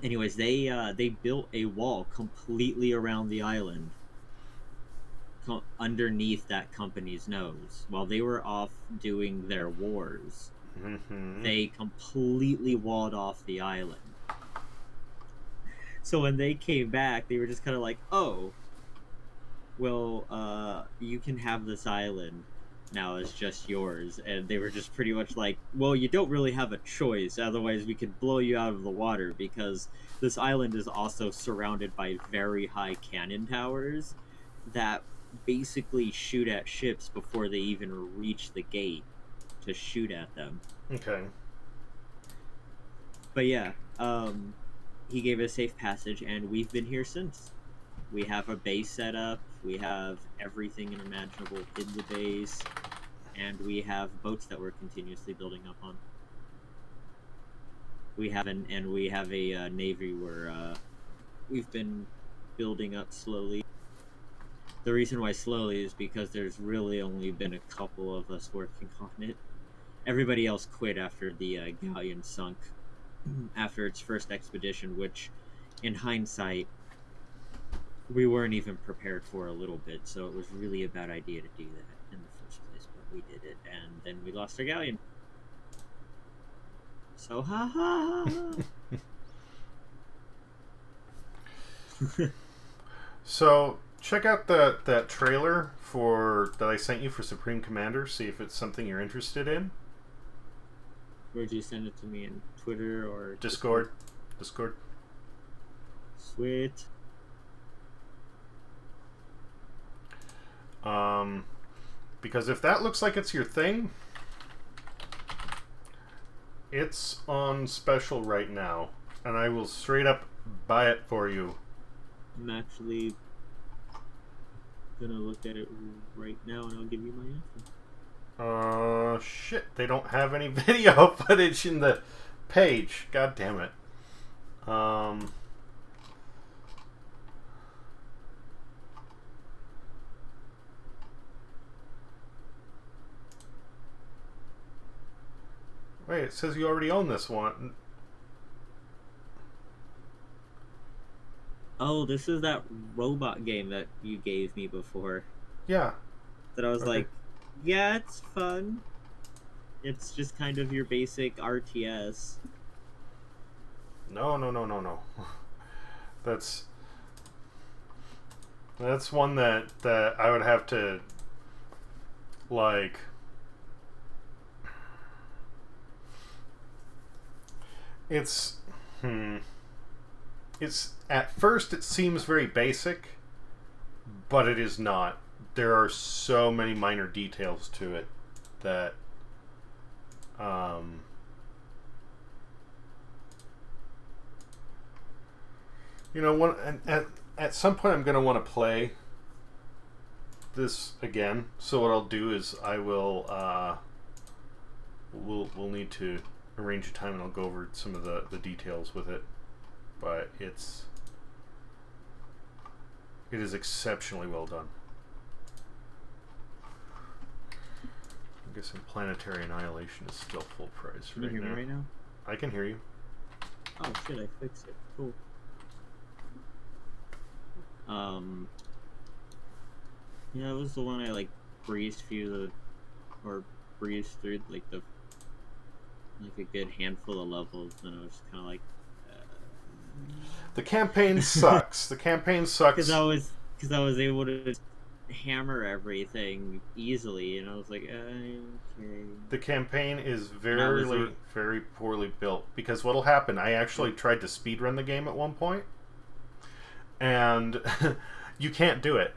Anyways, they built a wall completely around the island, underneath that company's nose, while they were off doing their wars. Mm-hmm. They completely walled off the island. So when they came back, they were just kind of like, oh, well, you can have this island now, it's just yours. And they were just pretty much like, well, you don't really have a choice, otherwise we could blow you out of the water, because this island is also surrounded by very high cannon towers that basically shoot at ships before they even reach the gate to shoot at them. Okay. But yeah, he gave us safe passage, and we've been here since. We have a base set up, we have everything imaginable in the base, and we have boats that we're continuously building up on. We have a navy where we've been building up slowly. The reason why slowly is because there's really only been a couple of us working on it. Everybody else quit after the galleon sunk after its first expedition, which, in hindsight, we weren't even prepared for a little bit, so it was really a bad idea to do that in the first place, but we did it, and then we lost our galleon. So, ha ha ha! So, check out that trailer that I sent you for Supreme Commander, see if it's something you're interested in. Where'd you send it to me, in Twitter or Discord? Discord. Sweet. Because if that looks like it's your thing, it's on special right now, and I will straight up buy it for you. I'm actually gonna look at it right now, and I'll give you my answer. Shit, they don't have any video footage in the page. God damn it. Wait, it says you already own this one. Oh, this is that robot game that you gave me before. Yeah. That I was like, yeah, it's fun. It's just kind of your basic RTS. No. That's one that I would have to, like, it's at first it seems very basic, but it is not. There are so many minor details to it that at some point I'm going to want to play this again. So what I'll do is I will we'll need to arrange a time and I'll go over some of the details with it. But it is exceptionally well done. I'm guessing Planetary Annihilation is still full price Can you hear me right now? I can hear you. Oh shit, I fixed it. Cool. Yeah, it was the one I like breezed through like a good handful of levels, and I was kind of like. The campaign sucks. The campaign sucks. Because I was able to hammer everything easily, and I was like, okay. The campaign is very poorly built, because what'll happen, I actually tried to speedrun the game at one point, and you can't do it.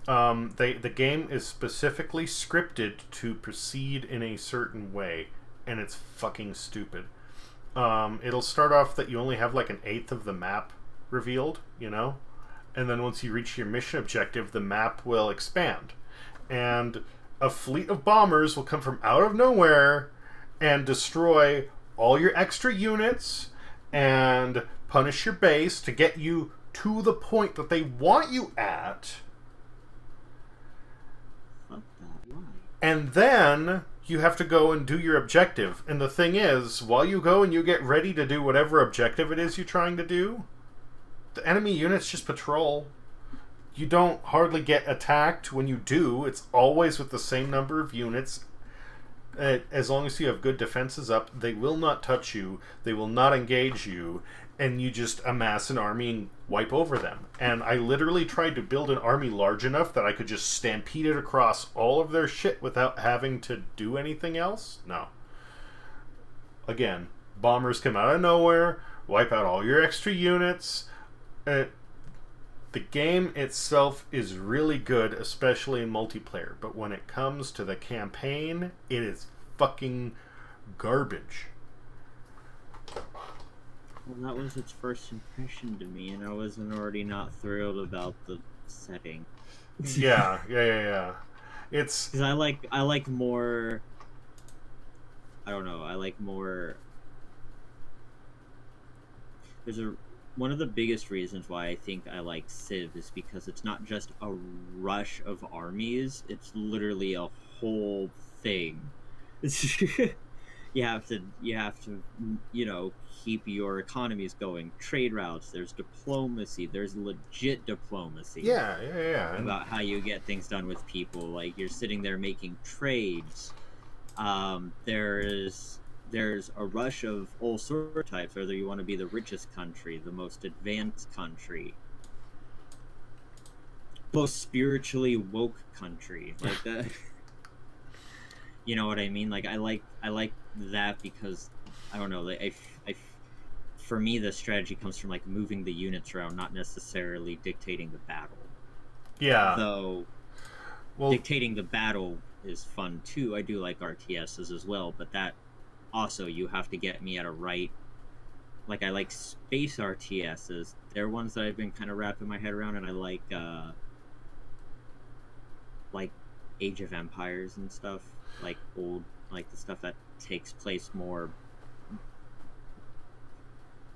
The game is specifically scripted to proceed in a certain way, and it's fucking stupid. It'll start off that you only have like an eighth of the map revealed, you know? And then once you reach your mission objective, the map will expand. And a fleet of bombers will come from out of nowhere and destroy all your extra units and punish your base to get you to the point that they want you at. And then you have to go and do your objective. And the thing is, while you go and you get ready to do whatever objective it is you're trying to do, the enemy units just patrol. You don't hardly get attacked. When you do, it's always with the same number of units. As long as you have good defenses up, they will not touch you. They will not engage you. And you just amass an army and wipe over them. And I literally tried to build an army large enough that I could just stampede it across all of their shit without having to do anything else. No. Again, bombers come out of nowhere, wipe out all your extra units. The game itself is really good, especially in multiplayer. But when it comes to the campaign, it is fucking garbage. Well, that was its first impression to me, and I wasn't already not thrilled about the setting. Yeah. It's because I like more. I don't know. I like more. One of the biggest reasons why I think I like Civ is because it's not just a rush of armies; it's literally a whole thing. You have to, keep your economies going. Trade routes. There's diplomacy. There's legit diplomacy. Yeah. About how you get things done with people. Like, you're sitting there making trades. There's a rush of all sorts of types. Whether you want to be the richest country, the most advanced country, most spiritually woke country, like that. You know what I mean? Like, I like that because I don't know. Like, for me, the strategy comes from like moving the units around, not necessarily dictating the battle. Yeah. Though, dictating the battle is fun too. I do like RTSs as well, but that also you have to get me at a right. Like, I like space RTSs. They're ones that I've been kind of wrapping my head around, and I like Age of Empires and stuff. Like old, like the stuff that takes place more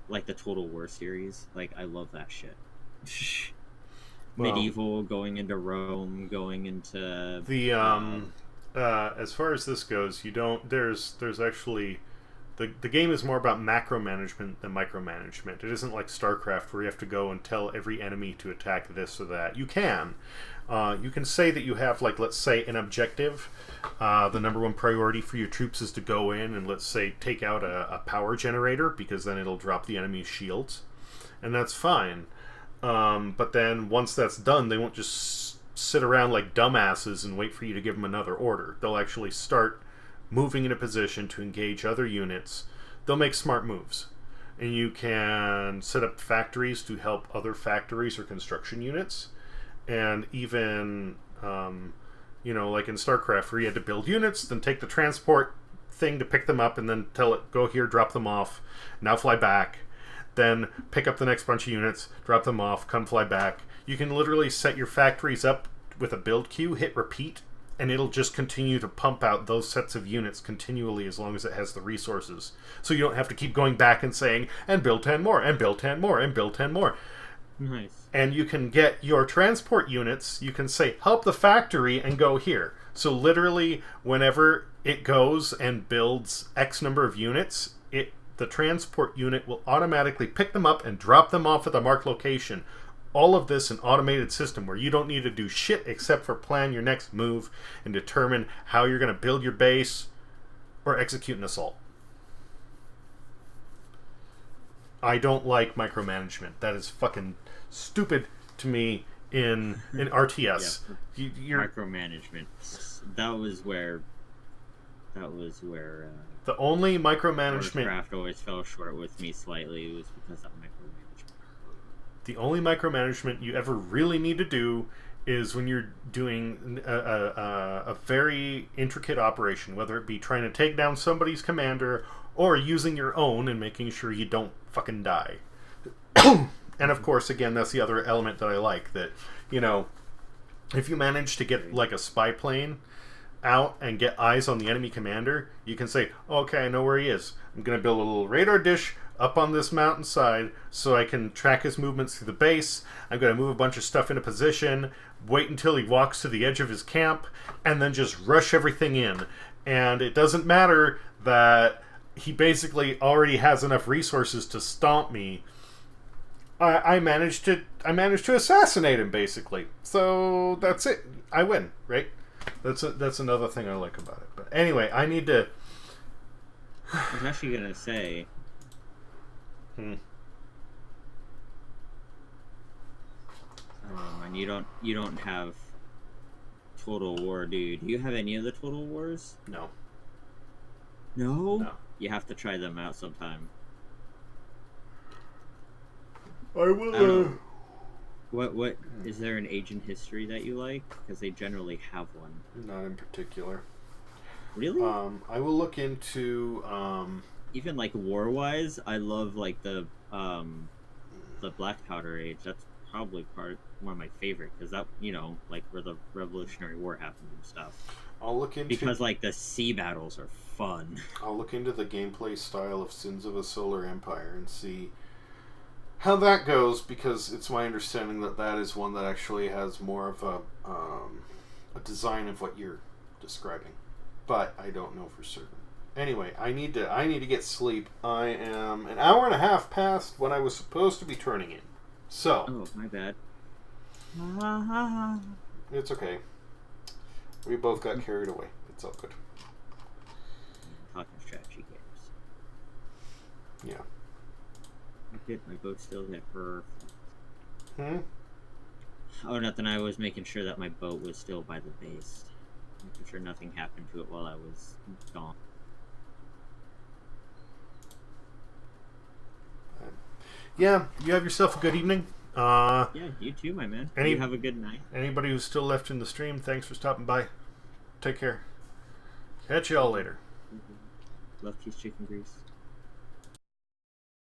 like the Total War series. Like, I love that shit. Medieval, going into Rome, going into the as far as this goes, you don't. There's actually the game is more about macro management than micromanagement. It isn't like StarCraft where you have to go and tell every enemy to attack this or that. You can say that you have, like, let's say an objective. The number one priority for your troops is to go in and, let's say, take out a power generator, because then it'll drop the enemy's shields, and that's fine. But then once that's done, they won't just sit around like dumbasses and wait for you to give them another order. They'll actually start moving in a position to engage other units. They'll make smart moves. And you can set up factories to help other factories or construction units. And even, like in StarCraft, where you had to build units, then take the transport thing to pick them up, and then tell it, go here, drop them off, now fly back. Then pick up the next bunch of units, drop them off, come fly back. You can literally set your factories up with a build queue, hit repeat, and it'll just continue to pump out those sets of units continually as long as it has the resources. So you don't have to keep going back and saying, and build 10 more, and build 10 more, and build 10 more. Nice. And you can get your transport units, you can say, help the factory, and go here. So literally, whenever it goes and builds X number of units, the transport unit will automatically pick them up and drop them off at the marked location. All of this an automated system where you don't need to do shit except for plan your next move and determine how you're going to build your base or execute an assault. I don't like micromanagement. That is fucking stupid to me in RTS. Yeah, micromanagement. That was where the only micromanagement Warcraft always fell short with me slightly. It was because of micromanagement. The only micromanagement you ever really need to do is when you're doing a very intricate operation, whether it be trying to take down somebody's commander or using your own and making sure you don't fucking die. And of course, again, that's the other element that I like, that, if you manage to get like a spy plane out and get eyes on the enemy commander, you can say, okay, I know where he is. I'm going to build a little radar dish up on this mountainside so I can track his movements through the base. I'm going to move a bunch of stuff into position, wait until he walks to the edge of his camp, and then just rush everything in. And it doesn't matter that he basically already has enough resources to stomp me. I managed to assassinate him, basically. So that's it. I win, right? That's another thing I like about it. But anyway, I need to... I was actually going to say... and you don't have Total War, do you? Do you have any of the Total Wars? No. No? No. You have to try them out sometime. I will. What is there an age in history that you like? Because they generally have one. Not in particular. Really? I will look into even like war-wise, I love like the Black Powder Age. That's probably one of my favorite, because that, like where the Revolutionary War happened and stuff. I'll look into, because like the sea battles are fun. I'll look into the gameplay style of Sins of a Solar Empire and see how that goes, because it's my understanding that is one that actually has more of a design of what you're describing, but I don't know for certain. Anyway, I need to get sleep. I am an hour and a half past when I was supposed to be turning in. So. Oh, my bad. It's okay. We both got carried away. It's all good. Talking strategy games. Yeah. My boat's still hit for. Oh, nothing. I was making sure that my boat was still by the base. Making sure nothing happened to it while I was gone. Yeah, you have yourself a good evening. Yeah, you too, my man. You have a good night. Anybody who's still left in the stream, thanks for stopping by. Take care. Catch y'all later. Love, peace, chicken grease.